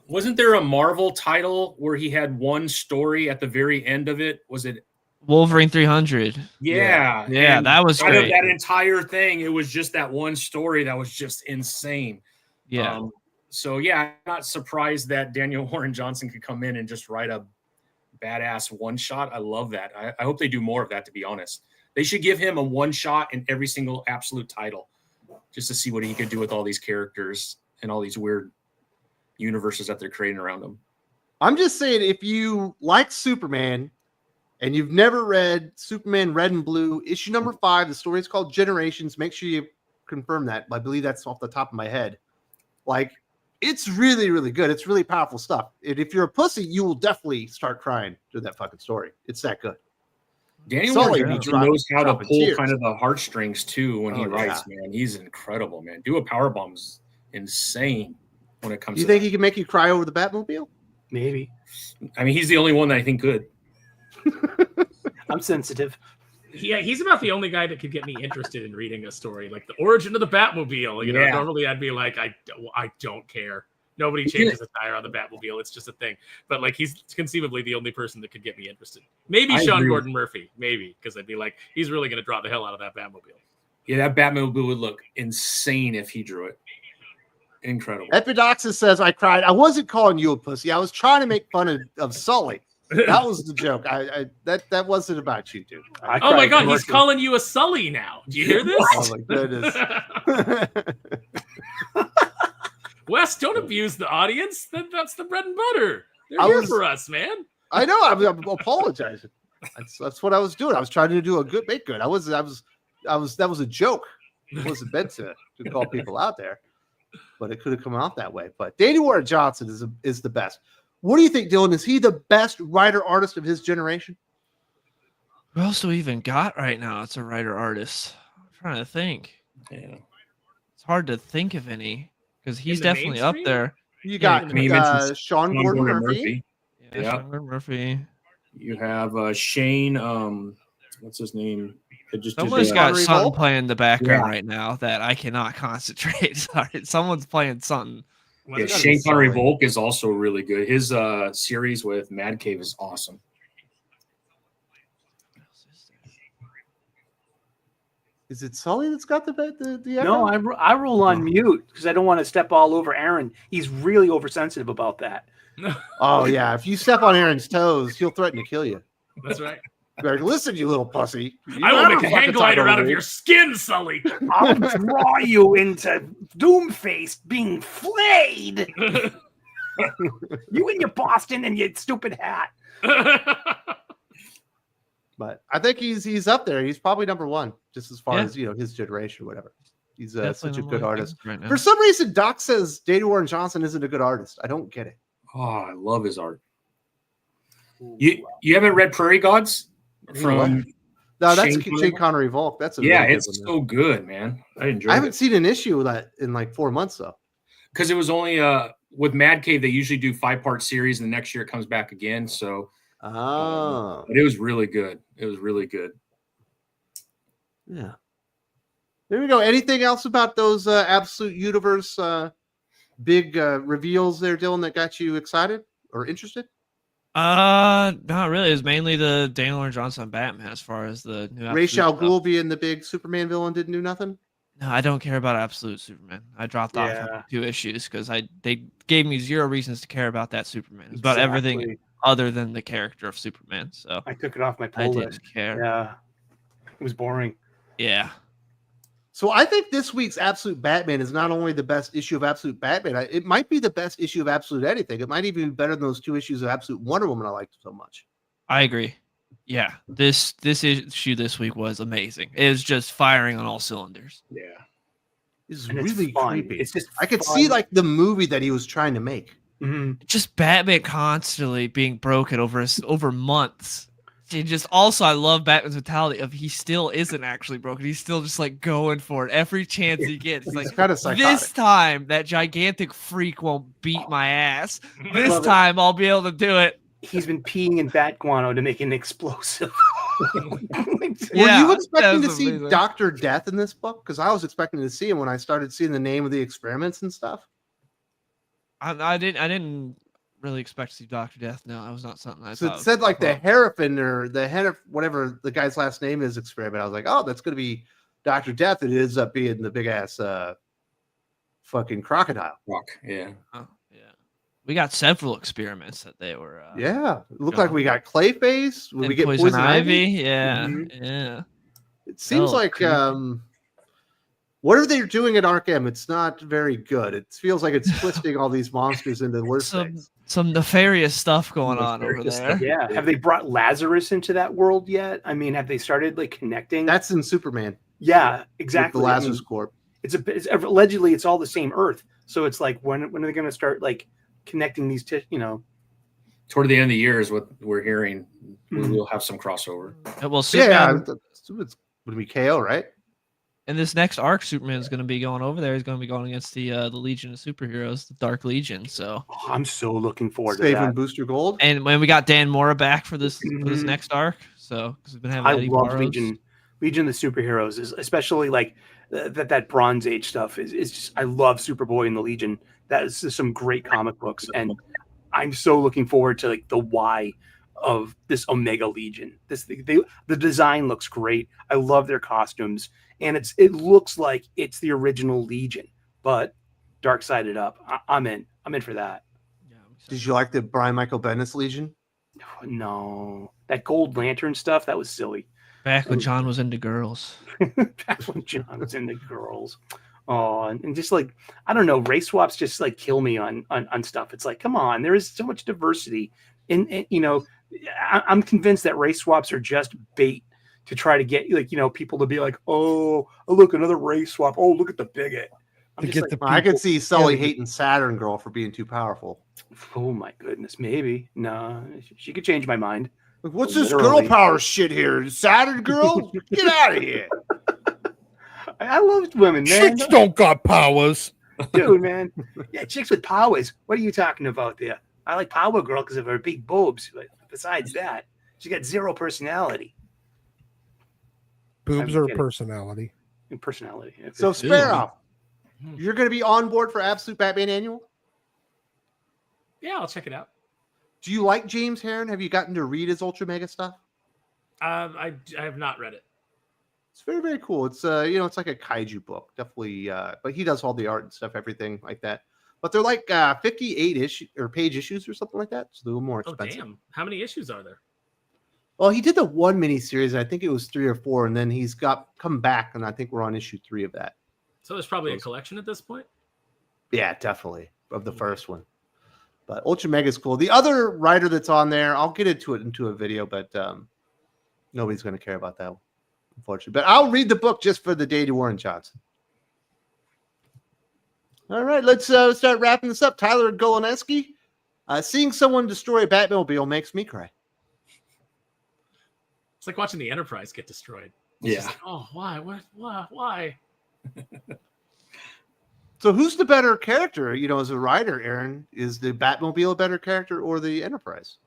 wasn't there a Marvel title where he had one story at the very end of it? Was it Wolverine 300? Yeah. Yeah, And that was out of great. that entire thing, it was just that one story that was just insane. Yeah. So, yeah, I'm not surprised that Daniel Warren Johnson could come in and just write a badass one-shot. I love that. I hope they do more of that, to be honest. They should give him a one-shot in every single absolute title just to see what he could do with all these characters and all these weird universes that they're creating around him. I'm just saying, if you like Superman and you've never read Superman Red and Blue, issue number 5, the story is called Generations. Make sure you confirm that. I believe that's off the top of my head. Like, it's really, really good. It's really powerful stuff. And if you're a pussy, you will definitely start crying through that fucking story. It's that good. Daniel Sully Warren be knows how to dropping pull tears. kind of the heartstrings too when he writes, man. He's incredible, man. Do a powerbomb's insane when it comes Do you to think he can make you cry over the Batmobile? Maybe. I mean, he's the only one that I think could. I'm sensitive. Yeah, he's about the only guy that could get me interested in reading a story like the origin of the Batmobile. You know, Yeah. normally I'd be like, I don't care. Nobody changes a tire on the Batmobile. It's just a thing. But like, he's conceivably the only person that could get me interested. Maybe I Sean agree. Gordon Murphy, maybe, because I'd be like, he's really going to draw the hell out of that Batmobile. Yeah, that Batmobile would look insane if he drew it. Incredible. Epidoxus says, I cried. I wasn't calling you a pussy. I was trying to make fun of Sully. That was the joke. That wasn't about you, dude. Oh my God, he's calling you a Sully now. Do you hear this? Oh my goodness. Wes, don't abuse the audience. That's the bread and butter. They're I here was- for us, man. I know. I'm apologizing. That's what I was doing. I was trying to do a good make good. That was a joke. It wasn't meant to call people out there, but it could have come out that way. But Daniel Warren Johnson is the best. What do you think, Dylan? Is he the best writer artist of his generation? Who else do we even got right now? It's a writer artist. I'm trying to think. Yeah. It's hard to think of any because he's the definitely up mainstream? there. You got I mean, he mentions Sean Gordon Murphy. Yeah, Sean Gordon Murphy. You have Shane. What's his name? It just Someone's did, got Connery something Volk? playing in the background Yeah. right now that I cannot concentrate. Sorry, someone's playing something. Yeah, Shane Connery Volk is also really good. His series with Mad Cave is awesome. Is it Sully that's got the No, echo? I roll on mute because I don't want to step all over Aaron. He's really oversensitive about that. Oh yeah. If you step on Aaron's toes, he'll threaten to kill you. That's right. You're like, listen, you little pussy. You I will never make a fucking hang talk glider over out of me. your skin, Sully. I'll draw you into Doomface being flayed. You and your Boston and your stupid hat. But I think he's up there. He's probably number one, just as far Yeah. as his generation or whatever. He's Definitely such a one of good my artist. favorites right now. For some reason, Doc says Dana Warren Johnson isn't a good artist. I don't get it. Oh, I love his art. You haven't read Prairie Gods from? No, that's Shane Shane Connery Volk. That's a Yeah, really good it's one, so good, man. I enjoyed I haven't it seen an issue of that in like 4 months though. because it was only with Mad Cave. They usually do 5-part series, and the next year it comes back again. So, Oh, but it was really good. It was really good. yeah. There we go. Anything else about those Absolute Universe big reveals there, Dylan, that got you excited or interested? Not really. It was mainly the Daniel Warren Johnson Batman as far as the new Ra's al Absolute Ghul stuff. being the big Superman villain didn't do nothing. No, I don't care about Absolute Superman. I dropped off after 2 issues because they gave me 0 reasons to care about that Superman. It's about everything other than the character of Superman. So I took it off my I pull didn't list. care. Yeah. It was boring. Yeah. So I think this week's Absolute Batman is not only the best issue of Absolute Batman, it might be the best issue of Absolute anything. It might even be better than those 2 issues of Absolute Wonder Woman I liked so much. I agree. Yeah. This issue this week was amazing. It was just firing on all cylinders. Yeah. It's And really it's fun. creepy. It's just I could fun. see like the movie that he was trying to make. Just Batman constantly being broken over months. And just also, I love Batman's mentality of he still isn't actually broken. He's still just like going for it every chance he gets. It's He's like kind of psychotic. this time that gigantic freak won't beat my ass. This love it. time I'll be able to do it. He's been peeing in bat guano to make an explosive. Were Yeah, you expecting that to was see amazing. Dr. Death in this book? Because I was expecting to see him when I started seeing the name of the experiments and stuff. I didn't really expect to see Dr. Death. No, that was not something I So thought. it said like the Herefin or the Henif, whatever the guy's last name is, experiment. I was like, oh, that's going to be Dr. Death. It ends up being the big ass fucking crocodile. Rock. Yeah. Oh, yeah. We got several experiments that they were. Yeah. It looked like we got Clayface. When we and get Poison Ivy. Yeah. Mhm. Yeah. It seems Oh, like creepy. whatever they're doing at Arkham, it's not very good. It feels like it's twisting all these monsters into worse things. Some nefarious stuff going on over Nefarious there. stuff. Yeah. Have they brought Lazarus into that world yet? I mean, have they started like connecting? That's in Superman. yeah, Exactly. exactly. The I Lazarus mean, Corp. it's allegedly it's all the same Earth. So it's like when are they going to start like connecting these? Toward the end of the year is what we're hearing. We Mhm. will have some crossover. Well, Superman, It's going to be KO, right? in this next arc, Superman is going to be going over there. He's going to be going against the Legion of Superheroes, the Dark Legion. So, Oh, I'm so looking forward to Saving that. Booster Gold. and when we got Dan Mora back for this Mhm. next arc, so because we've been having I Eddie love Barrows. Legion of the Superheroes, is especially like that Bronze Age stuff is just. I love Superboy and the Legion. That is just some great comic books, and I'm so looking forward to like the why of this Omega Legion. The design looks great. I love their costumes, and it looks like it's the original Legion, but dark sided up. I'm in. I'm in for that. Yeah, I'm excited. Did you like the Brian Michael Bendis Legion? No, that Gold Lantern stuff that was silly. Back when John was into girls. Back when John was into girls. Oh, and just like I don't know, race swaps just like kill me on stuff. It's like, come on, there is so much diversity. And I'm convinced that race swaps are just bait to try to get people to be like, oh look, another race swap. Oh, look at the bigot. I'm To just get like, the I could people- see Sully Yeah. hating Saturn Girl for being too powerful. oh my goodness, maybe. No, she could change my mind. Like, what's this Literally. girl power shit here? Saturn Girl? Get out of here. I loved women, man. Chicks don't got powers. Dude, man. Yeah, chicks with powers. What are you talking about there? I like Power Girl because of her big boobs. But besides that, she got zero personality. Boobs I'm are a kidding. personality. Personality. So Sparrow, you're going to be on board for Absolute Batman Annual? Yeah, I'll check it out. Do you like James Herron? Have you gotten to read his Ultra Mega stuff? I have not read it. It's very, very cool. It's it's like a kaiju book, definitely. But he does all the art and stuff, everything like that. But they're like 58 page issues or something like that. So they're a little more Oh, expensive. damn. How many issues are there? Well, he did the one miniseries, and I think it was 3 or 4, and then he's come back, and I think we're on issue 3 of that. So there's probably a collection at this point. Yeah, definitely of the first one. But Ultra Mega is cool. The other writer that's on there, I'll get into a video, but nobody's going to care about that, unfortunately. But I'll read the book just for the day to Warren Johnson. All right, let's start wrapping this up. Tyler Goloneski, seeing someone destroy a Batmobile makes me cry. It's like watching the Enterprise get destroyed. Yeah. Like, oh, why? Why? So who's the better character, as a writer, Aaron? Is the Batmobile a better character or the Enterprise?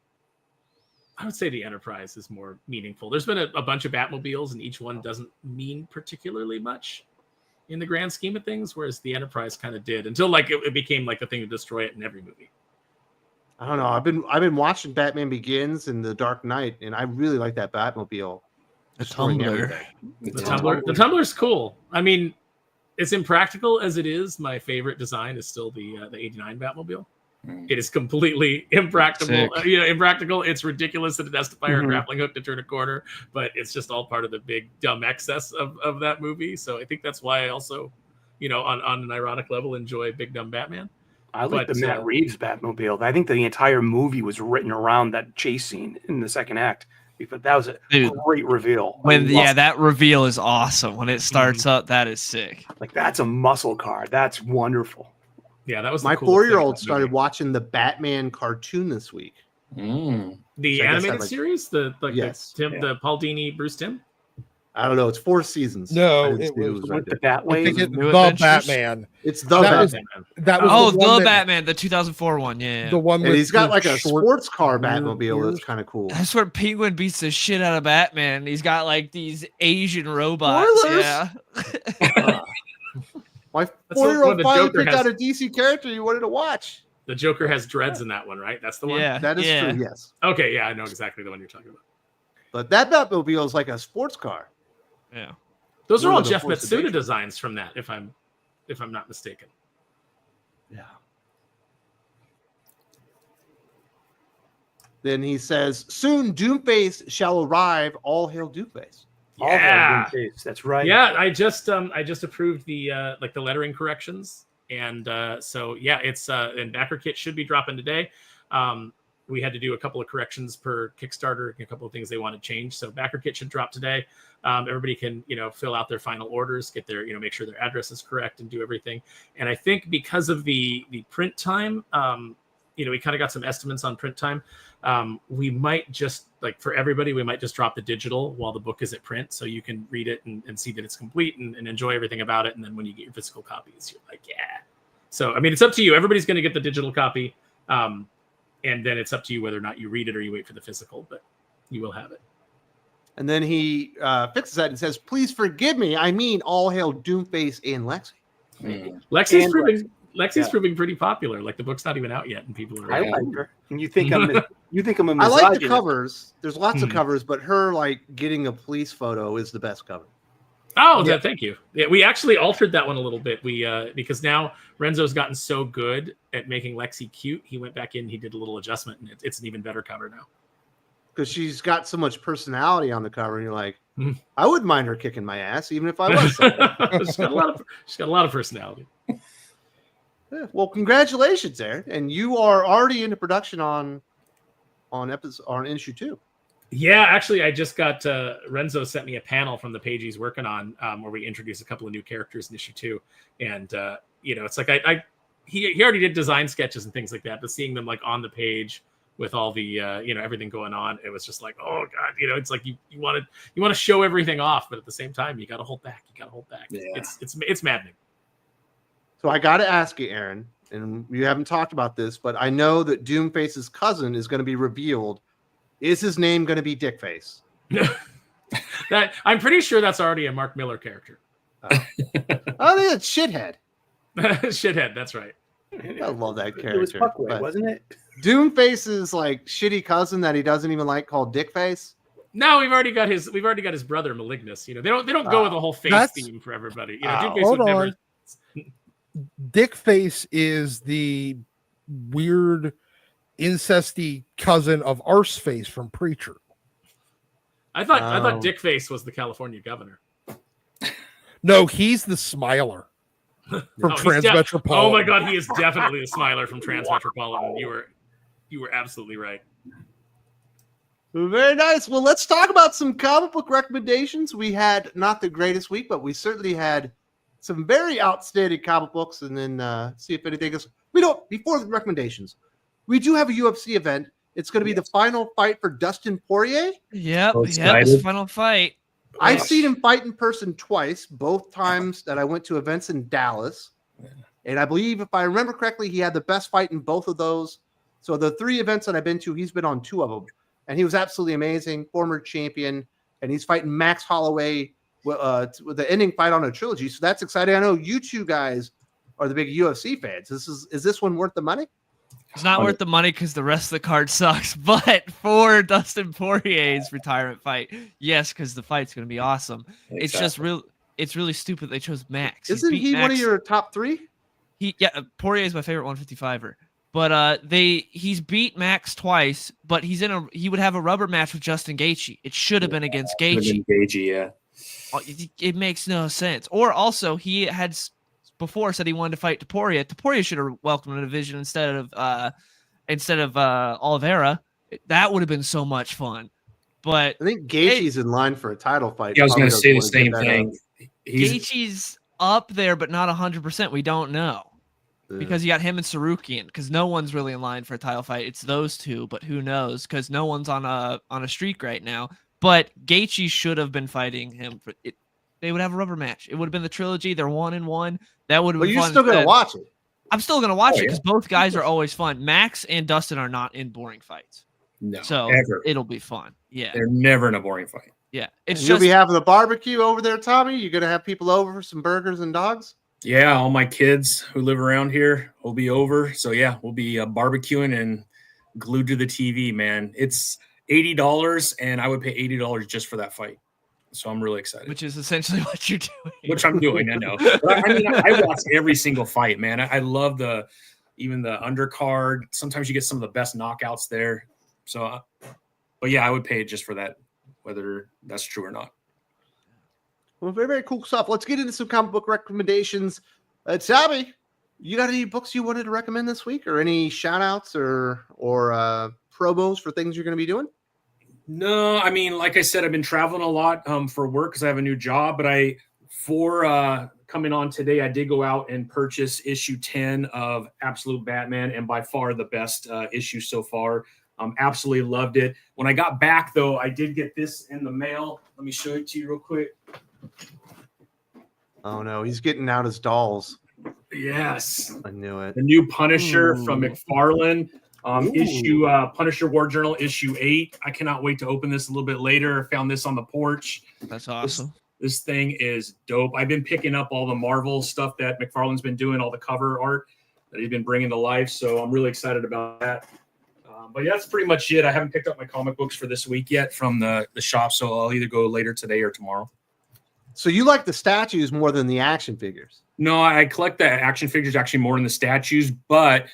I would say the Enterprise is more meaningful. There's been a bunch of Batmobiles, and each one doesn't mean particularly much in the grand scheme of things, whereas the Enterprise kind of did until it became like the thing to destroy it in every movie. I don't know. I've been watching Batman Begins and The Dark Knight, and I really like that Batmobile. The destroying Tumbler. everything. The Tumbler's cool. I mean, as impractical as it is, my favorite design is still the '89 Batmobile. It is completely impractical. Impractical. It's ridiculous that it has to fire a grappling hook to turn a corner, but it's just all part of the big dumb excess of that movie. So I think that's why I also, on an ironic level, enjoy Big Dumb Batman. I like the Matt Reeves Batmobile. I think the entire movie was written around that chase scene in the second act. But that was a great reveal. That reveal is awesome. When it starts up, that is sick. Like, that's a muscle car. That's wonderful. Yeah, that was my 4-year-old started watching the Batman cartoon this week. The animated series, the Paul Dini, Bruce Timm. I don't know. It's 4 seasons. No, it was with the Batwave. The Batman. It's the Batman. The Batman, the 2004 one. Yeah, the one. And he's got like a sports car Batmobile that's kind of cool. That's where Penguin beats the shit out of Batman. He's got like these Asian robots. Spoilers! Yeah. My 4-year-old finally picked out a DC character you wanted to watch. The Joker has dreads in that one, right? That's the one? Yeah. That is true, yes. Okay, yeah, I know exactly the one you're talking about. But that Batmobile is like a sports car. Yeah. Those are all Jeff Matsuda designs from that, if I'm not mistaken. Yeah. Then he says, soon Doomface shall arrive. All hail Doomface. Yeah, that's right. Yeah, I just approved the the lettering corrections, and so yeah, it's and backer kit should be dropping today. We had to do a couple of corrections per Kickstarter, a couple of things they want to change. So backer kit should drop today. Everybody can fill out their final orders, get their make sure their address is correct, and do everything. And I think because of the print time, we kind of got some estimates on print time. We might just for everybody, we might just drop the digital while the book is at print, so you can read it and see that it's complete and enjoy everything about it. And then when you get your physical copies, you're like, yeah. So I mean, it's up to you. Everybody's going to get the digital copy, and then it's up to you whether or not you read it or you wait for the physical. But you will have it. And then he fixes that and says, "Please forgive me. I mean, all hail Doomface and Lexi." Lexi's proving pretty popular. Like the book's not even out yet, and people are. I like her. And you think I'm a misogynist. I like the covers. There's lots of covers, but her getting a police photo is the best cover. Oh, yeah. Thank you. Yeah, we actually altered that one a little bit. We because now Renzo's gotten so good at making Lexi cute, he went back in, he did a little adjustment, and it's an even better cover now. Because she's got so much personality on the cover, and you're like, I wouldn't mind her kicking my ass, even if I was. She's got a lot of personality. Yeah, well, congratulations, Aaron, and you are already into production on issue 2. Yeah, actually, I just got Renzo sent me a panel from the page he's working on where we introduce a couple of new characters in issue 2, and it's like he already did design sketches and things like that, but seeing them on the page with all the everything going on, it was just like, oh god, it's like you want to show everything off, but at the same time you got to hold back. Yeah. It's maddening. So I got to ask you, Aaron, and you haven't talked about this, but I know that Doomface's cousin is going to be revealed. Is his name going to be Dickface? That I'm pretty sure that's already a Mark Miller character. I think it's Shithead. Shithead, that's right. I love that character. It was Fuckway, wasn't it? Doomface's shitty cousin that he doesn't even like called Dickface. No, we've already got his brother Malignus. They don't go with the whole face theme for everybody. Doomface would never. Dickface is the weird incesty cousin of Arseface from Preacher. I thought Dickface was the California governor. No, he's the Smiler. from he's Transmetropolitan. oh my God, he is definitely the Smiler from Transmetropolitan. You were absolutely right. Very nice. Well, let's talk about some comic book recommendations. We had not the greatest week, but we certainly had some very outstanding comic books, and then see if anything else. Before the recommendations, we do have a UFC event. It's going to be the final fight for Dustin Poirier. Yep, So it's excited. the final fight. I've seen him fight in person twice, both times that I went to events in Dallas. And I believe, if I remember correctly, he had the best fight in both of those. So the 3 events that I've been to, he's been on 2 of them. And he was absolutely amazing, former champion. And he's fighting Max Holloway with the ending fight on a trilogy. So that's exciting. I know you two guys are the big UFC fans. Is this one worth the money? It's not worth the money because the rest of the card sucks. But for Dustin Poirier's retirement fight, yes, because the fight's going to be awesome. Exactly. It's just it's really stupid they chose Max. Isn't he one of your top 3? Poirier is my favorite 155er. But he's beat Max twice, but he would have a rubber match with Justin Gaethje. It should have been against Gaethje. Yeah. It makes no sense. Or also, he had before said he wanted to fight Topuria. Topuria should have welcomed a division instead of Oliveira. That would have been so much fun. But I think Gaethje's in line for a title fight. Yeah, I was going to say the Probably same doesn't wanna thing. Gaethje's up there, but not 100%. We don't know. get that. Because you got him and Sarukian, because no one's really in line for a title fight. It's those two, but who knows? Because no one's on a streak right now. But Gaethje should have been fighting him for it. They would have a rubber match. It would have been the trilogy. They're 1-1. That would have But been you're fun still going to instead. watch it. I'm still gonna watch Oh, it yeah. because both guys are always fun. Max and Dustin are not in boring fights, No, so ever. it'll be fun. Yeah, They're never in a boring fight. yeah. And It's you'll just be having the barbecue over there, Tommy. You're going to have people over for some burgers and dogs. Yeah, all my kids who live around here will be over. So yeah, we'll be barbecuing and glued to the TV, man. It's $80, and I would pay $80 just for that fight. So I'm really excited. which is essentially what you're doing. Which I'm doing, I know. But I watch every single fight, man. I love even the undercard. Sometimes you get some of the best knockouts there. So, but yeah, I would pay just for that, whether that's true or not. Well, very, very cool stuff. Let's get into some comic book recommendations. Tommy, you got any books you wanted to recommend this week, or any shout outs or promos for things you're going to be doing? No, I mean, like I said, I've been traveling a lot for work because I have a new job. But for coming on today, I did go out and purchase issue 10 of Absolute Batman, and by far the best issue so far. Absolutely loved it. When I got back, though, I did get this in the mail. Let me show it to you real quick. Oh, no, he's getting out his dolls. Yes, I knew it. the new Punisher from Ooh. McFarlane. Ooh. Issue Punisher War Journal issue 8. I cannot wait to open this a little bit later. I found this on the porch. That's awesome. This thing is dope. I've been picking up all the Marvel stuff that McFarlane's been doing, all the cover art that he's been bringing to life. So I'm really excited about that. But yeah, that's pretty much it. I haven't picked up my comic books for this week yet from the shop, so I'll either go later today or tomorrow. So you like the statues more than the action figures? No, I collect the action figures actually more than the statues, but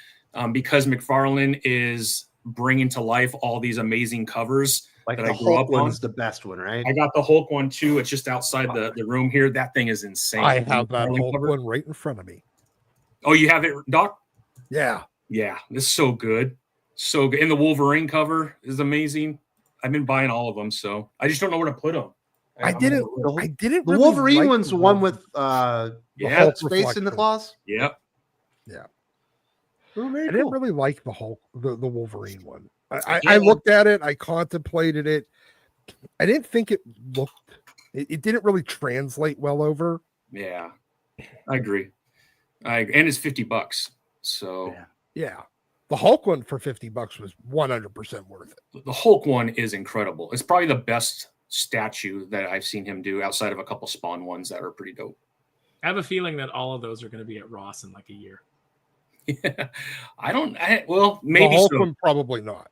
because McFarlane is bringing to life all these amazing covers Like that the I grew Hulk up on. one's the best one, right? I got the Hulk one too. It's just outside the room here. That thing is insane. I have that McFarlane whole cover. one right in front of me. Oh, you have it, Doc? Yeah. Yeah, this is so good. So good. And the Wolverine cover is amazing. I've been buying all of them, so I just don't know where to put them. I didn't The really Wolverine like one's the one with Yeah, Hulk space in the reflection. claws. Yep. Oh, very I didn't cool. really like the Hulk, the Wolverine one. Yeah. I looked at it, I contemplated it. I didn't think it looked. It didn't really translate well over. Yeah, I agree. And it's $50. So Yeah, the Hulk one for $50 was 100% worth it. the Hulk one is incredible. It's probably the best statue that I've seen him do outside of a couple Spawn ones that are pretty dope. I have a feeling that all of those are going to be at Ross in like a year. Yeah. Well, The maybe Hulk so. one probably not.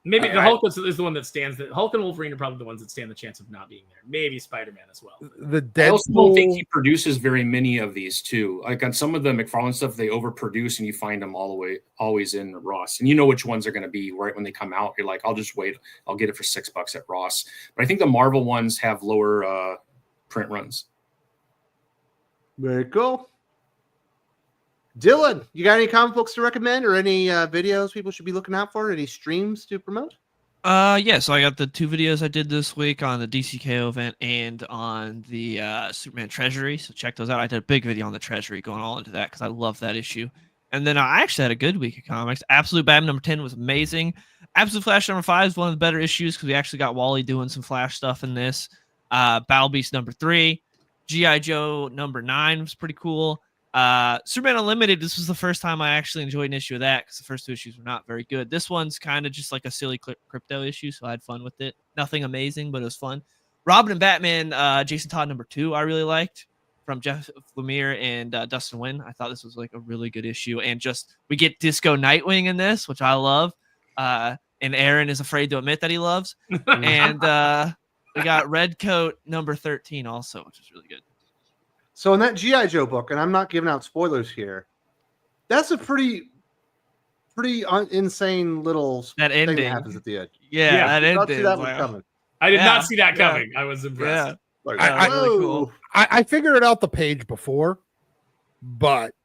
Maybe the I- Hulk is the one that stands. Hulk and Wolverine are probably the ones that stand the chance of not being there. Maybe Spider-Man as well. The I also don't think Deadpool. he produces very many of these too. Like on some of the McFarlane stuff, they overproduce and you find them always in Ross. And you know which ones are going to be right when they come out. You're like, I'll just wait. I'll get it for $6 at Ross. But I think the Marvel ones have lower print runs. Very cool. Dylan, you got any comic books to recommend or any videos people should be looking out for? Any streams to promote? Yeah, so I got the 2 videos I did this week on the DCKO event and on the Superman Treasury. So check those out. I did a big video on the Treasury going all into that because I love that issue. And then I actually had a good week of comics. Absolute Batman number 10 was amazing. Absolute Flash number 5 is one of the better issues because we actually got Wally doing some Flash stuff in this. Battle Beast number 3. G.I. Joe number 9 was pretty cool. Superman Unlimited, this was the first time I actually enjoyed an issue of that because the first 2 issues were not very good. This one's kind of just like a silly crypto issue, so I had fun with it. Nothing amazing, but it was fun. Robin and Batman, Jason Todd number 2, I really liked from Jeff Lemire and Dustin Nguyen. I thought this was like a really good issue, and just we get Disco Nightwing in this, which I love. And Aaron is afraid to admit that he loves. And we got Red Coat number 13 also, which is really good. So in that G.I. Joe book, and I'm not giving out spoilers here, that's a pretty insane little that thing ending that happens at the end. Yeah, that I ending. see that one coming. I did not see that coming. I was impressed. Yeah. Like, I- really cool. I figured out the page before, but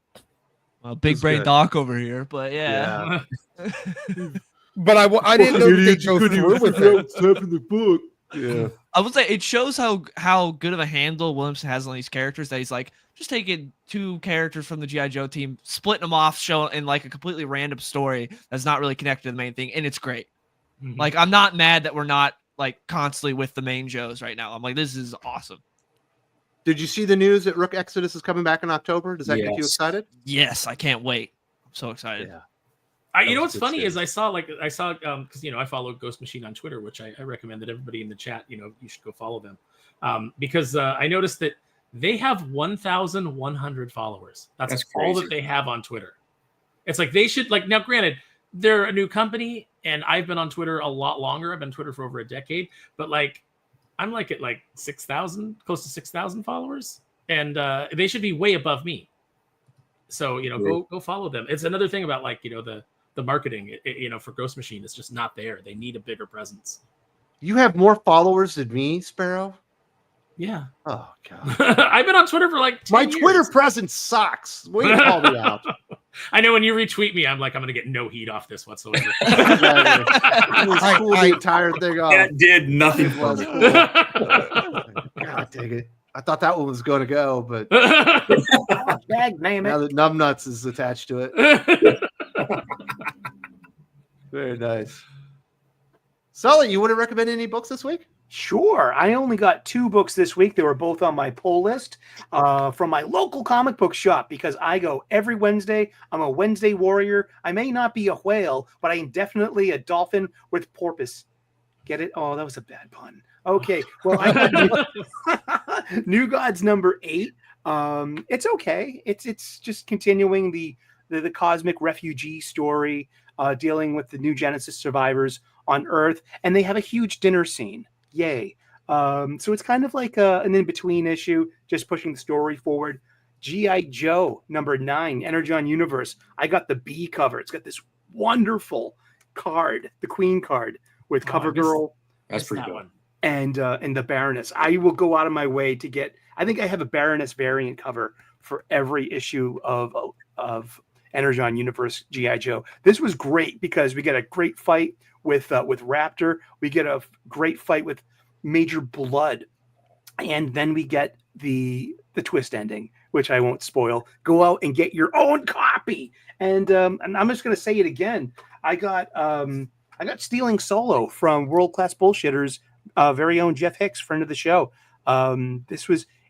Well, big That's brain good. Doc over here, but yeah. I didn't know they go through with it. Stuff in the book. Yeah. I would say it shows how good of a handle Williamson has on these characters that he's like just taking 2 characters from the G.I. Joe team, splitting them off, showing in like a completely random story that's not really connected to the main thing, and it's great. Mhm. Like I'm not mad that we're not like constantly with the main Joes right now. I'm like, this is awesome. Did you see the news that Rook Exodus is coming back in October? Does that get you Yes. excited? Yes, I can't wait. I'm so excited. Yeah. You That know was what's a good funny is series. I saw because I follow Ghost Machine on Twitter, which I recommend that everybody in the chat you should go follow them because I noticed that they have 1,100 followers. That's all that crazy. they have on Twitter. It's like they should now. Granted, they're a new company, and I've been on Twitter a lot longer. I've been on Twitter for over a decade, but I'm like at 6,000, close to 6,000 followers, and they should be way above me. So go follow them. It's another thing about the marketing, for Ghost Machine. It's just not there. They need a bigger presence. You have more followers than me, Sparrow? Yeah. Oh, God. I've been on Twitter for 10 My years. Twitter presence sucks. Will you call me out? I know when you retweet me, I'm like, I'm going to get no heat off this whatsoever. Exactly. It was cool the entire thing off. That did nothing It for was me. cool. God dang it. I thought that one was going to go, but Dag, name now it. that Numbnuts is attached to it. Very nice. Sully, you wouldn't recommend any books this week? Sure. I only got 2 books this week. They were both on my pull list from my local comic book shop because I go every Wednesday. I'm a Wednesday warrior. I may not be a whale, but I am definitely a dolphin with porpoise. Get it? Oh, that was a bad pun. Okay. Well, I got New Gods number 8. It's okay. It's just continuing the cosmic refugee story dealing with the New Genesis survivors on Earth, and they have a huge dinner scene. Yay. So it's kind of like an in-between issue, just pushing the story forward. G.I. Joe number 9, Energon Universe. I got the B cover. It's got this wonderful card, the Queen card, with CoverGirl That's pretty that cool. one. and the Baroness. I will go out of my way to get. I think I have a Baroness variant cover for every issue of Energon Universe G.I. Joe. This was great because we get a great fight with Raptor. We get a great fight with Major Blood, and then we get the twist ending, which I won't spoil. Go out and get your own copy. And I'm just going to say it again. I got Stealing Solo from World Class Bullshitters, very own Jeff Hicks, friend of the show.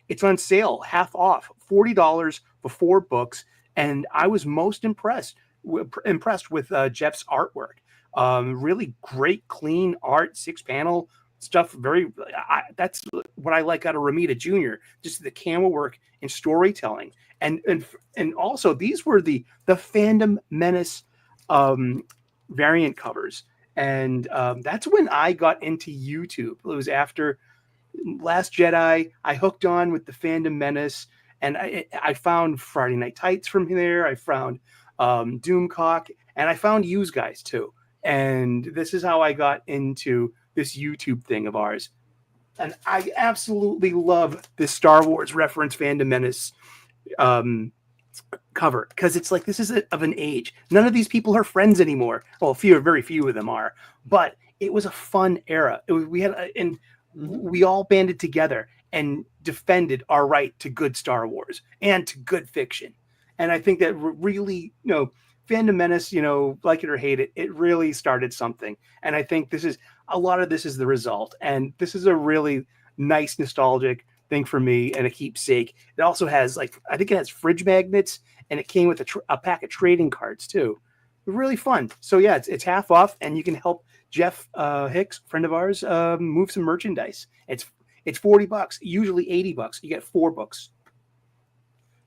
It's on sale, half off, $40 for 4 books, and I was most impressed with Jeff's artwork. Really great, clean art, 6-panel stuff. That's what I like out of Ramita Jr. Just the camera work and storytelling, and also these were the Fandom Menace variant covers, and that's when I got into YouTube. It was after Last Jedi. I hooked on with the Fandom Menace, and I found Friday Night Tights from there. I found Doomcock, and I found Use Guys too. And this is how I got into this YouTube thing of ours. And I absolutely love this Star Wars reference Fandom Menace cover because it's like this is of an age. None of these people are friends anymore. Well, very few of them are. But it was a fun era. We had and we all banded together and defended our right to good Star Wars and to good fiction. And I think that really, Phantom Menace, like it or hate it, it really started something. And I think a lot of this is the result. And this is a really nice, nostalgic thing for me and a keepsake. It also has I think it has fridge magnets, and it came with a pack of trading cards too. Really fun. So yeah, it's half off, and you can help Jeff Hicks, friend of ours, move some merchandise. It's $40, usually $80. You get 4 books.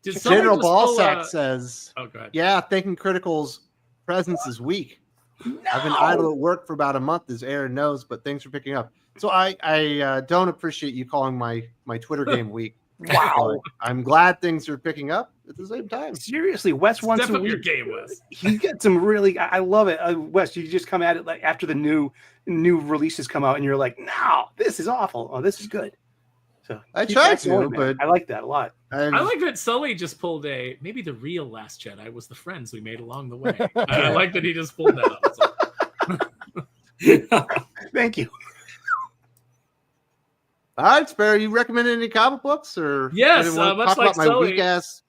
General Ballsack says, "Oh, go ahead. Yeah, thinking Critical's presence is weak. No. I've been idle at work for about a month, as Aaron knows, but things are picking up. So I don't appreciate you calling my Twitter game weak. Wow. I'm glad things are picking up at the same time. Seriously, Wes wants Step to up your game, Wes. He got some really. I love it, Wes. You just come at it like after the new releases come out, and you're like, "No, this is awful. Oh, this is good." So I tried to, but I like that a lot. I like that Sully just pulled maybe the real Last Jedi was the friends we made along the way. I like that he just pulled that up. Thank you. All right, Sparrow, you recommend any comic books or Yes, talk much like about my Sully. weak-ass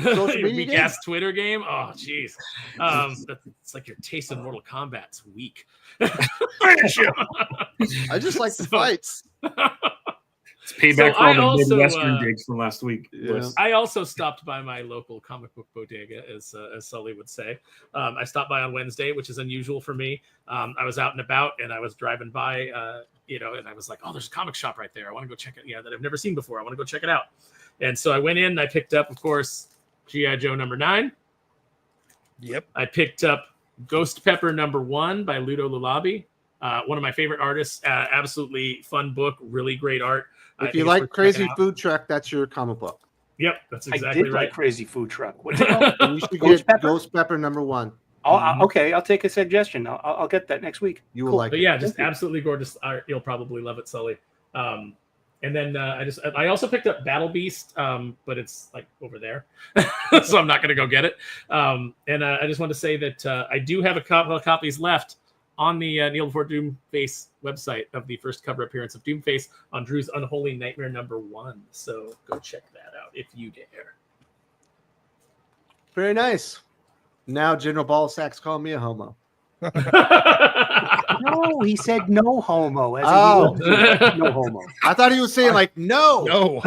social media weak game? ass Twitter game. Oh, jeez. It's like your taste in Mortal Kombat's weak. I just like the fights. It's payback So for all I the also, Midwestern gigs from last week. Yeah. I also stopped by my local comic book bodega, as Sully would say. I stopped by on Wednesday, which is unusual for me. I was out and about, and I was driving by, and I was like, "Oh, there's a comic shop right there. I want to go check it. That I've never seen before. I want to go check it out." And so I went in. And I picked up, of course, G.I. Joe #9. Yep. I picked up Ghost Pepper #1 by Ludo Lulabi. One of my favorite artists. Absolutely fun book. Really great art. If you like Crazy Food Truck, that's your comic book. Yep, that's I exactly did right. like Crazy Food Truck. What's it called? And you should Ghost get Pepper? Ghost Pepper #1. Okay, I'll take a suggestion. I'll get that next week. You will Cool. like But it. yeah, just absolutely gorgeous art. You'll probably love it, Sully. And then I also picked up Battle Beast, but it's like over there, so I'm not going to go get it. And I just want to say that I do have a couple of copies left on the Kneel Before Doomface website of the first cover appearance of Doomface on Drew's Unholy Nightmare #1. So go check that out if you dare. Very nice. Now General Ballsack's calling me a homo. No, he said no homo. Oh. No homo. I thought he was saying no. No.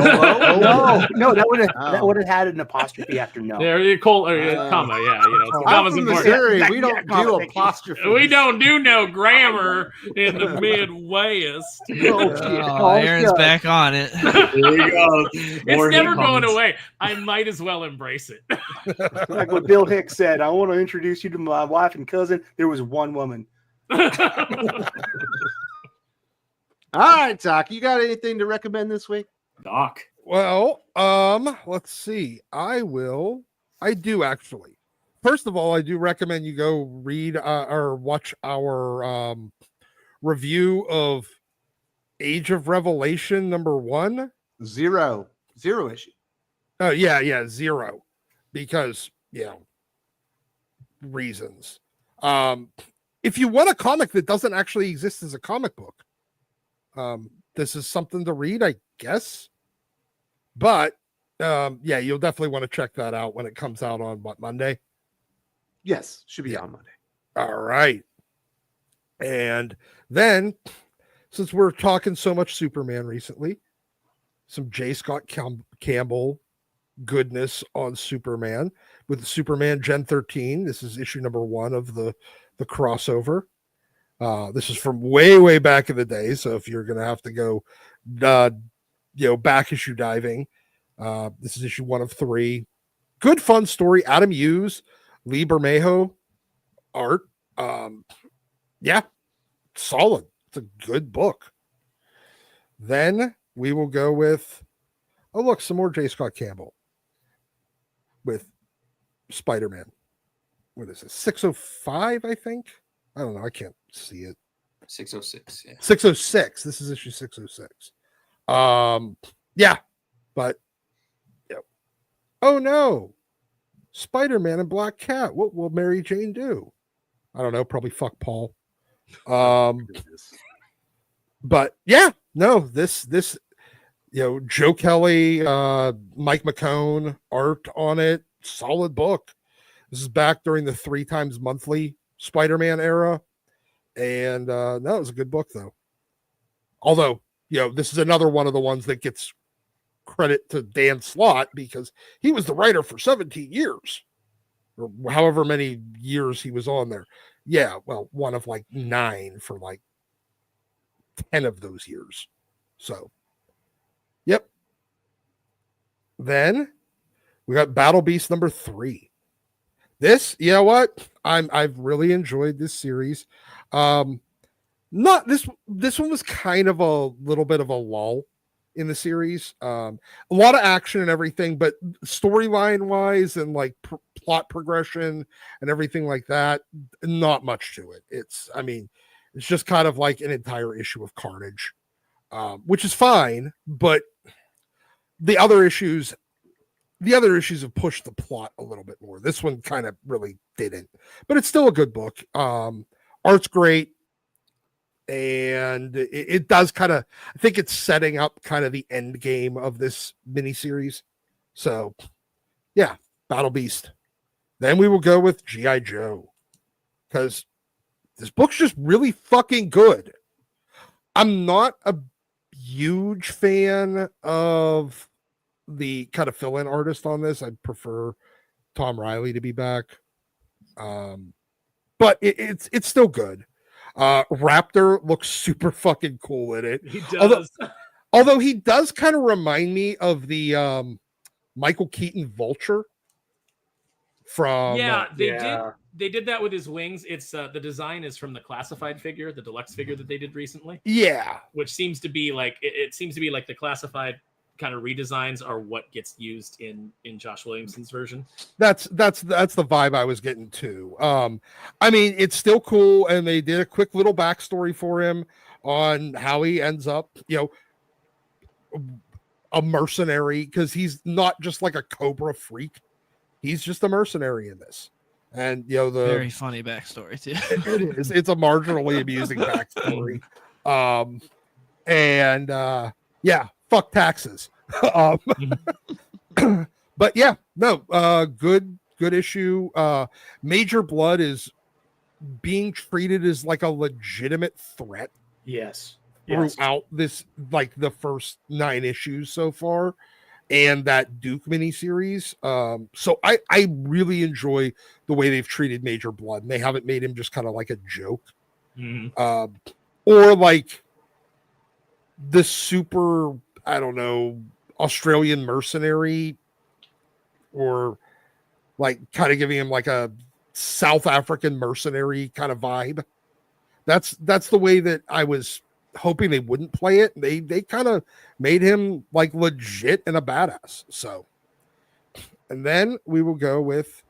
No, that would have had an apostrophe after no. There, comma, yeah, I'm comma's from important. Missouri. We don't comma, do thank you. apostrophe. We don't do no grammar in the Midwest. Aaron's back on it. There you go. It's never going away. I might as well embrace it. Like what Bill Hicks said, I want to introduce you to my wife and cousin. There was one woman. All right, Doc. You got anything to recommend this week? Doc. Well, let's see. I do actually. First of all, I do recommend you go read or watch our review of Age of Revelation #1. Zero issue. Oh yeah, 0. Because, reasons. If you want a comic that doesn't actually exist as a comic book, this is something to read, I guess. But you'll definitely want to check that out when it comes out on Monday. Yes, should be on Monday. All right. And then, since we're talking so much Superman recently, some J. Scott Campbell goodness on Superman with Superman Gen 13. This is issue #1 of the crossover. This is from way back in the day, so if you're gonna have to go back issue diving, this is issue 1 of 3. Good fun story. Adam Hughes, Lee Bermejo art. Solid. It's a good book. Then we will go with some more J. Scott Campbell with Spider-Man. What is it? 605, I think. I don't know. I can't see it. 606. Yeah. 606. This is issue 606. But oh no. Spider-Man and Black Cat. What will Mary Jane do? I don't know. Probably fuck Paul. But yeah, no, this Joe Kelly, Mike McCone art on it, solid book. This is back during the 3 times monthly Spider-Man era, and no, it was a good book though. Although, this is another one of the ones that gets credit to Dan Slott because he was the writer for 17 years, or however many years he was on there. Yeah, well, one of like 9 for like 10 of those years. So, yep. Then we got Battle Beast number 3. This, you know what? I've really enjoyed this series. Not this one was kind of a little bit of a lull in the series. A lot of action and everything, but storyline wise and like plot progression and everything like that, not much to it. It's just kind of like an entire issue of Carnage, which is fine, but the other issues have pushed the plot a little bit more. This one kind of really didn't, but it's still a good book. Art's great. And it does kind of, I think it's setting up kind of the end game of this miniseries. So, yeah, Battle Beast. Then we will go with G.I. Joe because this book's just really fucking good. I'm not a huge fan of the kind of fill-in artist on this. I prefer Tom Riley to be back, but it's still good. Raptor looks super fucking cool in it. He does. Although he does kind of remind me of the Michael Keaton Vulture from they did that with his wings. It's the design is from the classified figure, the deluxe figure that they did recently. Yeah, which seems to be like it seems to be like the classified kind of redesigns are what gets used in Josh Williamson's version. That's the vibe I was getting too. It's still cool, and they did a quick little backstory for him on how he ends up, a mercenary, because he's not just like a Cobra freak. He's just a mercenary in this. And the very funny backstory too. It is. It's a marginally amusing backstory. Fuck taxes. But yeah, no, good issue. Major Blood is being treated as like a legitimate threat. Yes. Throughout this, like the first 9 issues so far, and that Duke miniseries. So I really enjoy the way they've treated Major Blood, and they haven't made him just kind of like a joke, or like the super, I don't know, Australian mercenary, or like kind of giving him like a South African mercenary kind of vibe. That's the way that I was hoping they wouldn't play it. They kind of made him like legit and a badass. So, and then we will go with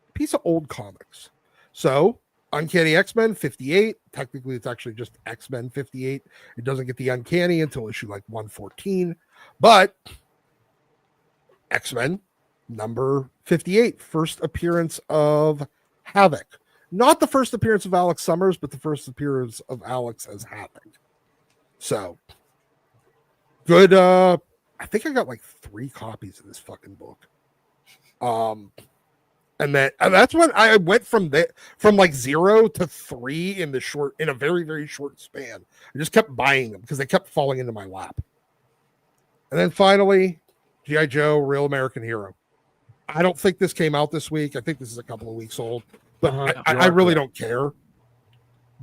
a piece of old comics. So Uncanny X-Men 58. Technically, it's actually just X-Men 58. It doesn't get the Uncanny until issue like 114. But X-Men number 58, first appearance of Havoc. Not the first appearance of Alex Summers, but the first appearance of Alex as Havoc. So good. I think I got like 3 copies of this fucking book. And that's when I went from like 0 to 3 in a very, very short span. I just kept buying them because they kept falling into my lap. And then finally, G.I. Joe, Real American Hero. I don't think this came out this week. I think this is a couple of weeks old, but I really don't care.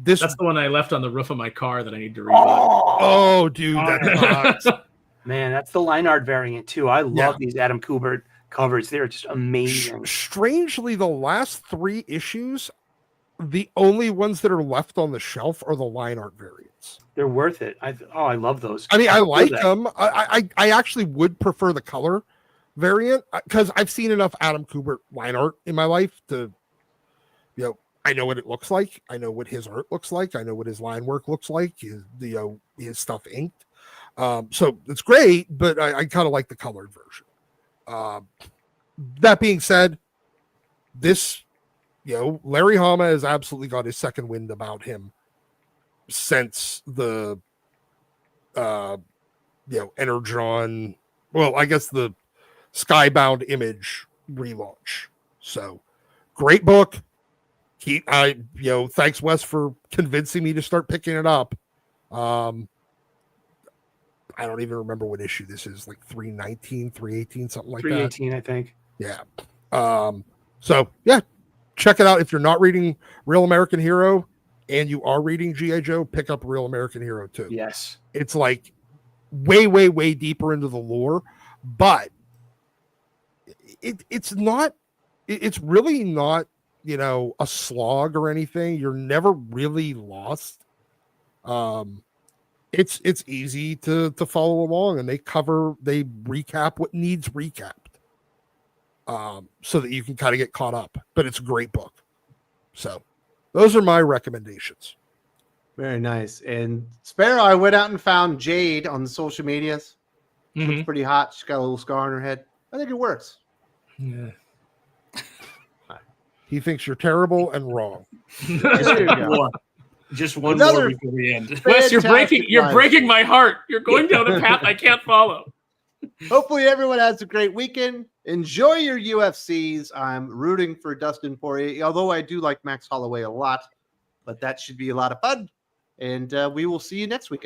That's the one I left on the roof of my car that I need to read. Oh, dude, that's man, that's the line art variant too. I love these Adam Kubert covers. They're just amazing. Strangely, the last 3 issues, the only ones that are left on the shelf are the line art variants. They're worth it. I love those. I mean, I like them. I actually would prefer the color variant because I've seen enough Adam Kubert line art in my life to, I know what it looks like. I know what his art looks like. I know what his line work looks like. His stuff inked. So it's great, but I kind of like the colored version. that being said, this, Larry Hama has absolutely got his second wind about him since the, Energon. Well, I guess the Skybound Image relaunch. So, great book. Thanks Wes for convincing me to start picking it up. I don't even remember what issue this is, like 319, 318, something like 318, that. 318, I think. Yeah. So yeah, check it out. If you're not reading Real American Hero and you are reading G.I. Joe, pick up Real American Hero too. Yes. It's like way, way, way deeper into the lore, but it's really not, a slog or anything. You're never really lost. It's easy to follow along, and they recap what needs recapped, so that you can kind of get caught up. But it's a great book. So those are my recommendations. Very nice. And Sparrow, I went out and found Jade on the social medias. Looks pretty hot. She's got a little scar on her head. I think it works. Yeah. He thinks you're terrible and wrong. There you go. Just one Another more before we end. Wes, you're Fantastic breaking live. my heart. You're going down a path I can't follow. Hopefully everyone has a great weekend. Enjoy your UFCs. I'm rooting for Dustin Poirier, although I do like Max Holloway a lot, but that should be a lot of fun. And we will see you next weekend.